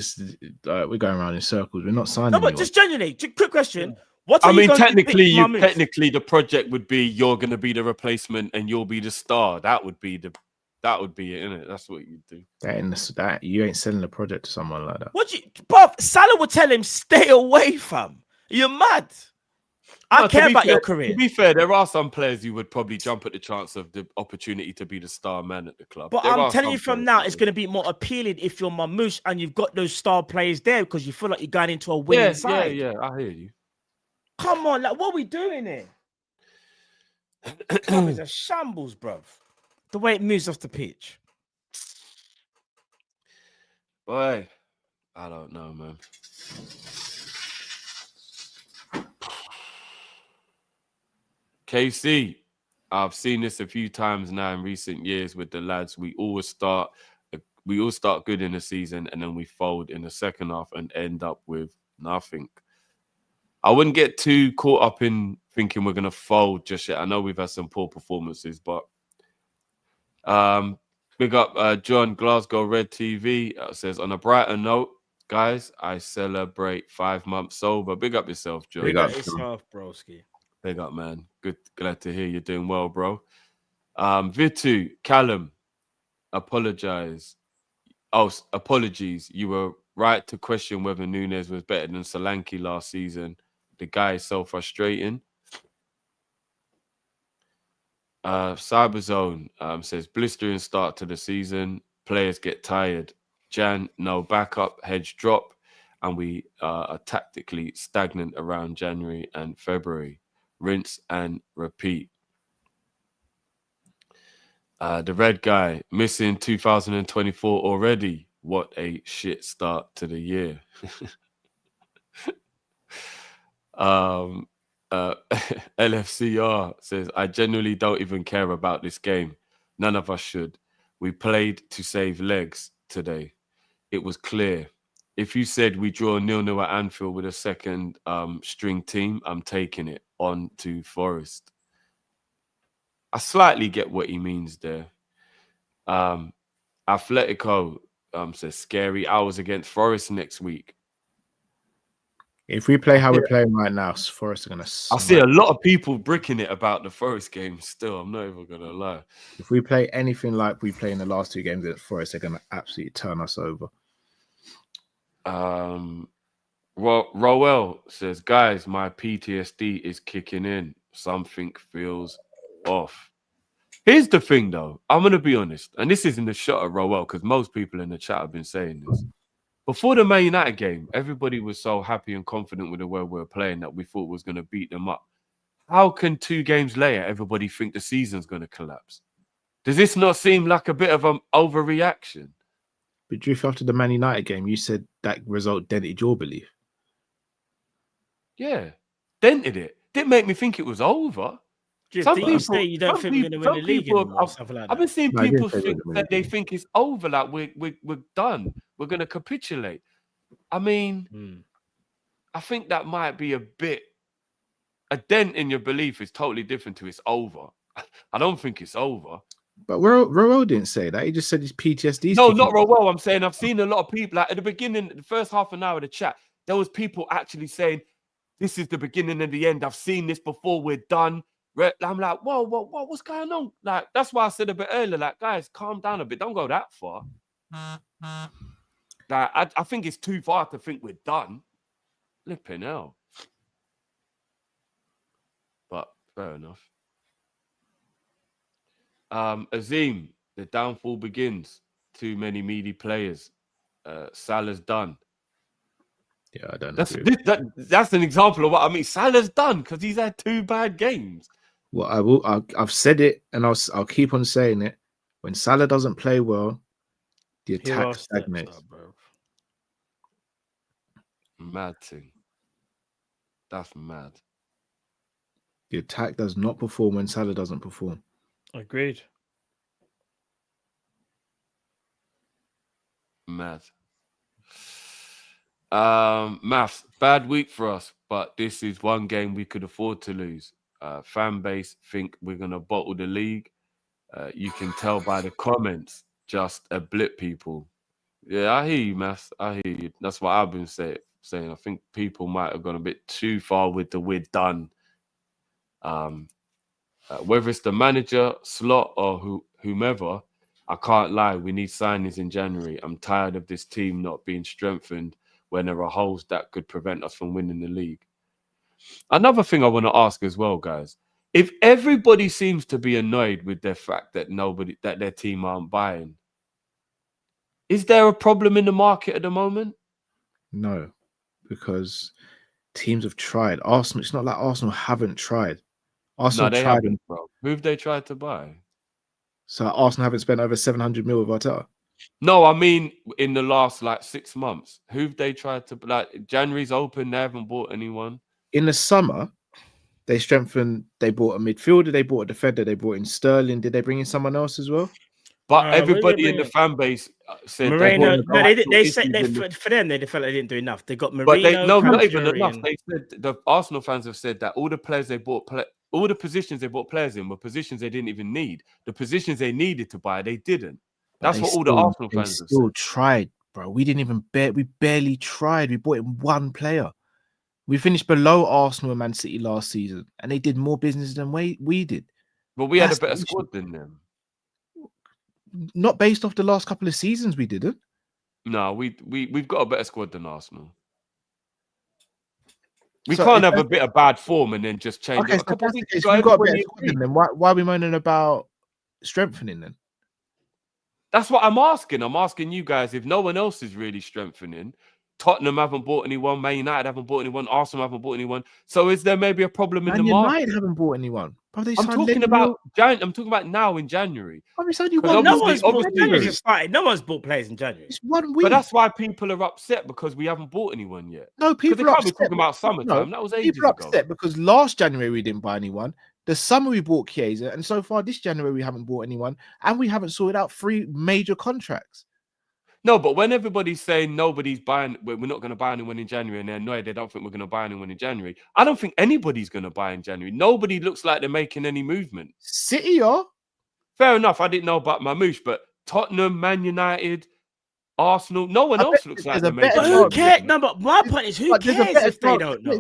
We're going around in circles. We're not signing. No, but anyone. just genuinely, quick question. Technically, the project would be you're going to be the replacement and you'll be the star. That would be it, isn't it? That's what you do. That you ain't selling a project to someone like that. But Salah would tell him, stay away, fam. You're mad. I care about your career. To be fair, there are some players who would probably jump at the chance of the opportunity to be the star man at the club. But I'm telling you from now, it's going to be more appealing if you're Mamouche and you've got those star players there because you feel like you're going into a winning side. Yeah, I hear you. Come on, like what are we doing here? Club is a shambles, bruv. The way it moves off the pitch. Boy, I don't know, man. KC, I've seen this a few times now in recent years with the lads. We all start good in the season and then we fold in the second half and end up with nothing. I wouldn't get too caught up in thinking we're going to fold just yet. I know we've had some poor performances, but big up John Glasgow Red TV says, on a brighter note, guys, I celebrate 5 months sober. Big up yourself, John. Big up yourself, broski. Big up, man. Good, glad to hear you're doing well, bro. Vitu, Callum, apologies. You were right to question whether Nunes was better than Solanke last season. The guy is so frustrating. Cyberzone says, blistering start to the season. Players get tired. Jan, no backup, hedge drop. And we are tactically stagnant around January and February. Rinse and repeat. The red guy, missing 2024 already. What a shit start to the year. LFCR says, I genuinely don't even care about this game. None of us should. We played to save legs today. It was clear. If you said we draw 0-0 at Anfield with a second string team, I'm taking it on to Forest. I slightly get what he means there. Atletico says, scary hours against Forest next week. If we play how we're playing right now, Forest are going to... I see a lot of people bricking it about the Forest game still. I'm not even going to lie. If we play anything like we play in the last 2 games at Forest, they're going to absolutely turn us over. Roel says, guys, my PTSD is kicking in. Something feels off. Here's the thing, though. I'm going to be honest. And this isn't a shot at Roel because most people in the chat have been saying this. Before the Man United game, everybody was so happy and confident with the way we were playing that we thought was going to beat them up. How can 2 games later, everybody think the season's going to collapse? Does this not seem like a bit of an overreaction? But Drew, after the Man United game, you said that result dented your belief. Yeah, dented it. Didn't make me think it was over. Some people say you don't think we're going to win the league anymore. I've been seeing people think that they think it's over, like we're done. We're going to capitulate. I mean, I think that might be a dent in your belief is totally different to it's over. I don't think it's over. But Roel didn't say that. He just said his PTSD. No, not Roel. I'm saying I've seen a lot of people, like at the beginning, the first half an hour of the chat, there was people actually saying, this is the beginning and the end. I've seen this before. We're done. I'm like, whoa, what's going on? Like, that's why I said a bit earlier, like, guys, calm down a bit. Don't go that far. Like, I think it's too far to think we're done. Flipping hell. But fair enough. Azim, the downfall begins. Too many meaty players. Salah's done. Yeah, I don't agree. That's an example of what I mean. Salah's done because he's had 2 bad games. Well, I've said it, and I'll keep on saying it. When Salah doesn't play well, the attack stagnates. Mad thing. That's mad. The attack does not perform when Salah doesn't perform. Agreed. Mad. Maths, bad week for us, but this is one game we could afford to lose. Fan base think we're gonna bottle the league. You can tell by the comments, just a blip, people. Yeah, I hear you, Maths. I hear you. That's what I've been saying. I think people might have gone a bit too far with the we're done. Whether it's the manager, Slot, or whomever, I can't lie. We need signings in January. I'm tired of this team not being strengthened when there are holes that could prevent us from winning the league. Another thing I want to ask as well, guys. If everybody seems to be annoyed with the fact that their team aren't buying, is there a problem in the market at the moment? No, because teams have tried. Arsenal, it's not like Arsenal haven't tried. Arsenal they tried haven't, bro. Who've they tried to buy? So Arsenal haven't spent over 700 mil with Arteta. No, I mean in the last 6 months. Who've they tried to January's open, they haven't bought anyone. In the summer, they strengthened, they bought a midfielder, they bought a defender, they brought in Sterling. Did they bring in someone else as well? But everybody in the fan base said Moreno. They said for them they felt they didn't do enough. They got Moreno. But not even enough. They said the Arsenal fans have said that all the players they bought, all the positions they bought players in were positions they didn't even need. The positions they needed to buy, they didn't. That's what all the Arsenal fans have still tried, bro. We didn't even we barely tried. We bought in one player. We finished below Arsenal and Man City last season, and they did more business than we did. But we had a better squad than them. Not based off the last couple of seasons, we didn't. No, we've got a better squad than Arsenal. We can't have a bit of bad form and then just change it. We've got a better squad than them. Why are we moaning about strengthening then? That's what I'm asking. I'm asking you guys if no one else is really strengthening. Tottenham haven't bought anyone. Man United haven't bought anyone. Arsenal haven't bought anyone. So is there maybe a problem in the market? Man United haven't bought anyone. I'm talking about now in January. No one's bought players in January. It's 1 week. But that's why people are upset because we haven't bought anyone yet. No, people are upset. Talking about summertime. That was ages people are ago. upset because last January we didn't buy anyone. The summer we bought Chiesa, and so far this January we haven't bought anyone, and we haven't sorted out 3 major contracts. No, but when everybody's saying nobody's buying, we're not going to buy anyone in January, and they're annoyed they don't think we're going to buy anyone in January, I don't think anybody's going to buy in January. Nobody looks like they're making any movement. City are. Fair enough. I didn't know about Mamouche, but Tottenham, Man United, Arsenal, no one else looks like they're making. Who cares? No, but my point is, who cares if they don't know?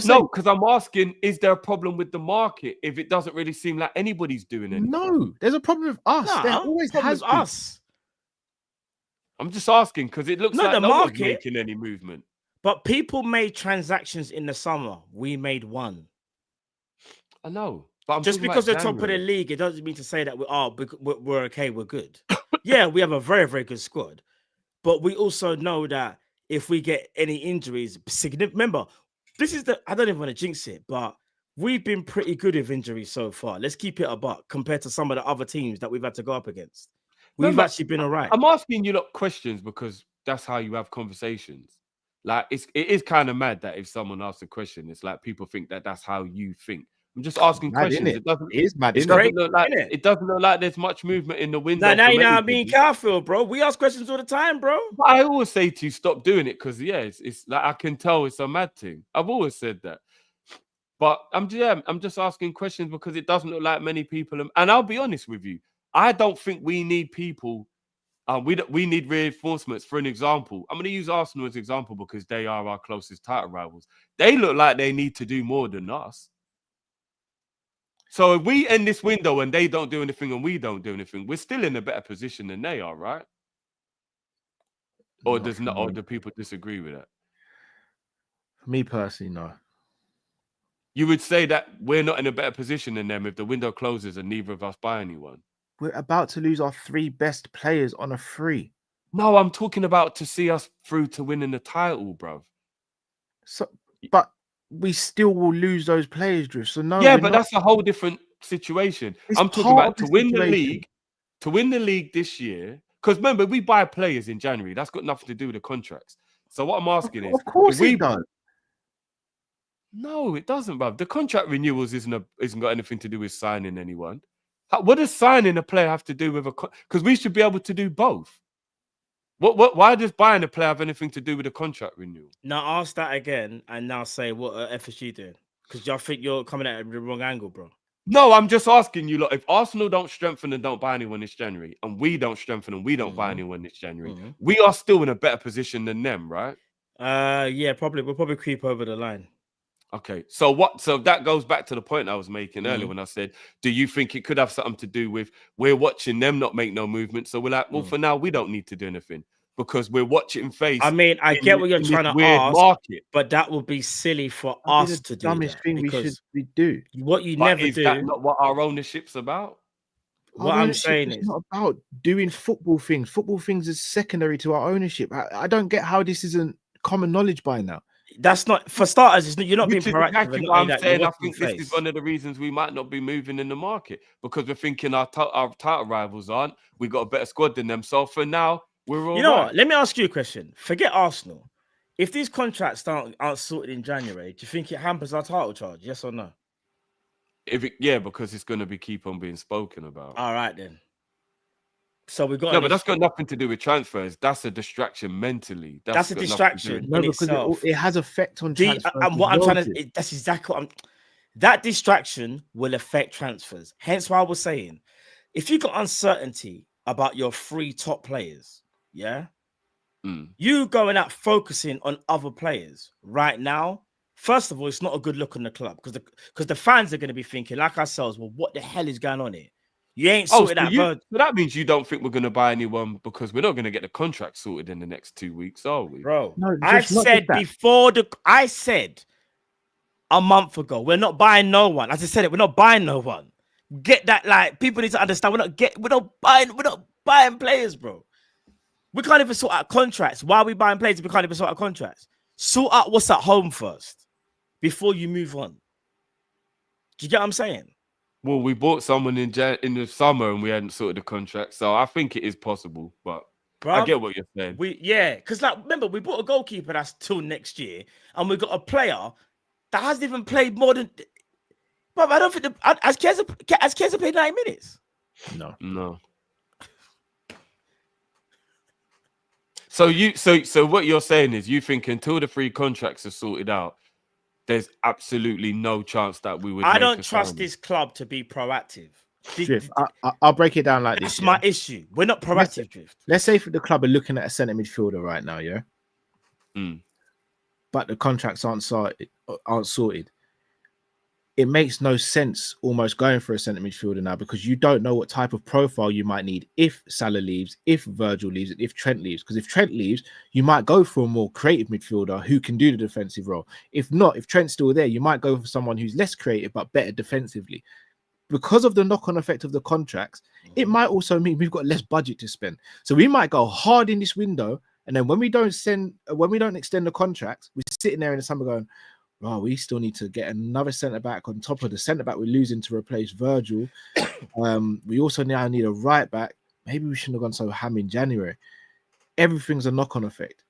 No, because I'm asking, is there a problem with the market if it doesn't really seem like anybody's doing anything? No, there's a problem with us. There always has been. Us. I'm just asking because it looks like no one's making any movement. But people made transactions in the summer. We made one. I know. But I'm just because they're top of the league, it doesn't mean to say that we're okay, we're good. Yeah, we have a very, very good squad. But we also know that if we get any injuries, remember, I don't even want to jinx it, but we've been pretty good with injuries so far. Let's keep it a buck compared to some of the other teams that we've had to go up against. We've actually been all right. I'm asking you questions because that's how you have conversations. Like it is kind of mad that if someone asks a question, it's like people think that that's how you think. I'm just asking questions. It doesn't look like there's much movement in the window. Now you know I'm being careful, bro. We ask questions all the time, bro. But I always say to you, stop doing it because it's like I can tell it's a mad thing. I've always said that. But I'm just asking questions because it doesn't look like many people. And I'll be honest with you. I don't think we need people. We need reinforcements. For an example, I'm going to use Arsenal as an example because they are our closest title rivals. They look like they need to do more than us. So if we end this window and they don't do anything and we don't do anything, we're still in a better position than they are, right? Or Not does for not? Or me. do people disagree with that? For me personally, no. You would say that we're not in a better position than them if the window closes and neither of us buy anyone. We're about to lose our 3 best players on a free. No, I'm talking about to see us through to winning the title, bruv. So, but we still will lose those players, Drew. So no, Yeah, we're but not. that's a whole different situation. It's I'm talking part about of to the win the situation. league, to win the league this year. Because remember, we buy players in January. That's got nothing to do with the contracts. So what I'm asking is, Of course if we it does. no, it doesn't, bruv. The contract renewals isn't got anything to do with signing anyone. What does signing a player have to do with a? Because we should be able to do both. Why does buying a player have anything to do with a contract renewal? Now ask that again, and now say what FSG doing, because y'all think you're coming at it from the wrong angle, bro. No, I'm just asking you, lot, if Arsenal don't strengthen and don't buy anyone this January, and we don't strengthen and we don't buy anyone this January, we are still in a better position than them, right? Yeah, probably. We'll probably creep over the line. Okay, so what? So that goes back to the point I was making earlier when I said, do you think it could have something to do with we're watching them not make no movement? So we're like, well, for now, we don't need to do anything because we're watching face. I mean, I get what you're trying to ask, market. but that would be silly for That'd be us the to do dumbest that, thing because we do. what you But never is do. that not what our ownership's about? What Our I'm ownership saying is is, not about doing football things. Football things is secondary to our ownership. I don't get how this isn't common knowledge by now. that's not, for starters. It's not, you're not Which being is proactive. exactly And not what only I'm that, saying. you're I watching think this is face. one of the reasons we might not be moving in the market because we're thinking our title rivals aren't. We got a better squad than them. So for now, we're all You know right. what? Let me ask you a question. Forget Arsenal. If these contracts aren't sorted in January, do you think it hampers our title charge? Yes or no? Because it's going to be keep on being spoken about. All right then. So we got No, but that's got nothing to do with transfers. That's a distraction mentally. That's a got nothing to do distraction with- No, in because itself. it has effect on Do you- transfers. and as what I'm well, trying Drew. to, that's exactly what I'm. That distraction will affect transfers. Hence why I was saying, if you got uncertainty about your 3 top players, yeah, you going out focusing on other players right now. First of all, it's not a good look on the club because the fans are going to be thinking, like ourselves, well, what the hell is going on here? You ain't sorted that. So that means you don't think we're going to buy anyone because we're not going to get the contract sorted in the next 2 weeks, are we? Bro, No, I just not said just that. I said a month ago, we're not buying no one. As I said it, we're not buying no one. Get that, like, people need to understand we're not buying players, bro. We can't even sort out contracts. Why are we buying players if we can't even sort out contracts? Sort out what's at home first before you move on. Do you get what I'm saying? Well, we bought someone in the summer and we hadn't sorted the contract, so I think it is possible. But I get what you're saying. Because like, remember, we bought a goalkeeper that's till next year, and we got a player that hasn't even played more than. But I don't think has Chiesa played 9 minutes. No. So what you're saying is you think until the 3 contracts are sorted out, there's absolutely no chance that we would. I don't trust this club to be proactive. Drift. I'll break it down like That's this. my issue. We're not proactive, Drift. Let's say for the club are looking at a centre midfielder right now, yeah. But the contracts aren't sorted. It makes no sense almost going for a centre midfielder now because you don't know what type of profile you might need if Salah leaves, if Virgil leaves, if Trent leaves. Because if Trent leaves, you might go for a more creative midfielder who can do the defensive role. If not, if Trent's still there, you might go for someone who's less creative but better defensively. Because of the knock-on effect of the contracts, it might also mean we've got less budget to spend. So we might go hard in this window, and then when we don't extend the contracts, we're sitting there in the summer going, "Wow, we still need to get another centre back on top of the centre back we're losing to replace Virgil. We also now need a right back. Maybe we shouldn't have gone so ham in January." Everything's a knock-on effect.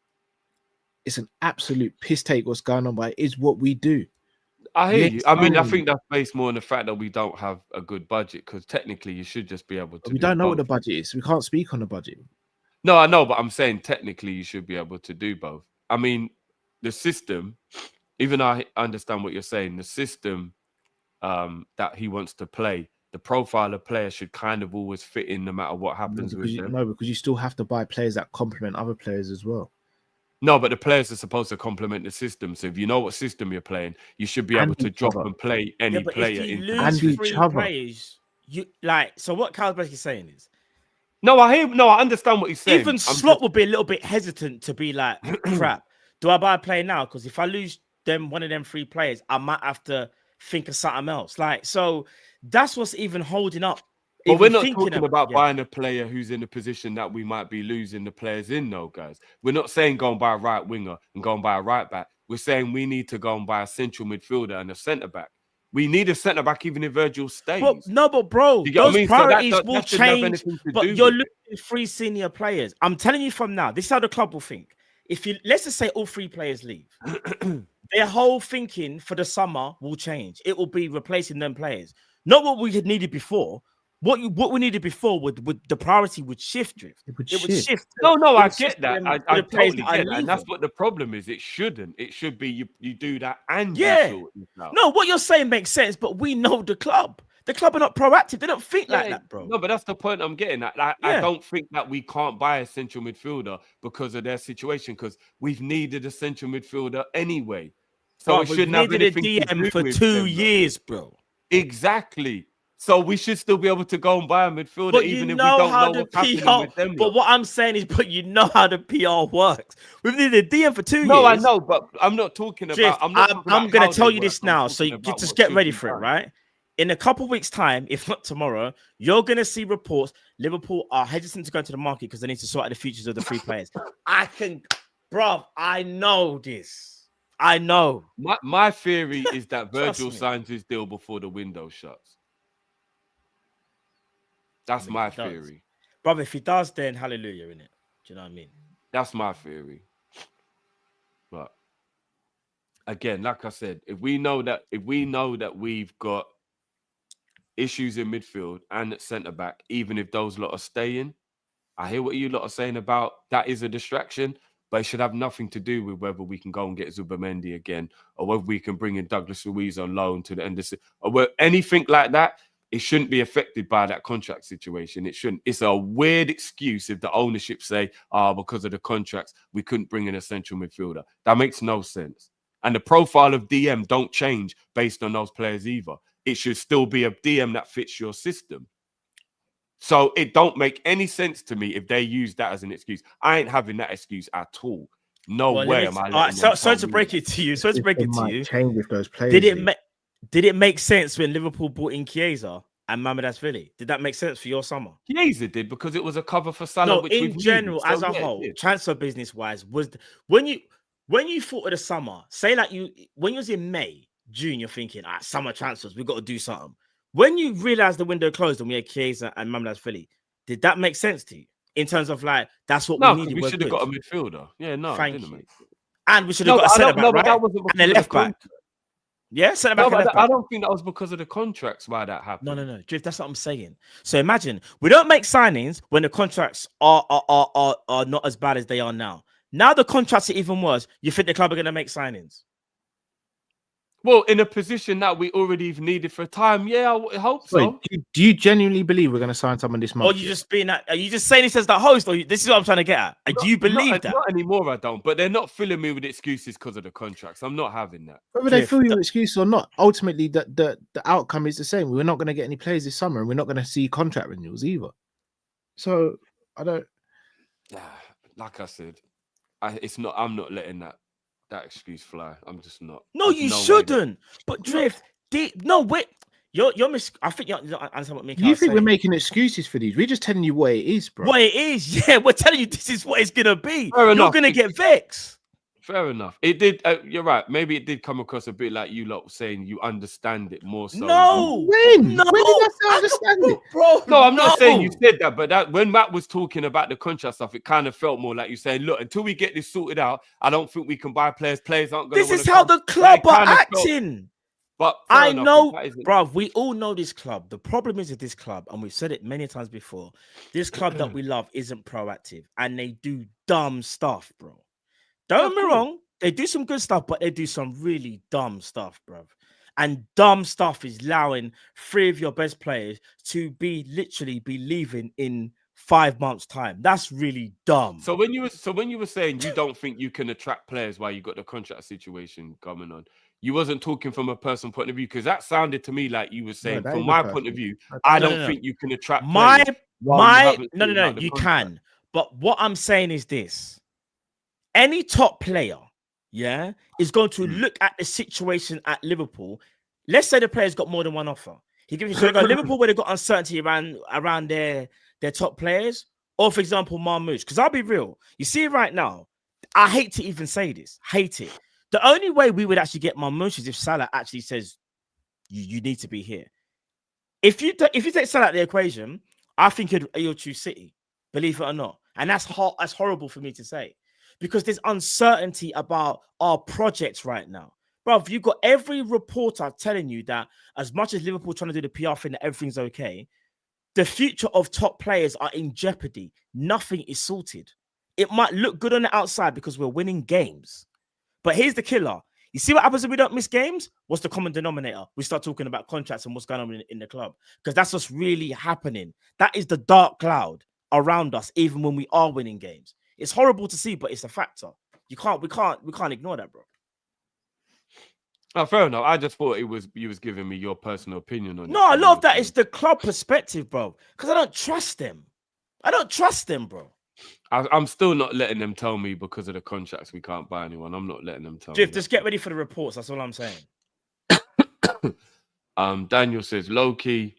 It's an absolute piss take what's going on, but it is what we do. I hear you. I mean, I think that's based more on the fact that we don't have a good budget because technically you should just be able to. We don't know what the budget is. We can't speak on the budget. No, I know, but I'm saying technically you should be able to do both. I mean, the system, even I understand what you're saying, the system that he wants to play, the profile of player should kind of always fit in no matter what happens with them. No, because you still have to buy players that complement other players as well. No, but the players are supposed to complement the system. So if you know what system you're playing, you should be able And to each drop other. and play any Yeah, but player if you into lose And that. each 3 other. players, you like. So what Carl's basically saying is, No, I hear. No, I understand what he's saying. even I'm Slot will be a little bit hesitant to be like, crap. Do I buy a player now? Because if I lose one of them 3 players, I might have to think of something else. Like, so that's what's even holding up. But Even we're not thinking talking about yeah. buying a player who's in a position that we might be losing the players in, though, guys. We're not saying go and buy a right winger and go and buy a right back. We're saying we need to go and buy a central midfielder and a centre back. We need a centre back even if Virgil stays. But no, but bro, you get what I those mean? priorities So will that shouldn't have change. anything to But do you're with losing 3 senior players. I'm telling you from now, this is how the club will think. If you let's just say all 3 players leave, their whole thinking for the summer will change. It will be replacing them players, not what we had needed before. What we needed before would the priority would shift, Drift. It would It would shift. shift. No, It I would shift get that. to I the players totally that are get that. And that's leaving. what the problem is. It shouldn't. It should be you do that and Yeah. you sort this out. No, what you're saying makes sense, but we know the club. The club are not proactive. They don't think like that, bro. No, but that's the point I'm getting at. I Yeah. don't think that we can't buy a central midfielder because of their situation, because we've needed a central midfielder anyway. So Bro, it we've shouldn't have needed a anything to DM do for with 2 them, though. years, bro. Exactly. So we should still be able to go and buy a midfielder, But even you if we know don't how know the what's happening PR. with them. But what I'm saying is, but you know how the PR works. We've needed a DM for 2 years. No, I know, but I'm not talking Drift, about. I'm not. talking I'm about gonna how tell they you work. this I'm now, so talking you about just what get should ready be for it, done. right? In a couple weeks' time, if not tomorrow, you're gonna see reports. Liverpool are hesitant to go into the market because they need to sort out the futures of the 3 players. I know this. I know. My theory is that Trust Virgil me. signs his deal before the window shuts. That's I mean, my if he does. theory. Brother, if he does, then hallelujah, innit? Do you know what I mean? That's my theory. But again, like I said, if we know that we've got issues in midfield and at centre back, even if those lot are staying, I hear what you lot are saying about that is a distraction, but it should have nothing to do with whether we can go and get Zubamendi again, or whether we can bring in Douglas Luiz on loan to the end of the, or anything like that. It shouldn't be affected by that contract situation. It shouldn't. It's a weird excuse if the ownership say, because of the contracts, we couldn't bring in a central midfielder. That makes no sense. And the profile of DM don't change based on those players either. It should still be a DM that fits your system. So it don't make any sense to me if they use that as an excuse. I ain't having that excuse at all. No way am I letting them sorry tell to me break that. it to you. Sorry to break it to you. Change if those players. Did it make sense when Liverpool bought in Chiesa and Mamardashvili? Did that make sense for your summer? Chiesa did, because it was a cover for Salah. No, which in we've general, needed. as a whole, transfer business wise, when you thought of the summer, say like when you was in May, June, you're thinking, summer transfers, we got to do something. When you realized the window closed and we had Chiesa and Mamardashvili, did that make sense to you in terms of like that's what we needed? We should have got a midfielder. Yeah, no, Thank it didn't you. make sense. And we should have got a centre back, right? But that wasn't And a left back. Yeah, centre back and left back. I don't think that was because of the contracts why that happened. No, Drift, that's what I'm saying. So imagine we don't make signings when the contracts are not as bad as they are now. Now the contracts are even worse. You think the club are going to make signings? Well, in a position that we already needed for time, yeah, I hope so. Do you genuinely believe we're going to sign someone this month? Or are you just saying this as the host? Or this is what I'm trying to get at? Do you believe that? Not anymore, I don't. But they're not filling me with excuses because of the contracts. I'm not having that. Whether they fill you with excuses or not, ultimately the outcome is the same. We're not going to get any players this summer, and we're not going to see contract renewals either. So I don't. Like I said, I'm not letting that excuse fly. I'm just not. No, you shouldn't. But Drift, wait. I think you understand what me. You think we're making excuses for these? We're just telling you what it is, bro. What it is, yeah. We're telling you this is what it's gonna be. Fair You're enough. gonna get vexed. Fair enough. It did. You're right. Maybe it did come across a bit like you lot saying you understand it more so. No. When did I say understand it, bro? No, I'm not saying you said that, but when Matt was talking about the contract stuff, it kind of felt more like you saying, "Look, until we get this sorted out, I don't think we can buy players. Players aren't going to." This is how the club are acting. But I know, bro. We all know this club. The problem is with this club, and we've said it many times before. This club that we love isn't proactive, and they do dumb stuff, bro. Don't get me wrong. They do some good stuff, but they do some really dumb stuff, bro. And dumb stuff is allowing 3 of your best players to literally be leaving in 5 months' time. That's really dumb. So when you were saying you don't think you can attract players while you got the contract situation coming on, you wasn't talking from a personal point of view, because that sounded to me like you were saying that from is a my personal- point of view, that- I No, don't no, no. think you can attract My players while you haven't no, sorted out the you contract. can. But what I'm saying is this: any top player, yeah, is going to look at the situation at Liverpool. Let's say the player's got more than one offer. He gives you so they go Liverpool where they got uncertainty around their top players, or for example, Marmoush. Because I'll be real, you see right now, I hate to even say this, hate it. The only way we would actually get Marmoush is if Salah actually says you need to be here. If you take Salah out of the equation, I think he'll choose City, believe it or not. And that's horrible for me to say, because there's uncertainty about our projects right now. Bro, you've got every reporter telling you that as much as Liverpool trying to do the PR thing, that everything's okay, the future of top players are in jeopardy. Nothing is sorted. It might look good on the outside because we're winning games. But here's the killer. You see what happens if we don't miss games? What's the common denominator? We start talking about contracts and what's going on in the club, because that's what's really happening. That is the dark cloud around us, even when we are winning games. It's horrible to see, but it's a factor. We can't ignore that, bro. Oh, fair enough. I just thought you was giving me your personal opinion on it. No, a lot of that is the club perspective, bro. Because I don't trust them. Bro. I'm still not letting them tell me because of the contracts we can't buy anyone. I'm not letting them tell me. Just get ready for the reports. That's all I'm saying. Daniel says, low-key,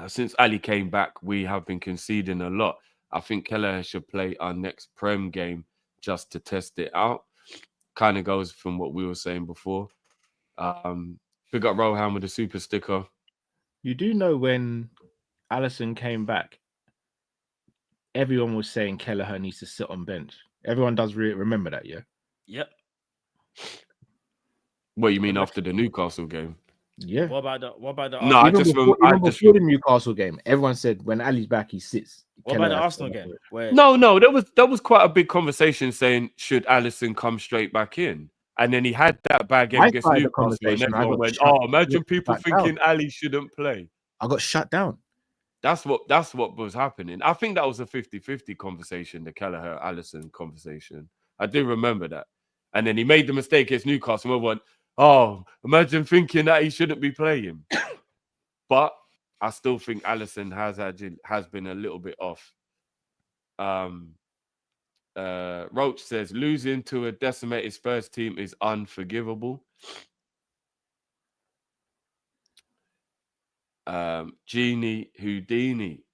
since Ali came back, we have been conceding a lot. I think Kelleher should play our next Prem game just to test it out. Kind of goes from what we were saying before. Big up Rohan with the super sticker. You do know when Alisson came back, everyone was saying Kelleher needs to sit on bench. Everyone does remember that, yeah? Yep. What you mean after the Newcastle game? Yeah. What about the No, even before the Newcastle game, everyone said when Ali's back, he sits. What about the Arsenal game? No, that was quite a big conversation saying should Alisson come straight back in, and then he had that bad game against Newcastle, and everyone went, "Oh, imagine people thinking Ali shouldn't play." I got shut down. That's what was happening. I think that was a 50-50 conversation, the Kelleher-Alisson conversation. I do remember that. And then he made the mistake against Newcastle, and everyone went, "Oh, imagine thinking that he shouldn't be playing." But I still think Alisson has been a little bit off. Roach says losing to a decimated Spurs team is unforgivable. Genie Houdini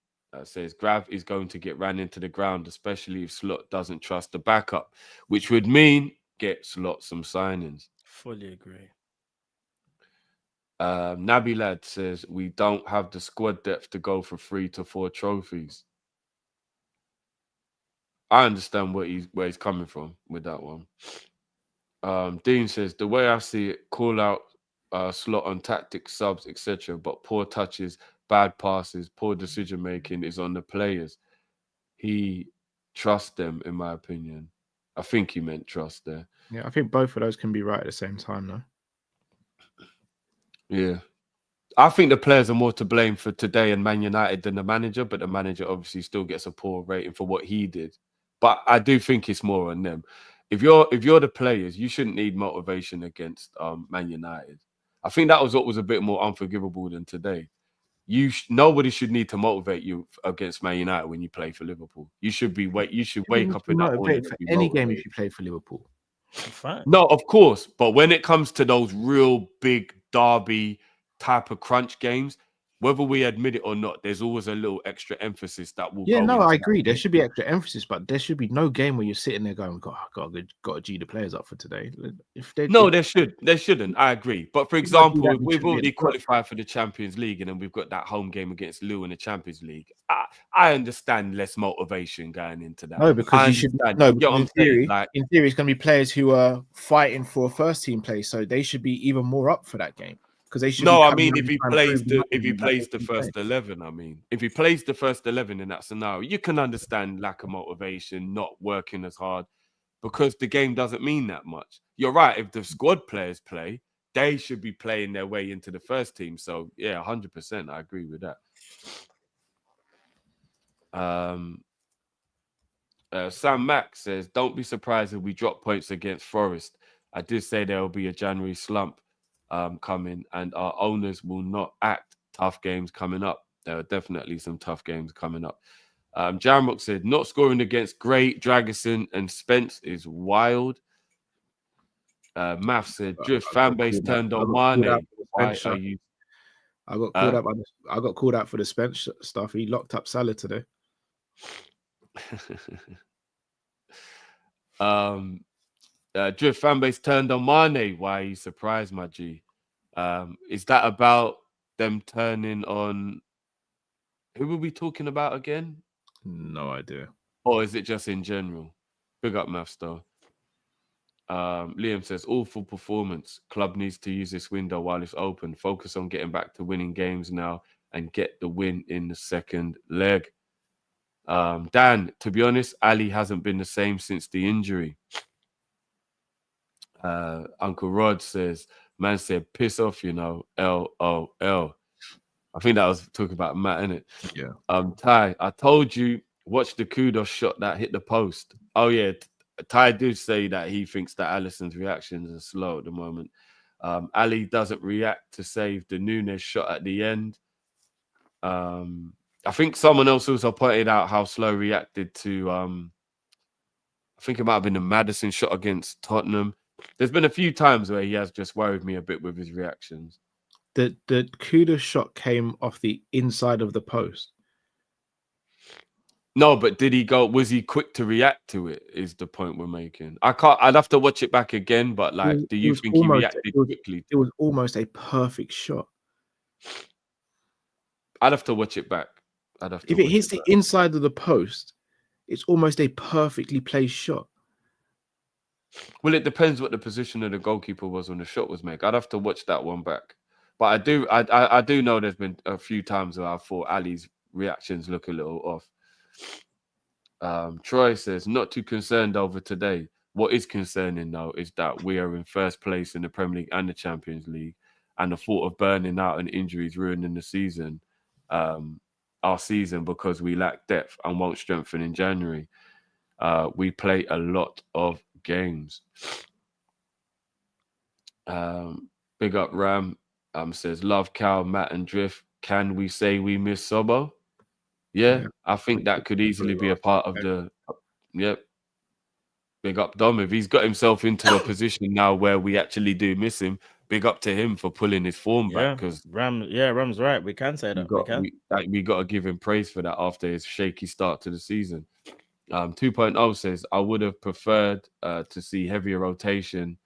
says Grav is going to get ran into the ground, especially if Slot doesn't trust the backup, which would mean get Slot some signings. Fully agree. Nabi Lad says we don't have the squad depth to go for 3 to 4 trophies. I understand where he's coming from with that one. Dean says the way I see it, call out Slot on tactics, subs, etc. But poor touches, bad passes, poor decision making is on the players. He trusts them, in my opinion. I think he meant trust there. Yeah, I think both of those can be right at the same time, though. Yeah. I think the players are more to blame for today and Man United than the manager, but the manager obviously still gets a poor rating for what he did. But I do think it's more on them. If you're the players, you shouldn't need motivation against Man United. I think that was what was a bit more unforgivable than today. Nobody should need to motivate you against Man United when you play for Liverpool. You should wake up in that morning for any game if you play for Liverpool. No, of course, but when it comes to those real big derby type of crunch games, whether we admit it or not, there's always a little extra emphasis that will. Yeah, no, I agree. There should be extra emphasis, but there should be no game where you're sitting there going, "Got to G the players up for today." There shouldn't. I agree. But for example, we've already qualified for the Champions League, and then we've got that home game against Lille in the Champions League. I understand less motivation going into that. No, because you should. No, in theory, it's going to be players who are fighting for a first team place, so they should be even more up for that game. They should if he plays the first 11, if he plays the first 11 in that scenario, you can understand lack of motivation, not working as hard, because the game doesn't mean that much. You're right. If the squad players play, they should be playing their way into the first team. So yeah, 100%, I agree with that. Sam Mack says, don't be surprised if we drop points against Forest. I did say there will be a January slump coming, and our owners will not act. Tough games coming up. There are definitely some tough games coming up. Jamrock said, not scoring against Gray, Dragerson, and Spence is wild. Math said, Drift fan base turned on Mane. Why are you? I got called out. I got called out for the Spence stuff. He locked up Salah today. Drift fan base turned on Mane. Why are you surprised, my G? Is that about them turning on? Who were we talking about again? No idea. Or is it just in general? Big up, Maths though. Liam says, awful performance. Club needs to use this window while it's open. Focus on getting back to winning games now and get the win in the second leg. Dan, to be honest, Ali hasn't been the same since the injury. Uncle Rod says, man said, piss off, you know, LOL. I think that was talking about Matt, innit? Yeah. Ty, I told you, watch the kudos shot that hit the post. Oh, yeah. Ty did say that he thinks that Alisson's reactions are slow at the moment. Ali doesn't react to save the Nunes shot at the end. I think someone else also pointed out how slow reacted to, I think it might have been the Maddison shot against Tottenham. There's been a few times where he has just worried me a bit with his reactions. The Kuda shot came off the inside of the post. No, but did he go? Was he quick to react to it? Is the point we're making? I'd have to watch it back again. But like, do you think he reacted quickly? It was almost a perfect shot. I'd have to watch it back. If it hits the inside of the post, it's almost a perfectly placed shot. Well, it depends what the position of the goalkeeper was when the shot was made. I'd have to watch that one back. But I do know there's been a few times where I thought Ali's reactions look a little off. Troy says, not too concerned over today. What is concerning, though, is that we are in first place in the Premier League and the Champions League, and the thought of burning out and injuries ruining the season, our season, because we lack depth and won't strengthen in January. We play a lot of games. Big up Ram says, love Cal, Matt and Drift. Can we say we miss Sobo? Yeah, I think that could easily be a part of the... Yep. Big up Dom. If he's got himself into a position now where we actually do miss him, big up to him for pulling his form back. Because Ram's right. We can say that. We got to give him praise for that after his shaky start to the season. 2.0 says, I would have preferred to see heavier rotation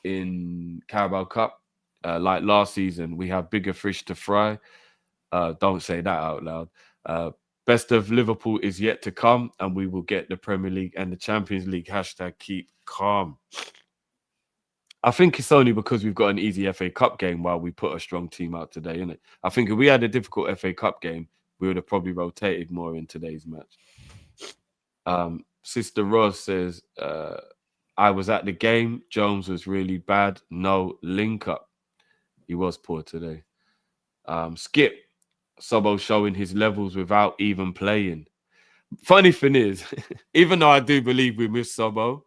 in Carabao Cup. Like last season, we have bigger fish to fry. Don't say that out loud. Best of Liverpool is yet to come, and we will get the Premier League and the Champions League. # keep calm. I think it's only because we've got an easy FA Cup game while we put a strong team out today, isn't it? I think if we had a difficult FA Cup game, we would have probably rotated more in today's match. Sister Ross says, I was at the game. Jones was really bad. No link up. He was poor today. Skip. Sobo showing his levels without even playing. Funny thing is, even though I do believe we miss Sobo,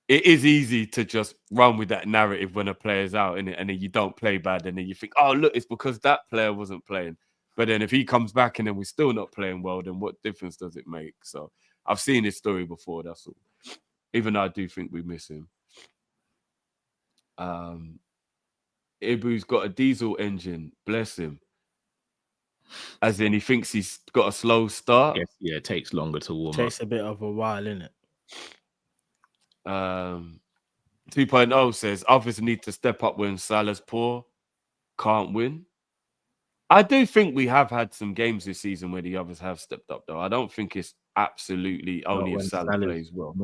it is easy to just run with that narrative when a player's out, innit? And then you don't play bad, and then you think, oh, look, it's because that player wasn't playing. But then if he comes back and then we're still not playing well, then what difference does it make? So I've seen this story before, that's all. Even though I do think we miss him. Ibu's got a diesel engine, bless him. As in, he thinks he's got a slow start. Yes, yeah, it takes longer to warm up. Takes a bit of a while, innit? 2.0 says, others need to step up when Salah's poor, can't win. I do think we have had some games this season where the others have stepped up, though. I don't think it's absolutely only if Salah plays well.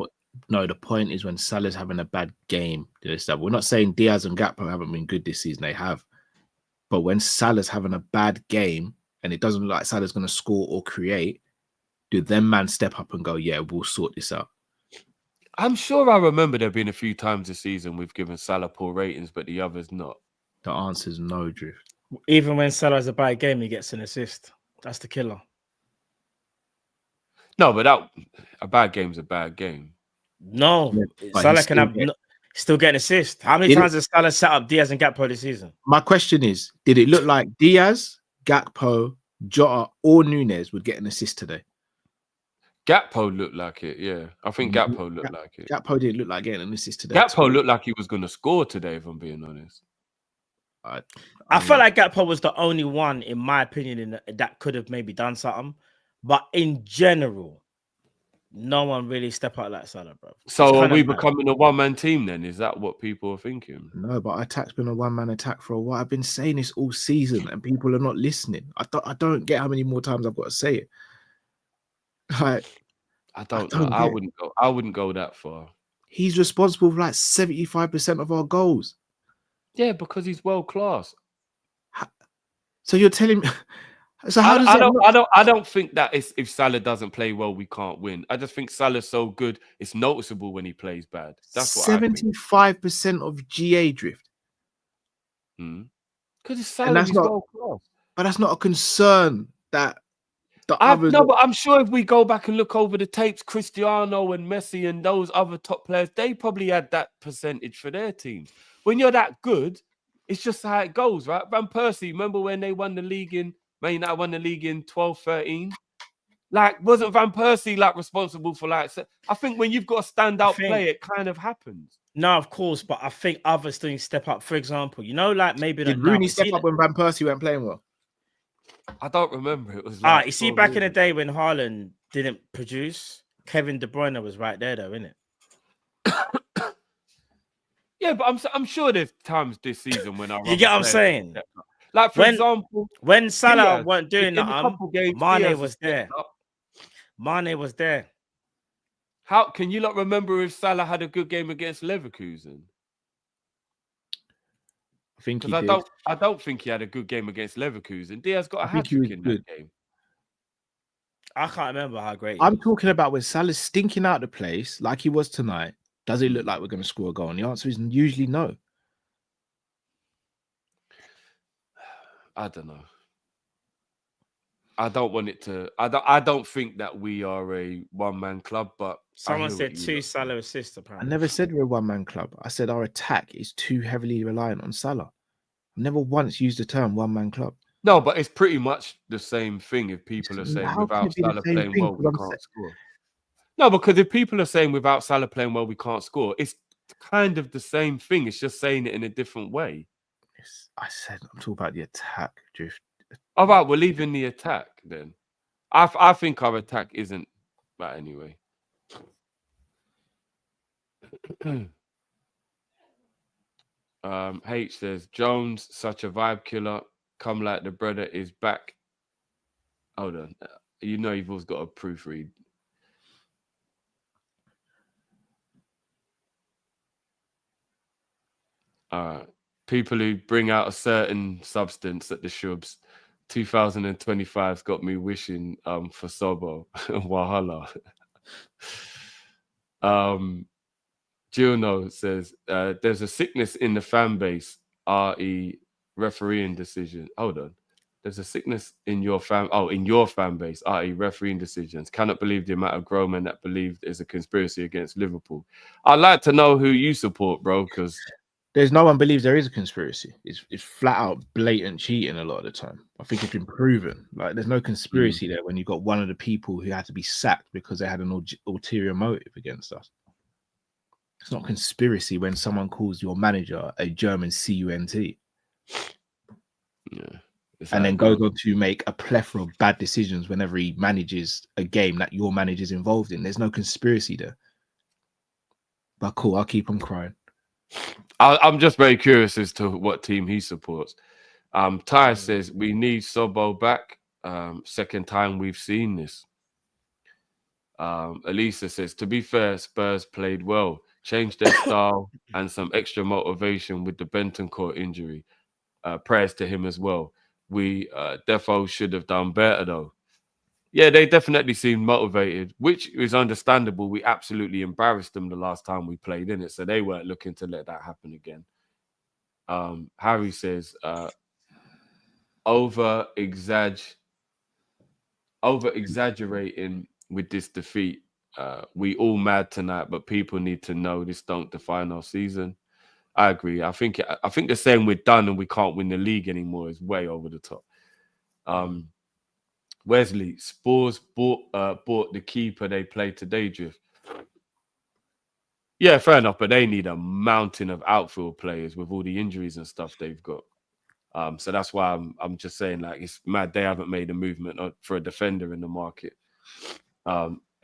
No, the point is when Salah's having a bad game. We're not saying Diaz and Gakpo haven't been good this season. They have. But when Salah's having a bad game, and it doesn't look like Salah's going to score or create, do them man step up and go, yeah, we'll sort this out? I'm sure I remember there been a few times this season we've given Salah poor ratings, but the others not. The answer is no, Drift. Even when Salah has a bad game, he gets an assist. That's the killer. No, but a bad game's a bad game. No, Yeah, but Salah he's can still have still get an assist. How many Did it- times has Salah set up Diaz and Gakpo this season? My question is, did it look like Diaz, Gakpo, Jota, or Nunes would get an assist today? Gakpo looked like it, yeah. I think Mhm. Gakpo looked like it. Gakpo didn't look like getting an assist today. at Gakpo all. looked like he was going to score today, if I'm being honest. I felt like Gakpo was the only one, in my opinion, that could have maybe done something. But in general, no one really step out like Salah, bro. So are we becoming a one-man team then? Is that what people are thinking? No, but attack's been a one-man attack for a while. I've been saying this all season, and people are not listening. I don't get how many more times I've got to say it. Like, I don't know. I wouldn't go that far. He's responsible for like 75% of our goals. Yeah, because he's world class. So you're telling me? So how does I don't think that if Salah doesn't play well, we can't win. I just think Salah's so good, it's noticeable when he plays bad. That's what 75% of GA drift. Because it's Salah, he's world class. But that's not a concern that but I'm sure if we go back and look over the tapes, Cristiano and Messi and those other top players, they probably had that percentage for their teams. When you're that good, it's just how it goes, right? Van Persie, remember when they won the league in Man United won the league in 12-13? Like, wasn't Van Persie like responsible for like? I think when you've got a standout player, it kind of happens. No, of course, but I think others didn't step up. For example, like maybe did Rooney step up when Van Persie weren't playing well? I don't remember. It was like you see, back in the day when Haaland didn't produce, Kevin De Bruyne was right there, though, innit? Yeah, but I'm sure there's times this season when you get what I'm saying. Like, for example, when Salah weren't doing that, Mane was there. Mane was there. How can you not remember if Salah had a good game against Leverkusen? I think he did. I don't think he had a good game against Leverkusen. Diaz got a hat-trick in that game. I can't remember how great. I'm talking about when Salah's stinking out the place like he was tonight. Does it look like we're going to score a goal? And the answer is usually no. I don't know. I don't want it to. I don't think that we are a one-man club. But someone said 2 Salah assists. Apparently, I never said we're a one-man club. I said our attack is too heavily reliant on Salah. I never once used the term one-man club. No, but it's pretty much the same thing. If people are saying without Salah playing well, we can't score. No, because if people are saying without Salah playing well, we can't score, it's kind of the same thing. It's just saying it in a different way. I said I'm talking about the attack, Drift. All right, we're leaving the attack then. I think our attack isn't that anyway. H says Jones, such a vibe killer. Come like the brother is back. Hold on, you've always got a proofread. People who bring out a certain substance at the shubs. 2025's got me wishing for Sobo. Wahala. Juno says there's a sickness in the fan base, RE refereeing decision. Hold on. There's a sickness in your fan base, RE refereeing decisions. Cannot believe the amount of grown men that believe there's a conspiracy against Liverpool. I'd like to know who you support, bro, because there's no one believes there is a conspiracy. It's flat out blatant cheating a lot of the time. I think it's been proven. Like there's no conspiracy there when you got one of the people who had to be sacked because they had an ulterior motive against us. It's not conspiracy when someone calls your manager a German cunt. Yeah. And then goes on to make a plethora of bad decisions whenever he manages a game that your manager's involved in. There's no conspiracy there. But cool, I'll keep on crying. I'm just very curious as to what team he supports. Ty says we need Sobo back. Second time we've seen this. Elisa says, to be fair, Spurs played well, changed their style and some extra motivation with the Bentancur injury. Prayers to him as well. We defo should have done better though. Yeah, they definitely seemed motivated, which is understandable. We absolutely embarrassed them the last time we played in it, so they weren't looking to let that happen again. Harry says, over exaggerating with this defeat. We all mad tonight, but people need to know this don't define our season. I agree. I think the saying we're done and we can't win the league anymore is way over the top. Wesley, Spurs bought the keeper they played today, Drift. Yeah, fair enough, but they need a mountain of outfield players with all the injuries and stuff they've got. So that's why I'm just saying, like, it's mad they haven't made a movement for a defender in the market.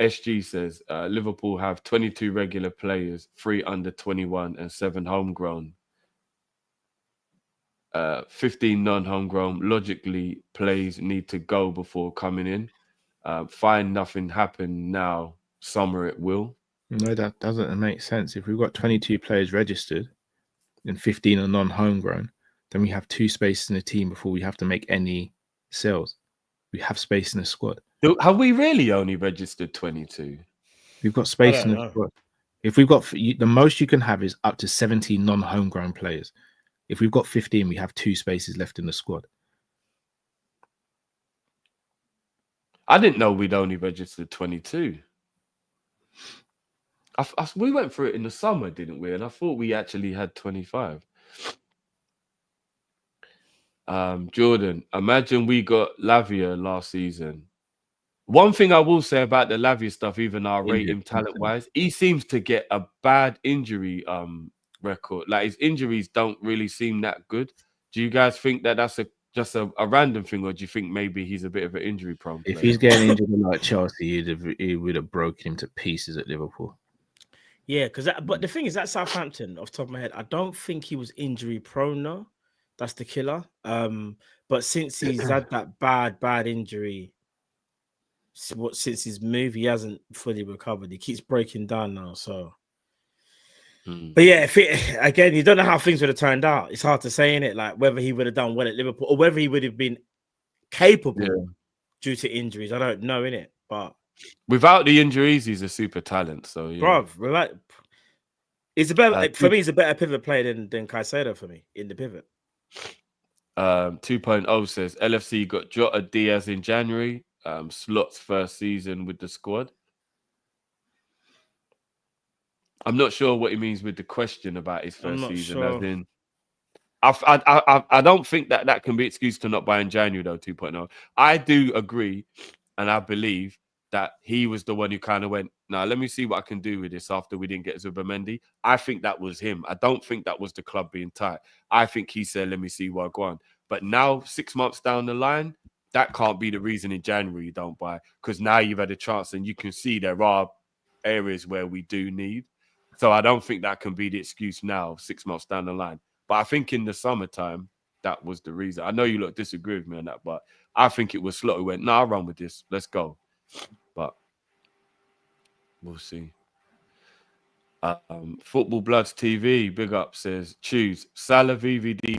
SG says Liverpool have 22 regular players, 3 under 21 and 7 homegrown. 15 non-homegrown. Logically, players need to go before coming in. Find nothing happen now. Summer it will. No, that doesn't make sense. If we've got 22 players registered and 15 are non-homegrown, then we have 2 spaces in the team before we have to make any sales. We have space in the squad. Have we really only registered 22? We've got space in the squad. If we've got the most you can have is up to 17 non-homegrown players. If we've got 15, we have 2 spaces left in the squad. I didn't know we'd only registered 22. We went through it in the summer, didn't we? And I thought we actually had 25. Jordan, imagine we got Lavia last season. One thing I will say about the Lavia stuff, even though I rate him talent-wise, he seems to get a bad injury record. Like, his injuries don't really seem that good. Do you guys think that that's just a random thing, or do you think maybe he's a bit of an injury-prone player? If he's getting injured like Chelsea, he would have broken him to pieces at Liverpool. Yeah, but the thing is, at Southampton, off the top of my head, I don't think he was injury-prone, no. That's the killer. But since he's had that bad injury, since his move, he hasn't fully recovered. He keeps breaking down now. So, but yeah, again, you don't know how things would have turned out. It's hard to say, innit? Like, whether he would have done well at Liverpool or whether he would have been capable due to injuries. I don't know, innit? But without the injuries, he's a super talent. So, yeah. Bruv, it's a better for me. He's a better pivot player than Caicedo for me in the pivot. 2.0 says LFC got Jota Diaz in January. Slot's first season with the squad. I'm not sure what he means with the question about his first season. Sure. As in, I don't think that can be excuse to not buy in January though. 2.0. I do agree, and I believe that he was the one who kind of went, "Now let me see what I can do with this." After we didn't get Zubimendi, I think that was him. I don't think that was the club being tight. I think he said, "Let me see what I go on." But now, 6 months down the line, that can't be the reason in January you don't buy, because now you've had a chance and you can see there are areas where we do need. So I don't think that can be the excuse now, 6 months down the line. But I think in the summertime, that was the reason. I know you lot disagree with me on that, but I think it was Slot who went, "No, I'll run with this. Let's go." But we'll see. Football Bloods TV, big up, says, choose Salah, VVD,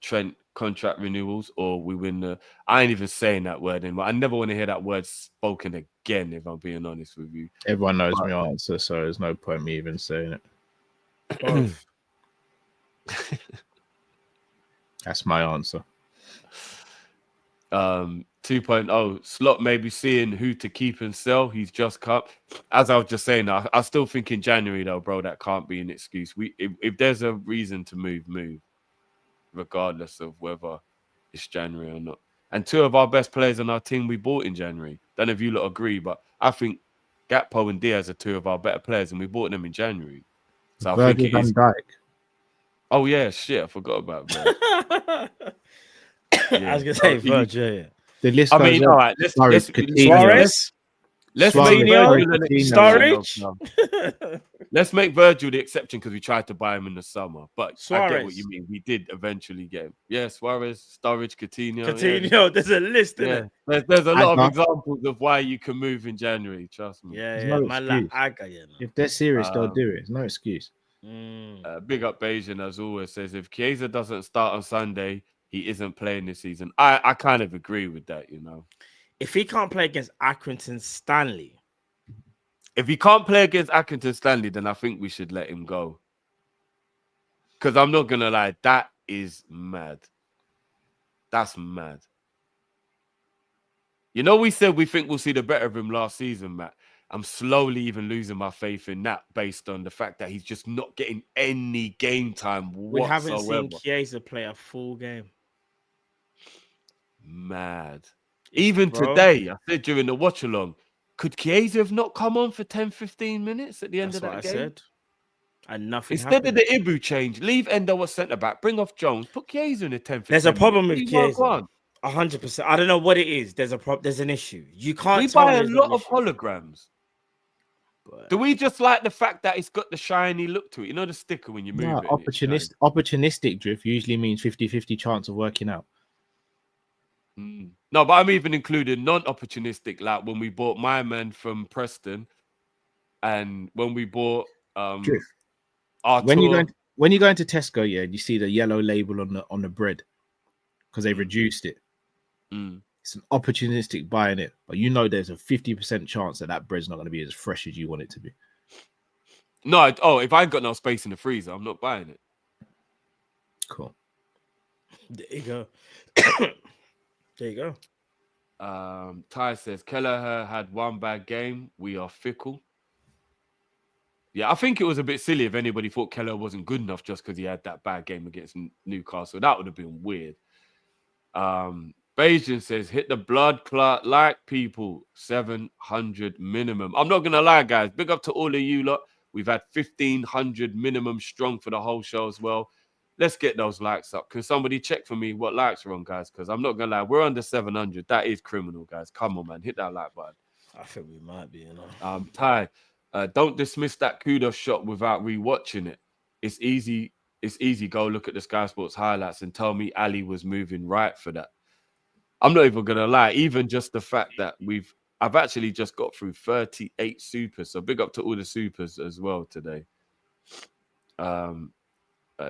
Trent contract renewals, or we win the... I ain't even saying that word anymore. I never want to hear that word spoken again, if I'm being honest with you. Everyone knows my answer, so there's no point me even saying it. That's my answer. 2.0, Slot may be seeing who to keep and sell. He's just cut. As I was just saying, I still think in January, though, bro, that can't be an excuse. If there's a reason to move, regardless of whether it's January or not. And 2 of our best players on our team we bought in January. Don't know if you lot agree, but I think Gakpo and Diaz are 2 of our better players, and we bought them in January. So I think it is. Oh yeah, shit, I forgot about that. I was gonna say Virgil. The list. I mean, all right. Let's Suarez. Let's make Virgil an exception. Let's make Virgil the exception because we tried to buy him in the summer. But Suarez. I get what you mean. We did eventually get him. Yeah, Suarez, Sturridge, Coutinho. Yeah. There's a list, isn't it? There's a lot of examples of why you can move in January. Trust me. Yeah. If they're serious, they'll do it. It's no excuse. Big up Bayesian, as always, says if Chiesa doesn't start on Sunday, he isn't playing this season. I kind of agree with that, you know. If he can't play against Accrington Stanley, then I think we should let him go. Because I'm not going to lie, that is mad. That's mad. You know, we said we think we'll see the better of him last season, Matt. I'm slowly even losing my faith in that based on the fact that he's just not getting any game time We haven't seen whatsoever. Chiesa play a full game. Mad. It's- Even bro, today, I said during the watch along, could Chiesa have not come on for 10, 15 minutes at the end that's of what I that game? said. And nothing Instead happened. of the Ibu change, leave Endo at centre back, bring off Jones, put Chiesa in the 10 for There's a 10 problem minutes. with What do you Chiesa. want? 100%. I don't know what it is. There's an issue. You can't We tell buy me a there's not lot an of issue. holograms. But Do we just like the fact that it's got the shiny look to it? You know the sticker when you move No, it. and it shines? opportunistic drift usually means 50-50 chance of working out. No, but I'm even including non-opportunistic, like when we bought my man from Preston, and when we bought Drift. Artur. When you go into Tesco, yeah, you see the yellow label on the bread because they reduced it. It's an opportunistic buying it, but you know there's a 50% chance that bread's not going to be as fresh as you want it to be. No, if I ain't got no space in the freezer, I'm not buying it. Cool. there you go. There you go. Ty says Kelleher had one bad game. We are fickle. Yeah, I think it was a bit silly if anybody thought Kelleher wasn't good enough just because he had that bad game against Newcastle. That would have been weird. Bajan says, hit the blood clot like people, 700 minimum. I'm not going to lie, guys. Big up to all of you lot. We've had 1,500 minimum strong for the whole show as well. Let's get those likes up. Can somebody check for me what likes are on, guys? Because I'm not going to lie. We're under 700. That is criminal, guys. Come on, man. Hit that like button. I think we might be, you know. Ty, don't dismiss that kudos shot without rewatching it. It's easy. It's easy. Go look at the Sky Sports highlights and tell me Ali was moving right for that. I'm not even gonna lie. Even just the fact that I've actually just got through 38 supers. So big up to all the supers as well today.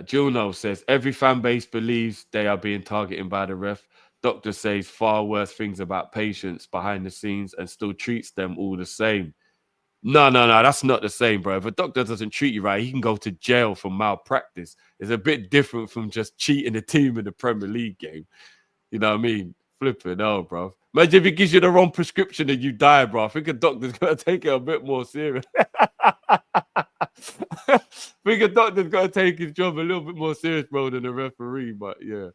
Juno says every fan base believes they are being targeted by the ref. Doctor says far worse things about patients behind the scenes and still treats them all the same. No, that's not the same, bro. If a doctor doesn't treat you right, he can go to jail for malpractice. It's a bit different from just cheating the team in the Premier League game. You know what I mean? Flipping out, bro. Imagine if he gives you the wrong prescription and you die, bro. I think a doctor's going to take it a bit more serious. I think a doctor's got to take his job a little bit more serious, bro, than a referee. But yeah.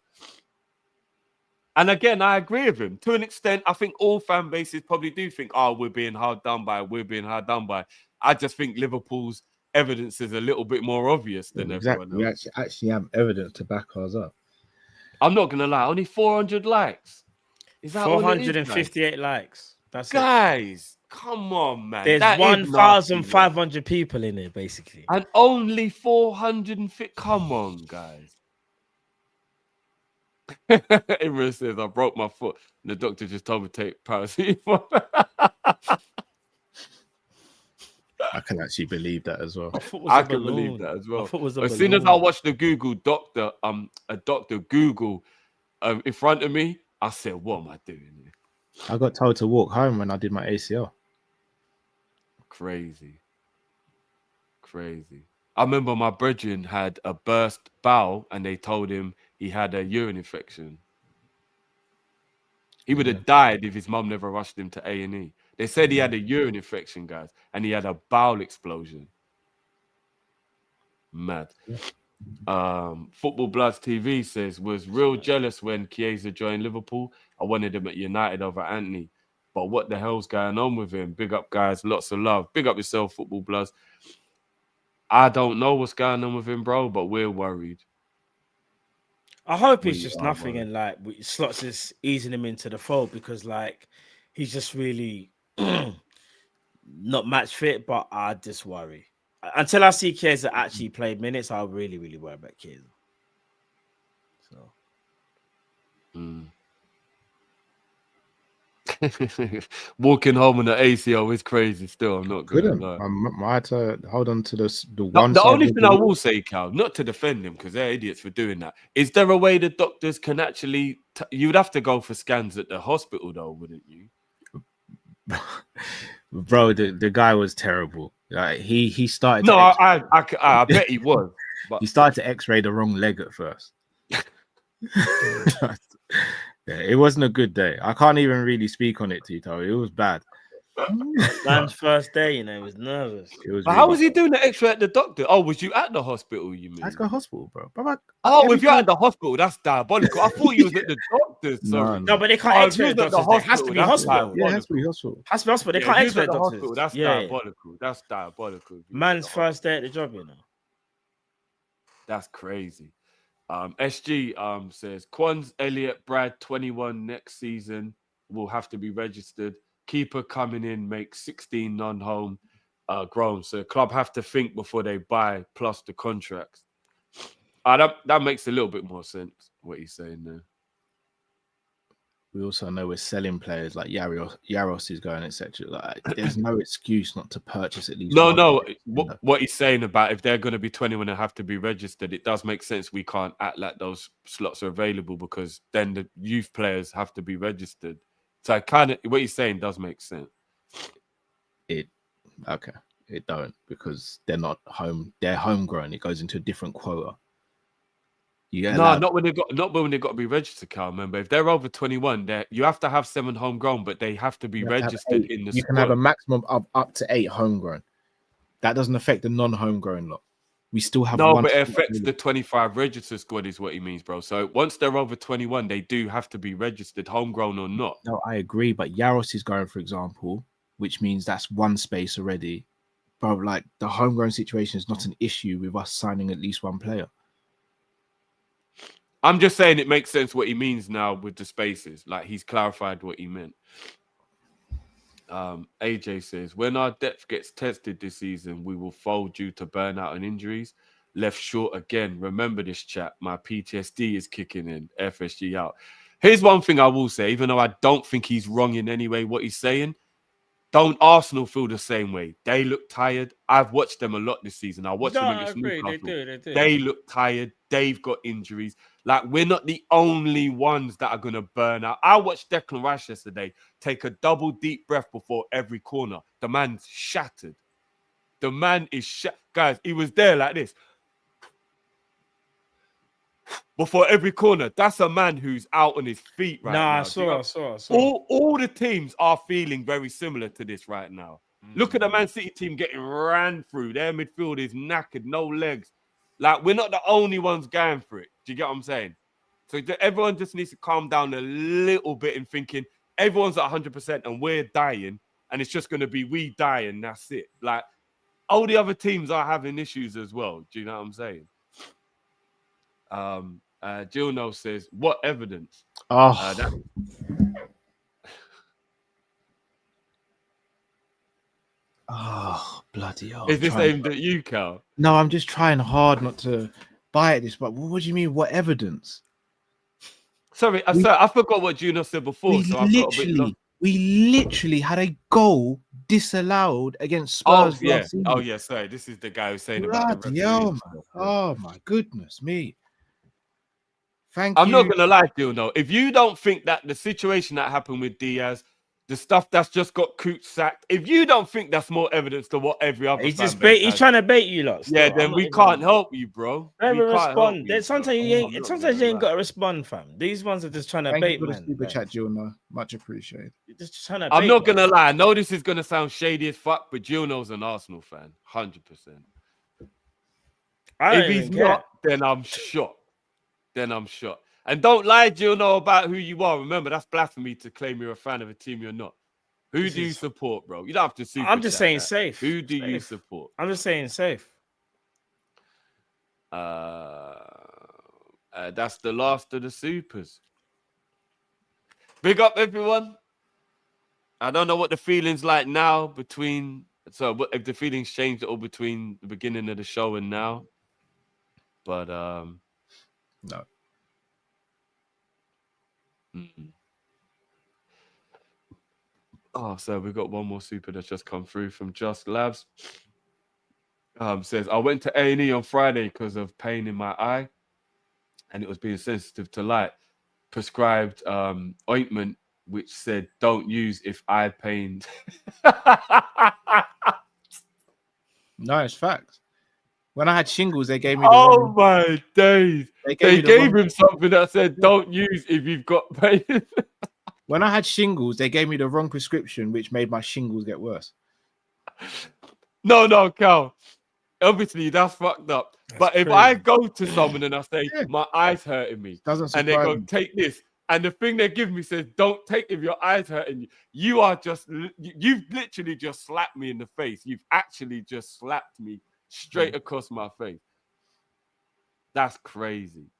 And again, I agree with him. To an extent, I think all fan bases probably do think, oh, we're being hard done by. I just think Liverpool's evidence is a little bit more obvious than everyone else. We actually have evidence to back ours up. I'm not going to lie. Only 400 likes. Is that 458 likes. That's guys, come on, man. There's 1,500 people in it, basically. And only 450. Come on, guys. Imran says, I broke my foot. And the doctor just told me to take paracetamol. I can actually believe that as well. I can believe that as well. As soon as I watched the Google doctor, a Dr. Google in front of me, I said, what am I doing here? I got told to walk home when I did my ACL. Crazy. I remember my brethren had a burst bowel and they told him he had a urine infection. He would have died if his mum never rushed him to A&E. They said he had a urine infection, guys, and he had a bowel explosion. Mad. Football Bloods TV says, was real jealous when Chiesa joined Liverpool. I wanted him at United over Anthony. But what the hell's going on with him? Big up, guys. Lots of love. Big up yourself, Football Bloods. I don't know what's going on with him, bro, but we're worried. I hope it's just nothing and like Slots is easing him into the fold because like he's just really not match fit, but I just worry. Until I see Chiesa actually play minutes, I'll really, really worry about Chiesa. So walking home on the ACL is crazy still. I'm not good. I had to hold on to the one. The only thing I will say, Cal, not to defend him because they're idiots for doing that. Is there a way the doctors can actually you would have to go for scans at the hospital though, wouldn't you? Bro, the guy was terrible. He started. No, I bet he was. But he started to X-ray the wrong leg at first. Yeah, it wasn't a good day. I can't even really speak on it, Tito. It was bad. Man's first day, you know, he was nervous. It was But really how was he doing the extra at the doctor? Oh, was you at the hospital? You I had to mean? go to hospital, bro. Oh, if you're at the hospital, that's diabolical. I thought you was at the doctor's. No, Sorry. No, but they can't Oh, if you X-ray was the at the doctors. There has to hospital, be that's hospital. yeah, it has to be diabolical. hospital. Has to be hospital. They Yeah, can't if you was X-ray at the the doctors. hospital, that's Yeah. diabolical. That's diabolical. if you was at Man's the first day at the job, you know. That's crazy. SG says Quans, Elliott, Brad, 21 next season will have to be registered. Keeper coming in makes 16 non-home grown. So the club have to think before they buy plus the contracts. That makes a little bit more sense what he's saying there. We also know we're selling players like Yaros is going, etc. Like, there's no excuse not to purchase at least. No. What he's saying about if they're going to be 21 and have to be registered, it does make sense. We can't act like those slots are available because then the youth players have to be registered. So I kind of what he's saying does make sense. It don't, because they're not home. They're homegrown. It goes into a different quota. Not when they got to be registered, Carl. Remember, if they're over 21, you have to have 7 homegrown, but they have to be registered in the You squad. can have a maximum of up to 8 homegrown. That doesn't affect the non-homegrown lot. We still have No, one. but it affects the 25 registered squad, is what he means, bro. So once they're over 21, they do have to be registered, homegrown or not. No, I agree, but Yaros is going, for example, which means that's one space already. Bro, like, the homegrown situation is not an issue with us signing at least one player. I'm just saying it makes sense what he means now with the spaces. Like, he's clarified what he meant. AJ says, when our depth gets tested this season, we will fold due to burnout and injuries. Left short again. Remember this, chat. My PTSD is kicking in. FSG out. Here's one thing I will say, even though I don't think he's wrong in any way what he's saying. Don't Arsenal feel the same way? They look tired. I've watched them a lot this season. I watched them against Newcastle. They do. They look tired. They've got injuries. Like, we're not the only ones that are going to burn out. I watched Declan Rice yesterday take a double deep breath before every corner. The man's shattered. The man is guys, he was there like this. Before every corner. That's a man who's out on his feet right now. I saw. All the teams are feeling very similar to this right now. Look at the Man City team getting ran through. Their midfield is knackered, no legs. Like, we're not the only ones going for it. Do you get what I'm saying? So everyone just needs to calm down a little bit and thinking everyone's at 100% and we're dying, and it's just going to be we die and that's it. Like, all the other teams are having issues as well. Do you know what I'm saying? Gilno says, what evidence? Oh, bloody hell. Is this aimed at you, Cal? No, I'm just trying hard not to buy at this, but what do you mean, what evidence? Sorry, I forgot what Gino said before. We literally had a goal disallowed against Spurs. Oh, yeah, sorry. This is the guy who's saying about the referee. Oh, my goodness me. Thank you. I'm not going to lie, Gino. If you don't think that the situation that happened with Diaz, the stuff that's just got Coots sacked, if you don't think that's more evidence than what every other he's trying to bait you lot. Yeah, then we can't help you, bro. Never respond. Sometimes you ain't got to respond, fam. These ones are just trying to bait, man. Super chat, Gilno. Much appreciated. Just trying to I'm not going to lie. I know this is going to sound shady as fuck, but Gilno's an Arsenal fan. 100%. If he's not, then I'm shocked. And don't lie, Gilno, about who you are. Remember, that's blasphemy to claim you're a fan of a team you're not. Who do you support, bro? You don't have to super I'm just saying safe. Who do you support? I'm just saying safe. That's the last of the supers. Big up, everyone. I don't know what the feeling's like now between... So, if the feelings changed at all between the beginning of the show and now. But, no. Oh, so we've got one more super that's just come through from Just Labs. Says, I went to A&E on Friday because of pain in my eye and it was being sensitive to light. Prescribed ointment which said don't use if eye pain. No, it's facts. When I had shingles, they gave me the Oh wrong. my days! They They gave me the gave wrong. him something that said, "Don't use if you've got pain." When I had shingles, they gave me the wrong prescription, which made my shingles get worse. No, Cal. Obviously, that's fucked up. But if I crazy. go to someone and I say, Yeah. my eyes hurting me, Doesn't and they surprise go, me. take this, and the thing they give me says, don't take if your eyes hurting you, you've literally just slapped me in the face. You've actually just slapped me straight across my face. That's crazy.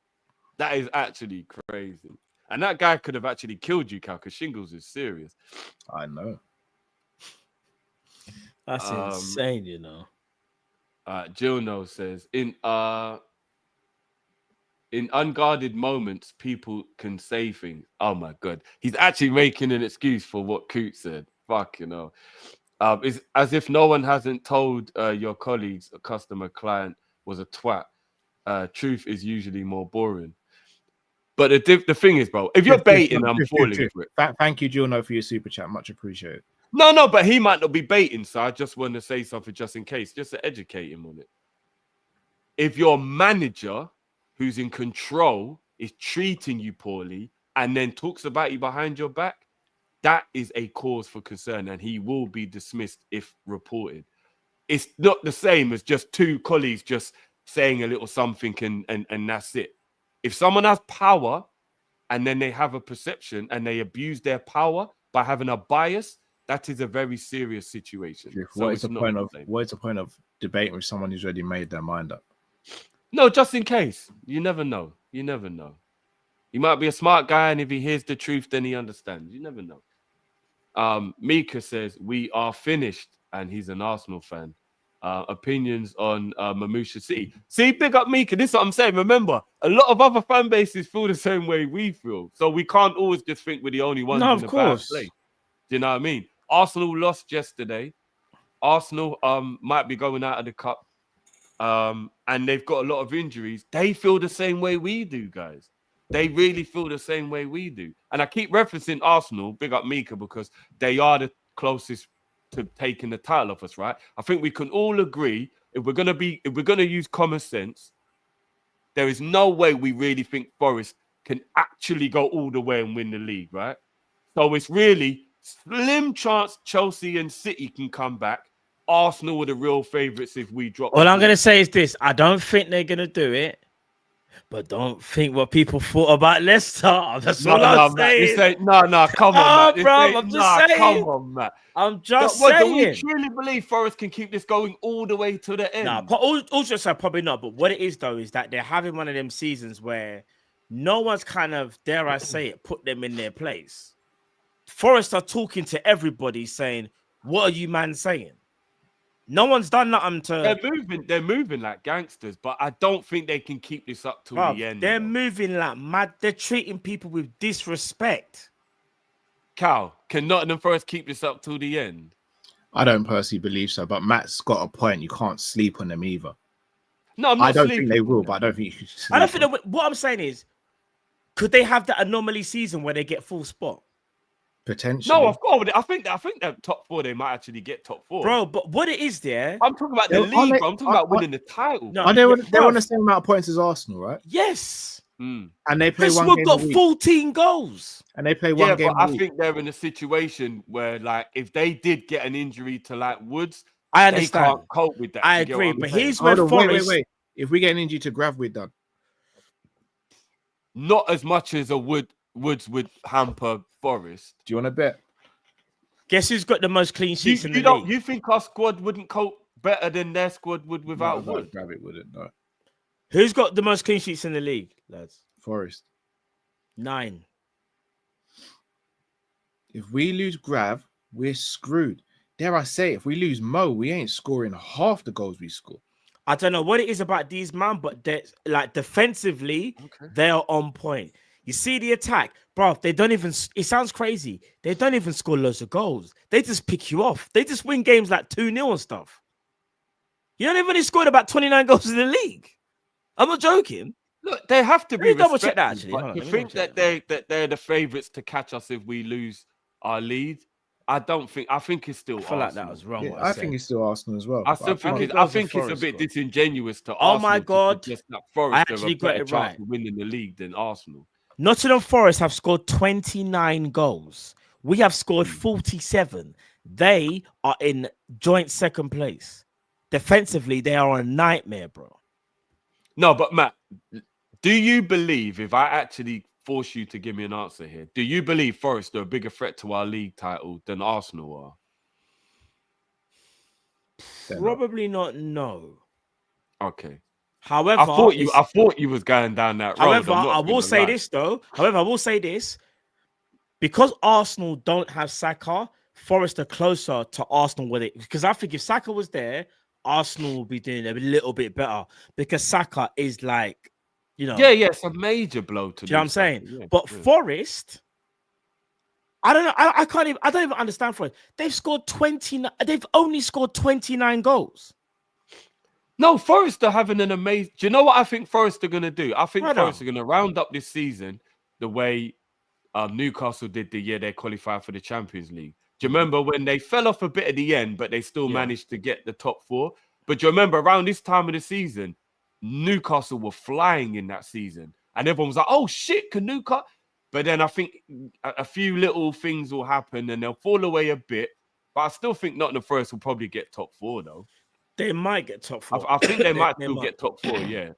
That is actually crazy. And that guy could have actually killed you, Cal, because shingles is serious. I know. That's insane, you know. Jill says, in unguarded moments, people can say things. Oh my god, he's actually making an excuse for what Coot said. Fuck, you know. It's as if no one hasn't told your colleagues a customer client was a twat. Truth is usually more boring. But the thing is, bro, if you're baiting, I'm falling for it. Thank you, Juno, for your super chat. Much appreciated. No, but he might not be baiting, so I just want to say something just in case, just to educate him on it. If your manager who's in control is treating you poorly and then talks about you behind your back, that is a cause for concern and he will be dismissed if reported. It's not the same as just two colleagues just saying a little something and that's it. If someone has power and then they have a perception and they abuse their power by having a bias, that is a very serious situation. What is the point of debating with someone who's already made their mind up? No, just in case. You never know. You never know. He might be a smart guy, and if he hears the truth, then he understands. You never know. Mika says, we are finished, and he's an Arsenal fan. Opinions on Mamusha City. See, big up Mika. This is what I'm saying. Remember, a lot of other fan bases feel the same way we feel. So we can't always just think we're the only ones in a bad place. Do you know what I mean? Arsenal lost yesterday. Arsenal might be going out of the cup. And they've got a lot of injuries. They feel the same way we do, guys. They really feel the same way we do. And I keep referencing Arsenal, big up Mika, because they are the closest to taking the title off us, right? I think we can all agree if we're gonna use common sense, there is no way we really think Forest can actually go all the way and win the league, right? So it's really slim chance Chelsea and City can come back. Arsenal are the real favourites if we drop. All I'm going to say is this. I don't think they're going to do it, but don't think what people thought about Leicester. That's all I'm saying. No, come on, Matt. Bro, I'm just saying. Come on, Matt. I'm just saying. Do we truly believe Forest can keep this going all the way to the end? No, also say probably not. But what it is, though, is that they're having one of them seasons where no one's kind of, dare I say it, put them in their place. Forest are talking to everybody saying, what are you, man, saying? No one's done nothing to. They're moving like gangsters, but I don't think they can keep this up till the end. They're moving like mad. They're treating people with disrespect. Cal, can Nottingham Forest keep this up till the end? I don't personally believe so, but Matt's got a point. You can't sleep on them either. No, I'm not. I don't think they will, but I don't think you should. Sleep I don't think what I'm saying is, could they have that anomaly season where they get full spot? Potentially. No, of course. I think that top four, they might actually get top four. Bro, but what it is there... I'm talking about the league, bro. I'm talking about winning the title. No, they're on the same amount of points as Arsenal, right? Yes. And they play this one game got 14 goals. And they play one game but I think they're in a situation where, like, if they did get an injury to, like, Woods, I understand. They can't cope with that. I agree, but here's where Forest... Wait. If we get an injury to Grav, we're done. Not as much as a Woods would hamper Forest. Do you want to bet? Guess who's got the most clean sheets in the league? You think our squad wouldn't cope better than their squad would without Wood? Grav, wouldn't. No. Who's got the most clean sheets in the league, lads? Forest. 9. If we lose Grav, we're screwed. Dare I say, if we lose Mo, we ain't scoring half the goals we score. I don't know what it is about these man, but they're like defensively, they are on point. You see the attack, bro. They don't even. It sounds crazy. They don't even score loads of goals. They just pick you off. They just win games like 2-0 and stuff. You know, they've only scored about 29 goals in the league. I'm not joking. Look, they have to be. Double check that. Actually, you think that they're the favourites to catch us if we lose our lead? I think it's still I feel like Arsenal. that was wrong. Yeah, what I I think said. it's still Arsenal as well. I still But think many it's, I goals think have it's a Forest bit scored? disingenuous to Oh my Arsenal God. to suggest that Forest have actually a got better it chance right. of winning the league than Arsenal. Nottingham Forest have scored 29 goals. We have scored 47. They are in joint second place. Defensively, they are a nightmare, bro. No, but Matt, do you believe, if I actually force you to give me an answer here, do you believe Forest are a bigger threat to our league title than Arsenal they're not. Probably not, no. are? Okay. However, I thought you was going down that road. however, I'm not I will gonna say lie. this though. However, I will say this. Because Arsenal don't have Saka, Forest are closer to Arsenal with it. Because I think if Saka was there, Arsenal would be doing a little bit better. Because Saka is like, Yeah, it's a major blow to do you know what I'm lose saying? Saka, yeah, But yeah. Forest, I don't know. I can't even. I don't even understand Forest. They've scored 29. They've only scored 29 goals. No, Forest are having an amazing. Do you know what I think Forest are going to do? I think Right Forest on. are going to round up this season the way Newcastle did the year they qualified for the Champions League. Do you remember when they fell off a bit at the end, but they still Yeah. managed to get the top four? But do you remember around this time of the season, Newcastle were flying in that season, and everyone was like, "Oh shit, can Newcastle?" But then I think a few little things will happen, and they'll fall away a bit. But I still think Nottingham Forest will probably get top four, though. They might get top four. I think they might They still might. get top four. Yeah,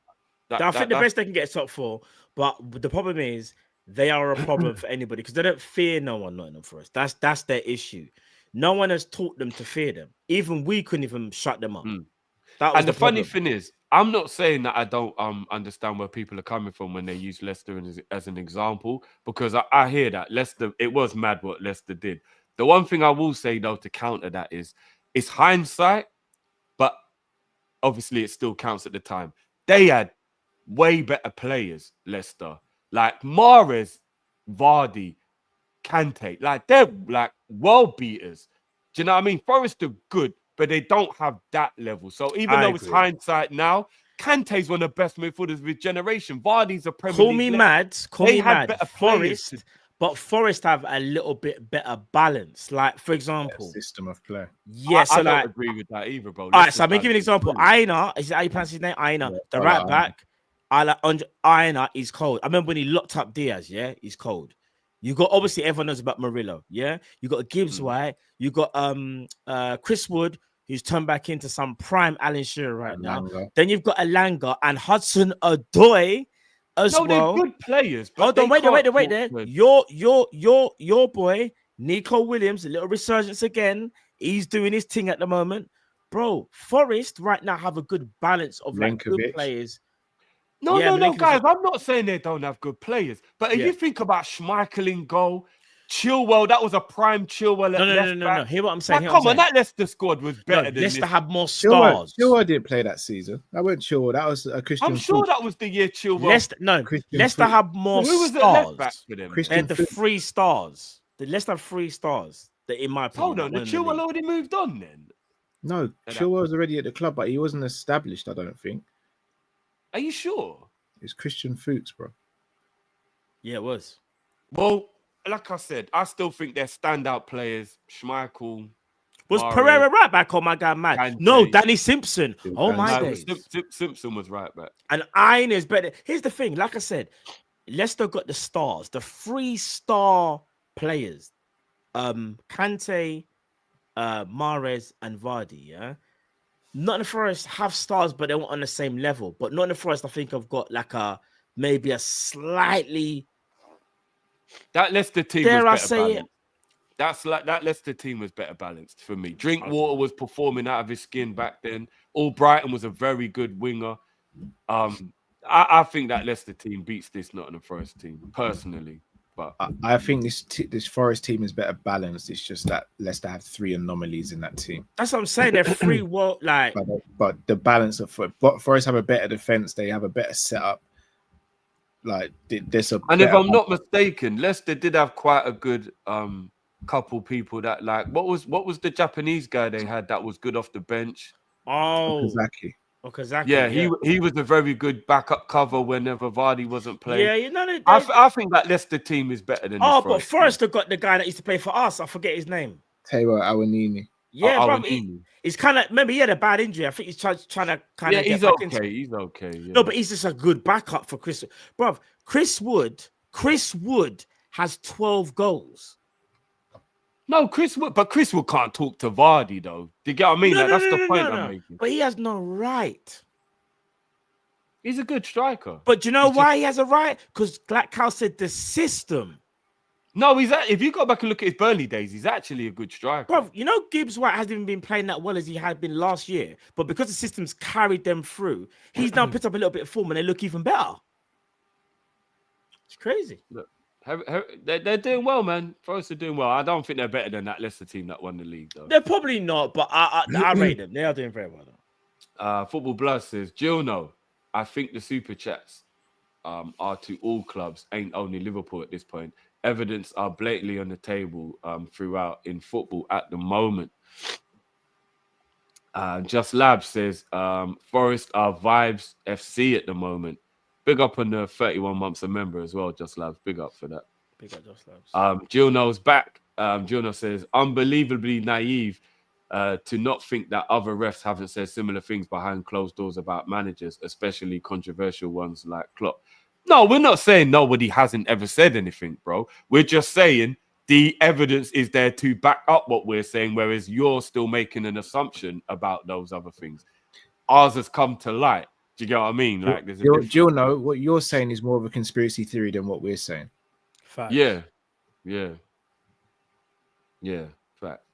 I think the best they can get is top four. But the problem is they are a problem for anybody because they don't fear no one, Nottingham Forest. That's their issue. No one has taught them to fear them. Even we couldn't even shut them up. That was And the funny problem. thing is, I'm not saying that I don't understand where people are coming from when they use Leicester as an example, because I hear that Leicester, it was mad what Leicester did. The one thing I will say though to counter that is, it's hindsight, but obviously it still counts at the time. They had way better players, Leicester, like Mahrez, Vardy, Kante, like they're like world beaters. Do you know what I mean? Forest are good, but they don't have that level. So even though it's hindsight now, Kante's one of the best midfielders of his generation. Vardy's a Premier Call League me legend. mad. Call They me had mad. better players Forest, but Forest have a little bit better balance. Like for example, System of play. yeah. So I don't like, agree with that either, bro. all right. So I'm gonna give you an Leicester's example. brilliant. Aina, is that how you pronounce his name? Aina, Yeah, the I right like back. I like Aina is cold. I remember when he locked up Diaz. Yeah, he's cold. You got obviously everyone knows about Murillo. Yeah, you got Gibbs White. You got Chris Wood, who's turned back into some prime Alan Shearer right now. Elanga. Then you've got Elanga and Hudson Odoi as No, well. they're good players. But Hold on, wait there. there. Your boy, Nico Williams, a little resurgence again. He's doing his thing at the moment. Bro, Forest right now have a good balance of like good Milenkovic. players. No, Yeah, no, Milinkovic- guys. I'm not saying they don't have good players, but if Yeah. you think about Schmeichel in goal, Chilwell, that was a prime Chilwell at left No. back. Hear what I'm saying? Like, come on, that Leicester squad was better than Leicester this. have more Chilwell, stars. Chilwell didn't play that season. That wasn't Chilwell. That was Christian. I'm sure Fuchs. that was the year Chilwell. Leicester have more Who was at left back stars. for them? Christian And the Fuchs. 3 stars. The Leicester have 3 stars. That in my opinion. Hold on, the that won the Chilwell league. already moved on then. No, Chilwell was already at the club, but he wasn't established. I don't think. Are you sure? It's Christian Fuchs, bro. Yeah, it was. Well, like I said, I still think they're standout players. Schmeichel. Was Mahrez, Pereira right back? Oh my god, man. Kante. No, Danny Simpson. Still Oh Kante. my No, days. Simpson was right back. And Iron is better. Here's the thing, like I said, Leicester got the stars, the 3-star players. Kante, Mahrez, and Vardy. Yeah. Nottingham Forest have stars, but they weren't on the same level. But Nottingham Forest, I think, have got like maybe a slightly. That Leicester team Dare I was better say balanced. it? That's like that Leicester team was better balanced for me. Drinkwater was performing out of his skin back then. Albrighton was a very good winger. I think that Leicester team beats this Nottingham Forest team personally. But I think this Forest team is better balanced. It's just that Leicester have 3 anomalies in that team. That's what I'm saying. They're free world like. But the balance of Forest have a better defense. They have a better setup. Like there's a. and if I'm not mistaken, Leicester did have quite a good couple people that like what was the Japanese guy they had that was good off the bench? Oh, Okazaki. Yeah, he was a very good backup cover whenever Vardy wasn't playing. Yeah, you know I think that Leicester team is better than. Oh, this but Forest Forrester got the guy that used to play for us. I forget his name. Teo Awanini. Yeah, bro. Awanini. He's kind of, remember, he had a bad injury. I think he's trying to kind Yeah, of he's get back okay. into. He's okay. Yeah. No, but he's just a good backup for Chris. Bro, Chris Wood has 12 goals. No, Chris Wood can't talk to Vardy though. Do you get what I mean? No, Like, no, that's no, the no, point no, I'm no. making. But he has no right. He's a good striker. But do you know He's why he has a right? Because like Cal said, the system. No, if you go back and look at his Burnley days, he's actually a good striker. Bro, you know Gibbs White hasn't even been playing that well as he had been last year. But because the system's carried them through, he's now picked up a little bit of form and they look even better. It's crazy. Look, they're doing well, man. Forest are doing well. I don't think they're better than that Leicester team that won the league, though. They're probably not, but I rate them. They are doing very well, though. Football Blood says, Gilno, I think the super chats are to all clubs, ain't only Liverpool at this point. Evidence are blatantly on the table throughout in football at the moment. Just Lab says, Forest are Vibes FC at the moment. Big up on the 31 months a member as well, Just Labs. Big up for that. Big up Just Labs. Gilno's back. Gilno says, unbelievably naive to not think that other refs haven't said similar things behind closed doors about managers, especially controversial ones like Klopp. No, we're not saying nobody hasn't ever said anything, bro. We're just saying the evidence is there to back up what we're saying, whereas you're still making an assumption about those other things. Ours has come to light. Do you get what I mean? Like, there's Gilno, what you're saying is more of a conspiracy theory than what we're saying. Facts. Yeah. Fact.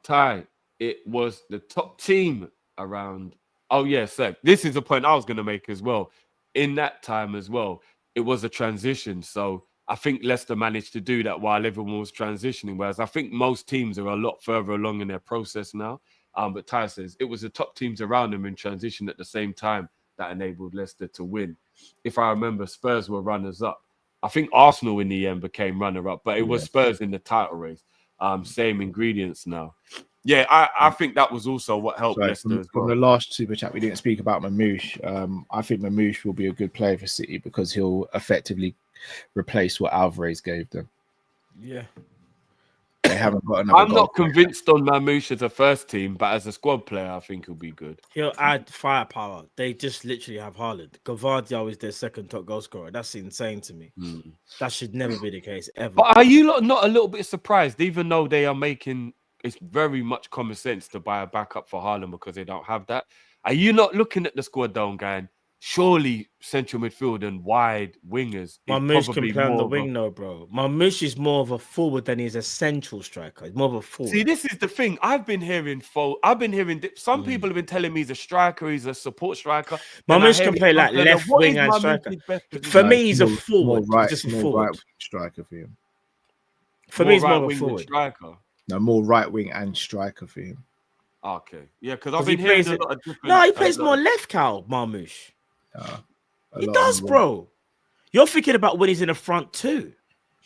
Ty, it was the top team around. Oh, yeah, Seb. This is a point I was going to make as well. In that time as well, it was a transition. So I think Leicester managed to do that while everyone was transitioning. Whereas I think most teams are a lot further along in their process now. But Ty says it was the top teams around them in transition at the same time that enabled Leicester to win. If I remember, Spurs were runners-up. I think Arsenal in the end became runner-up, but it was Spurs in the title race. Same ingredients now. Yeah, I think that was also what helped Leicester as well. From the last super chat, we didn't speak about Mamouche. I think Mamouche will be a good player for City because he'll effectively replace what Alvarez gave them. Yeah. They haven't got another I'm not convinced on Mamouche as a first team, but as a squad player, I think he'll be good. He'll add firepower. They just literally have Haaland. Gavardio is their second top goal scorer. That's insane to me. That should never be the case ever. But are you not a little bit surprised, even though they are making it's very much common sense to buy a backup for Haaland because they don't have that? Are you not looking at the squad down going, surely central midfield and wide wingers? Mamouche can play on the wing, no, bro. Mamouche is more of a forward than he's a central striker. He's more of a forward. See, this is the thing. I've been hearing some people have been telling me he's a striker, he's a support striker. Mamouche can play like left wing and striker. For me, he's a forward. Right, he's just a forward. Right striker for him. For me, he's more of a forward. Striker. No, more right wing and striker for him. Okay. Yeah, because I've been hearing a lot of different... No, he plays more left, Cal, Mamouche. He does, bro. You're thinking about when he's in the front too.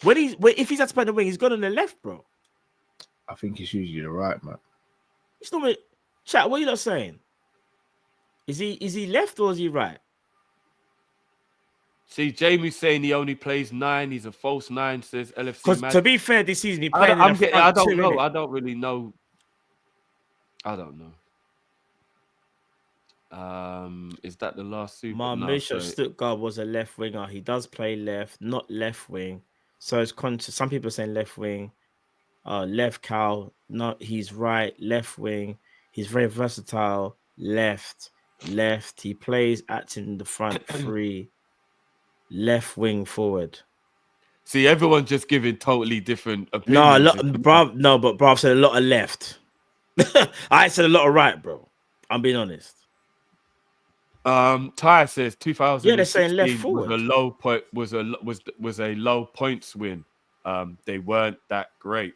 If he's had to play the wing, he's gone on the left, bro. I think it's usually the right, man. It's not. Chat. What are you not saying? Is he left or is he right? See, Jamie's saying he only plays 9. He's a false 9. Says LFC. Because to be fair, this season he played. I don't know. I don't really know. I don't know. Is that the last super? Mamouche of Stuttgart was a left winger. He does play left, not left wing. So it's conscious. Some people are saying left wing, left Cal. Not he's right, left wing. He's very versatile. Left. He plays acting in the front three. Left wing forward. See, everyone's just giving totally different opinions. But bro, I've said a lot of left. I said a lot of right, bro. I'm being honest. Ty says 2016 they're saying left forward. was a low points win. They weren't that great.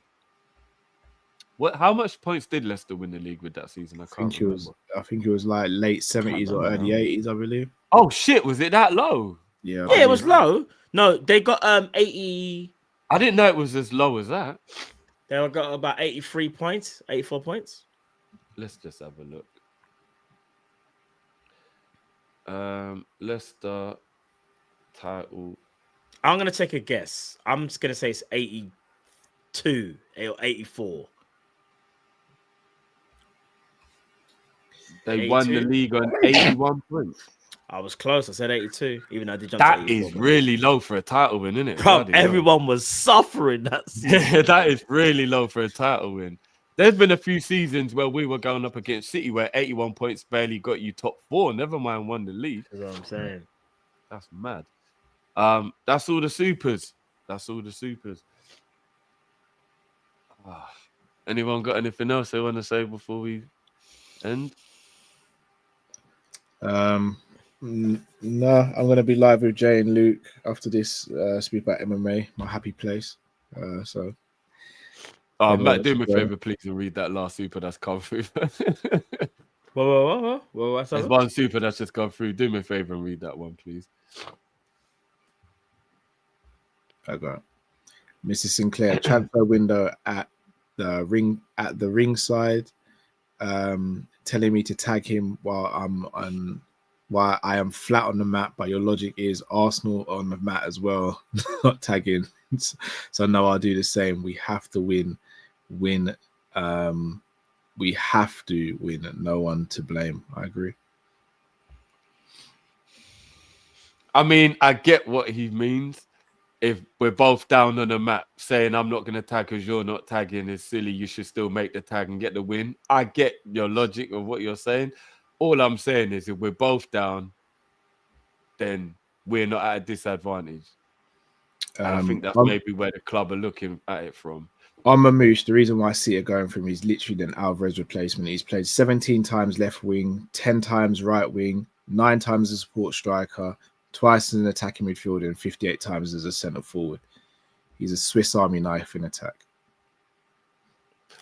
How much points did Leicester win the league with that season? I think it was like late 70s or early 80s, I believe. Oh shit, was it that low? Yeah, it was low. No, they got 80. I didn't know it was as low as that. They got about 83 points, 84 points. Let's just have a look. Leicester title. I'm gonna take a guess. I'm just gonna say it's 80. 82 or 84. They won the 82? league on 81 points. I was close. I said 82, even though I did jump to That 84. is really low for a title win, isn't it? Bro, Bloody hell. everyone was suffering that season. Yeah, that is really low for a title win. There's been a few seasons where we were going up against City where 81 points barely got you top 4. Never mind won the league. That's what I'm saying. That's mad. That's all the supers. That's all the supers. Anyone got anything else they want to say before we end? No, I'm gonna be live with Jay and Luke after this. Speak about MMA, my happy place. So. Matt, do me a favor, please, and read that last super that's come through. Whoa, what's There's up? one super that's just come through. Do me a favor and read that one, please. I got Mrs. Sinclair transfer window at the ringside, telling me to tag him while I am flat on the mat. But your logic is Arsenal on the mat as well, not tagging. So no, I'll do the same. We have to win. We have to win. No one to blame. I agree. I mean, I get what he means. If we're both down on the map, saying I'm not going to tag because you're not tagging is silly. You should still make the tag and get the win. I get your logic of what you're saying. All I'm saying is if we're both down, then we're not at a disadvantage. And I think that's maybe where the club are looking at it from. On Mamouche, the reason why I see it going from is literally an Alvarez replacement. He's played 17 times left wing, 10 times right wing, 9 times as a support striker, twice as an attacking midfielder, and 58 times as a centre forward. He's a Swiss Army knife in attack.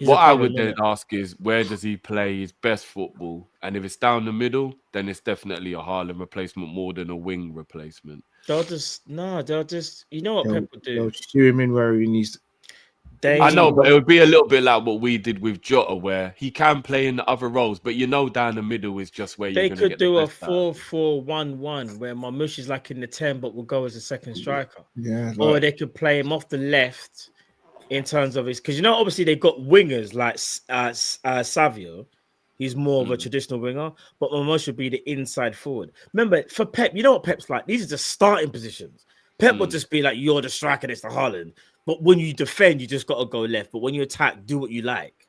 What I would then ask is, where does he play his best football? And if it's down the middle, then it's definitely a Haaland replacement more than a wing replacement. They'll just, you know what Pep would do? They'll shoot him in where he needs to. I know, but it would be a little bit like what we did with Jota, where he can play in the other roles, but down the middle is just where you're going to get the best. They could do a 4-4-1-1 where Mamouche is like in the 10, but will go as a second striker. Yeah, or they could play him off the left in terms of his, because obviously they've got wingers like Savio. He's more of a traditional winger, but Mamouche should be the inside forward. Remember, for Pep, you know what Pep's like? These are just starting positions. Pep would just be like, you're the striker, it's the Haaland. But when you defend, you just got to go left. But when you attack, do what you like.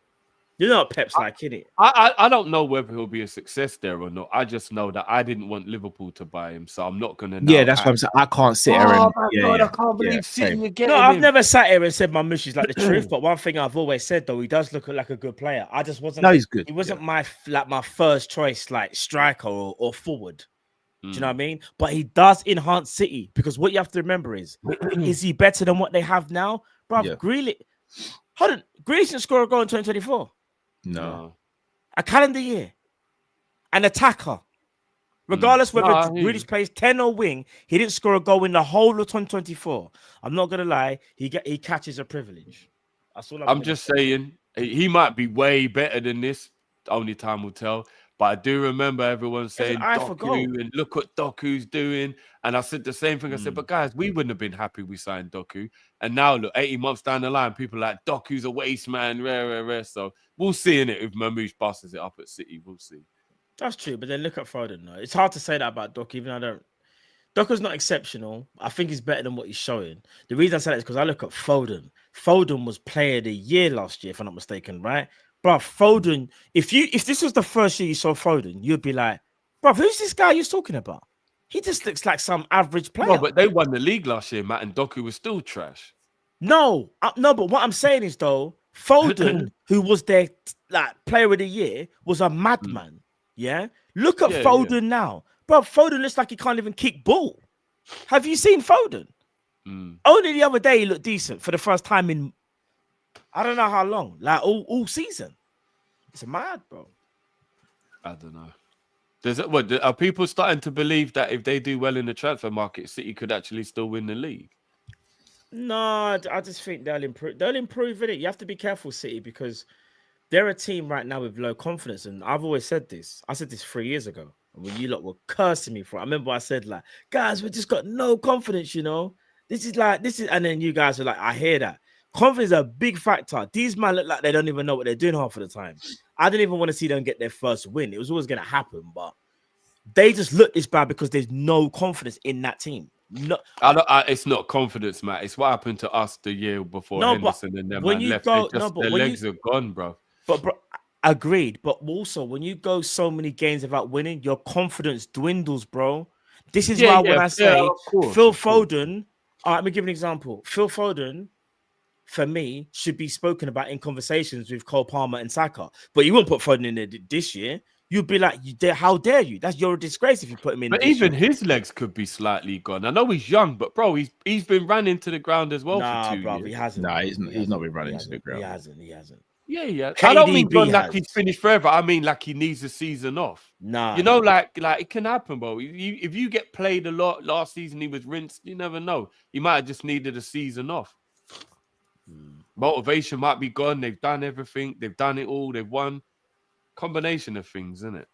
You know what Pep's like, innit? I don't know whether he'll be a success there or not. I just know that I didn't want Liverpool to buy him, so I'm not going to. Yeah, that's what I'm saying. I can't sit here and. I can't believe City again. No, I've never sat here and said Mamouche is like the truth. But one thing I've always said though, he does look like a good player. I just wasn't. No, he's good. He wasn't my first choice, like striker or forward. Do you know what I mean? But he does enhance City because what you have to remember is he better than what they have now? Bro, Grealish. Hold on. Grealish didn't score a goal in 2024. No. A calendar year. An attacker. Regardless whether Grealish plays 10 or wing, he didn't score a goal in the whole of 2024. I'm not going to lie. He catches a privilege. That's all I'm just saying. He might be way better than this. Only time will tell. But I do remember everyone saying Doku and look what Doku's doing. And I said the same thing. I said, but guys, we wouldn't have been happy we signed Doku. And now look, 18 months down the line, people are like, Doku's a waste man, rare. So we'll see in it if Mamouche passes it up at City. We'll see. That's true. But then look at Foden. No. It's hard to say that about Doku, even though Doku's not exceptional. I think he's better than what he's showing. The reason I say that is because I look at Foden. Foden was player of the year last year, if I'm not mistaken, right? Bro, Foden, if this was the first year you saw Foden, you'd be like, bro, who's this guy you're talking about? He just looks like some average player. No, but they won the league last year, Matt, and Doku was still trash. No, but what I'm saying is, though, Foden, who was their player of the year, was a madman. Yeah? Look at Foden now. Bro, Foden looks like he can't even kick ball. Have you seen Foden? Only the other day he looked decent for the first time in I don't know how long, like all season. It's mad, bro. I don't know. Are people starting to believe that if they do well in the transfer market, City could actually still win the league? No, I just think they'll improve. They'll improve in it. You have to be careful, City, because they're a team right now with low confidence. And I've always said this. I said this 3 years ago. And when you lot were cursing me for it, I remember I said, like, guys, we just got no confidence, you know. This is, and then you guys are like, I hear that. Confidence is a big factor. These men look like they don't even know what they're doing half of the time. I didn't even want to see them get their first win. It was always going to happen, but they just look this bad because there's no confidence in that team. No, it's not confidence, Matt. It's what happened to us the year before no, Henderson and them when man you left. go, Their legs are gone, bro. But bro, agreed. But also, when you go so many games without winning, your confidence dwindles, bro. This is why when I say Phil Foden, let me give an example. Phil Foden, for me, should be spoken about in conversations with Cole Palmer and Saka. But you won't put Foden in there this year. You'd be like, how dare you? You're a disgrace if you put him in. But even his legs could be slightly gone. I know he's young, but bro, he's been running to the ground as well for 2 years. He hasn't. Nah, he's not been running to the ground. He hasn't. Yeah. I don't mean gone like he's finished forever. I mean like he needs a season off. Nah, you know, like it can happen, bro. If you get played a lot last season, he was rinsed. You never know. He might have just needed a season off. Motivation might be gone. They've done everything. They've done it all. They've won. Combination of things, isn't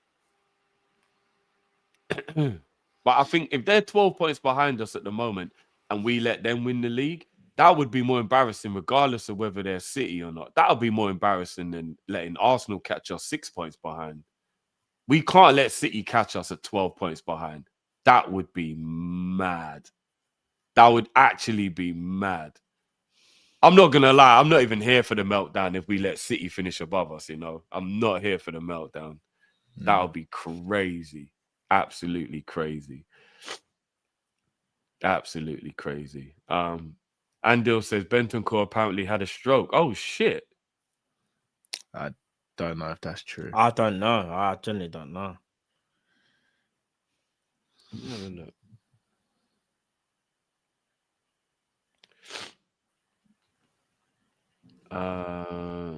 it? But I think if they're 12 points behind us at the moment and we let them win the league, that would be more embarrassing, regardless of whether they're City or not. That would be more embarrassing than letting Arsenal catch us 6 points behind. We can't let City catch us at 12 points behind. That would be mad. That would actually be mad. I'm not going to lie. I'm not even here for the meltdown if we let City finish above us, you know. I'm not here for the meltdown. That would be crazy. Absolutely crazy. Absolutely crazy. Andil says Bentancur apparently had a stroke. Oh, shit. I don't know if that's true. I don't know. I generally don't know. Have a look. Oh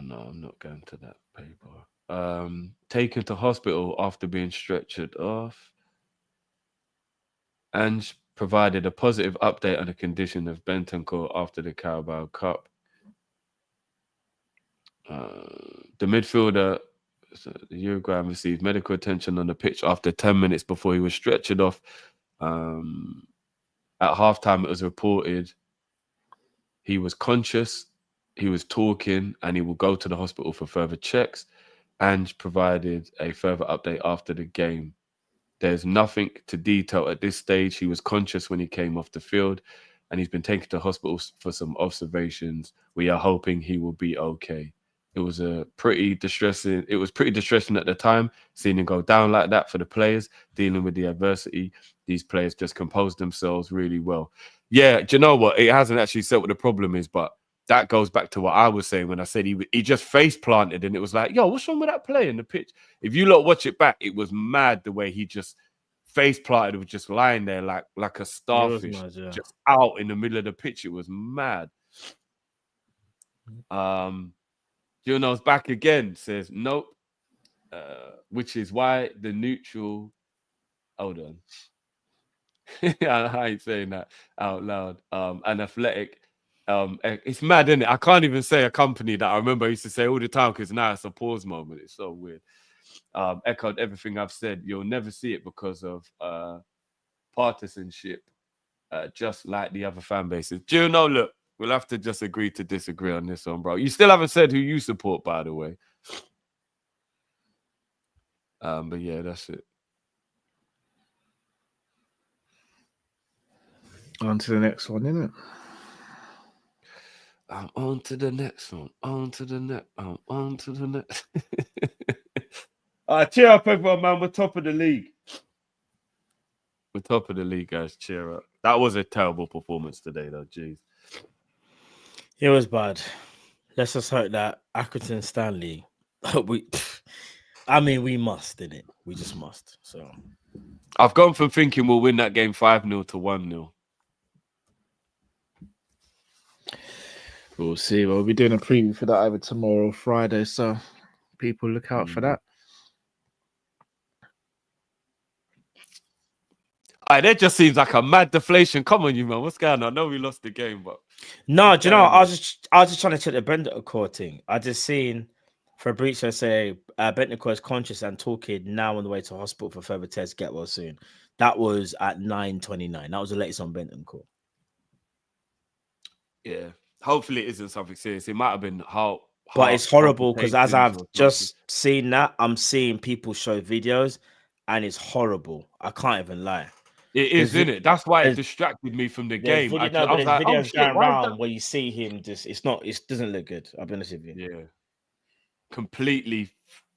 no, I'm not going to that paper. Taken to hospital after being stretchered off. And provided a positive update on the condition of Bentancur after the Carabao Cup. The midfielder, the Uruguayan, received medical attention on the pitch after 10 minutes before he was stretchered off. At halftime, it was reported he was conscious, he was talking, and he will go to the hospital for further checks, and provided a further update after the game. There's nothing to detail at this stage. He was conscious when he came off the field, and he's been taken to hospital for some observations. We are hoping he will be okay. It was pretty distressing. It was pretty distressing at the time, seeing him go down like that for the players, dealing with the adversity. These players just composed themselves really well. Yeah, do you know what? It hasn't actually said what the problem is, but that goes back to what I was saying when I said he just face planted, and it was like, yo, what's wrong with that play in the pitch? If you lot watch it back, it was mad the way he just face planted, was just lying there like a starfish, just out in the middle of the pitch. It was mad. Juno's back again, says nope, which is why the neutral. Hold on. I ain't saying that out loud. An athletic. It's mad, isn't it? I can't even say a company that I remember I used to say all the time because now it's a pause moment. It's so weird. Echoed everything I've said. You'll never see it because of partisanship, just like the other fan bases. Juno, look, we'll have to just agree to disagree on this one, bro. You still haven't said who you support, by the way. But yeah, that's it. On to the next one, isn't it? On to the next one. On to the next. On to the next. Cheer up, everyone, man. We're top of the league. We're top of the league, guys. Cheer up. That was a terrible performance today, though. Jeez. It was bad. Let's just hope that Accrington Stanley. we must, didn't it? We just must. So I've gone from thinking we'll win that game 5-0 to 1-0. We'll see. We'll be doing a preview for that either tomorrow or Friday, so people look out for that. That just seems like a mad deflation. Come on, you man. What's going on? I know we lost the game, but no, do you know? I was just trying to check the Bentancur thing. I just seen Fabrizio say Bentancur is conscious and talking now on the way to hospital for further tests. Get well soon. That was at 9:29. That was the latest on Benton call. Yeah. Hopefully it isn't something serious. It might have been But it's horrible because as palpitations I've or something. just seen that, I'm seeing people show videos, and it's horrible. I can't even lie. It is, There's isn't it? That's why it there's- distracted me from the There's game. video, Actually, no, I but was there's like, oh videos shit, going why is that? around where you see him just. It doesn't look good. I'll be honest with you. Yeah. Completely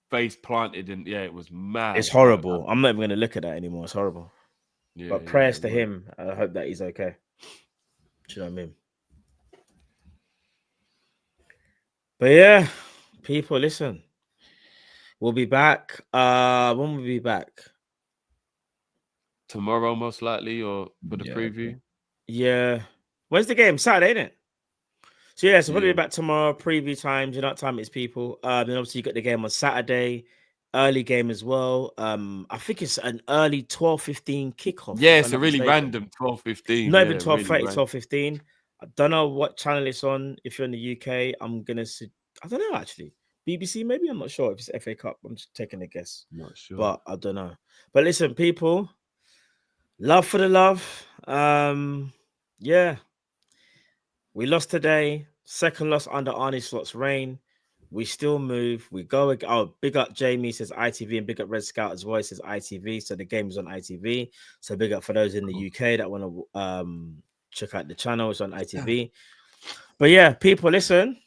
face planted, and yeah, it was mad. It's horrible. I'm not even going to look at that anymore. It's horrible. Yeah, But prayers to yeah. him. I hope that he's okay. Do you know what I mean? But yeah, people, listen. We'll be back. When will we be back? Tomorrow, most likely, or for the Yeah, preview. Yeah. When's the game? Saturday, isn't it? So yeah, so we'll Yeah. be back tomorrow. Preview times. You know what time it is, people. Then obviously you got the game on Saturday. Early game as well. I think it's an early 12:15 kickoff. Yeah, if it's I'm a not really mistaken. random 12:15. Not yeah, even 12:30, really random. 12:15. I don't know what channel it's on. If you're in the UK, I'm gonna see. I don't know actually. BBC, maybe. I'm not sure if it's FA Cup. I'm just taking a guess, Not sure. but I don't know. But listen, people, love for the love. Yeah, we lost today. Second loss under Arnie Slot's reign. We still move. We go. Oh, big up Jamie says ITV, and big up Red Scout as well. He says ITV. So the game is on ITV. So big up for those in the UK that want to check out the channel. It's on ITV. But yeah, people, listen.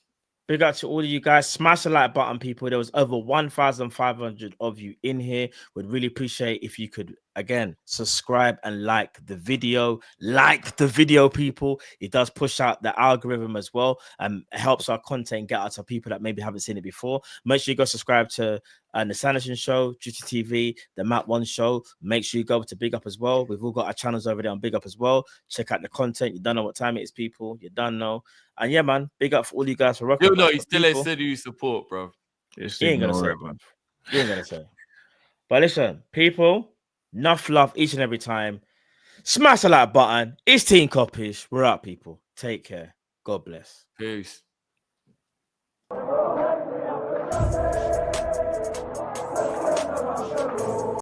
Big up to all of you guys. Smash the like button, people. There was over 1,500 of you in here. Would really appreciate if you could, again, subscribe and like the video. Like the video, people. It does push out the algorithm as well and helps our content get out to people that maybe haven't seen it before. Make sure you go subscribe to the Sanderson Show, Duty TV, the Map One Show. Make sure you go to Big Up as well. We've all got our channels over there on Big Up as well. Check out the content. You don't know what time it is, people. You don't know. And yeah, man, big up for all you guys for rocking. No, he still ain't said who you support, bro. Just He ain't gonna ignore say it, it, bro. man. He ain't gonna say. But listen, people, enough love each and every time. Smash the like button. It's Team Kop-Ish. We're out, people. Take care. God bless. Peace.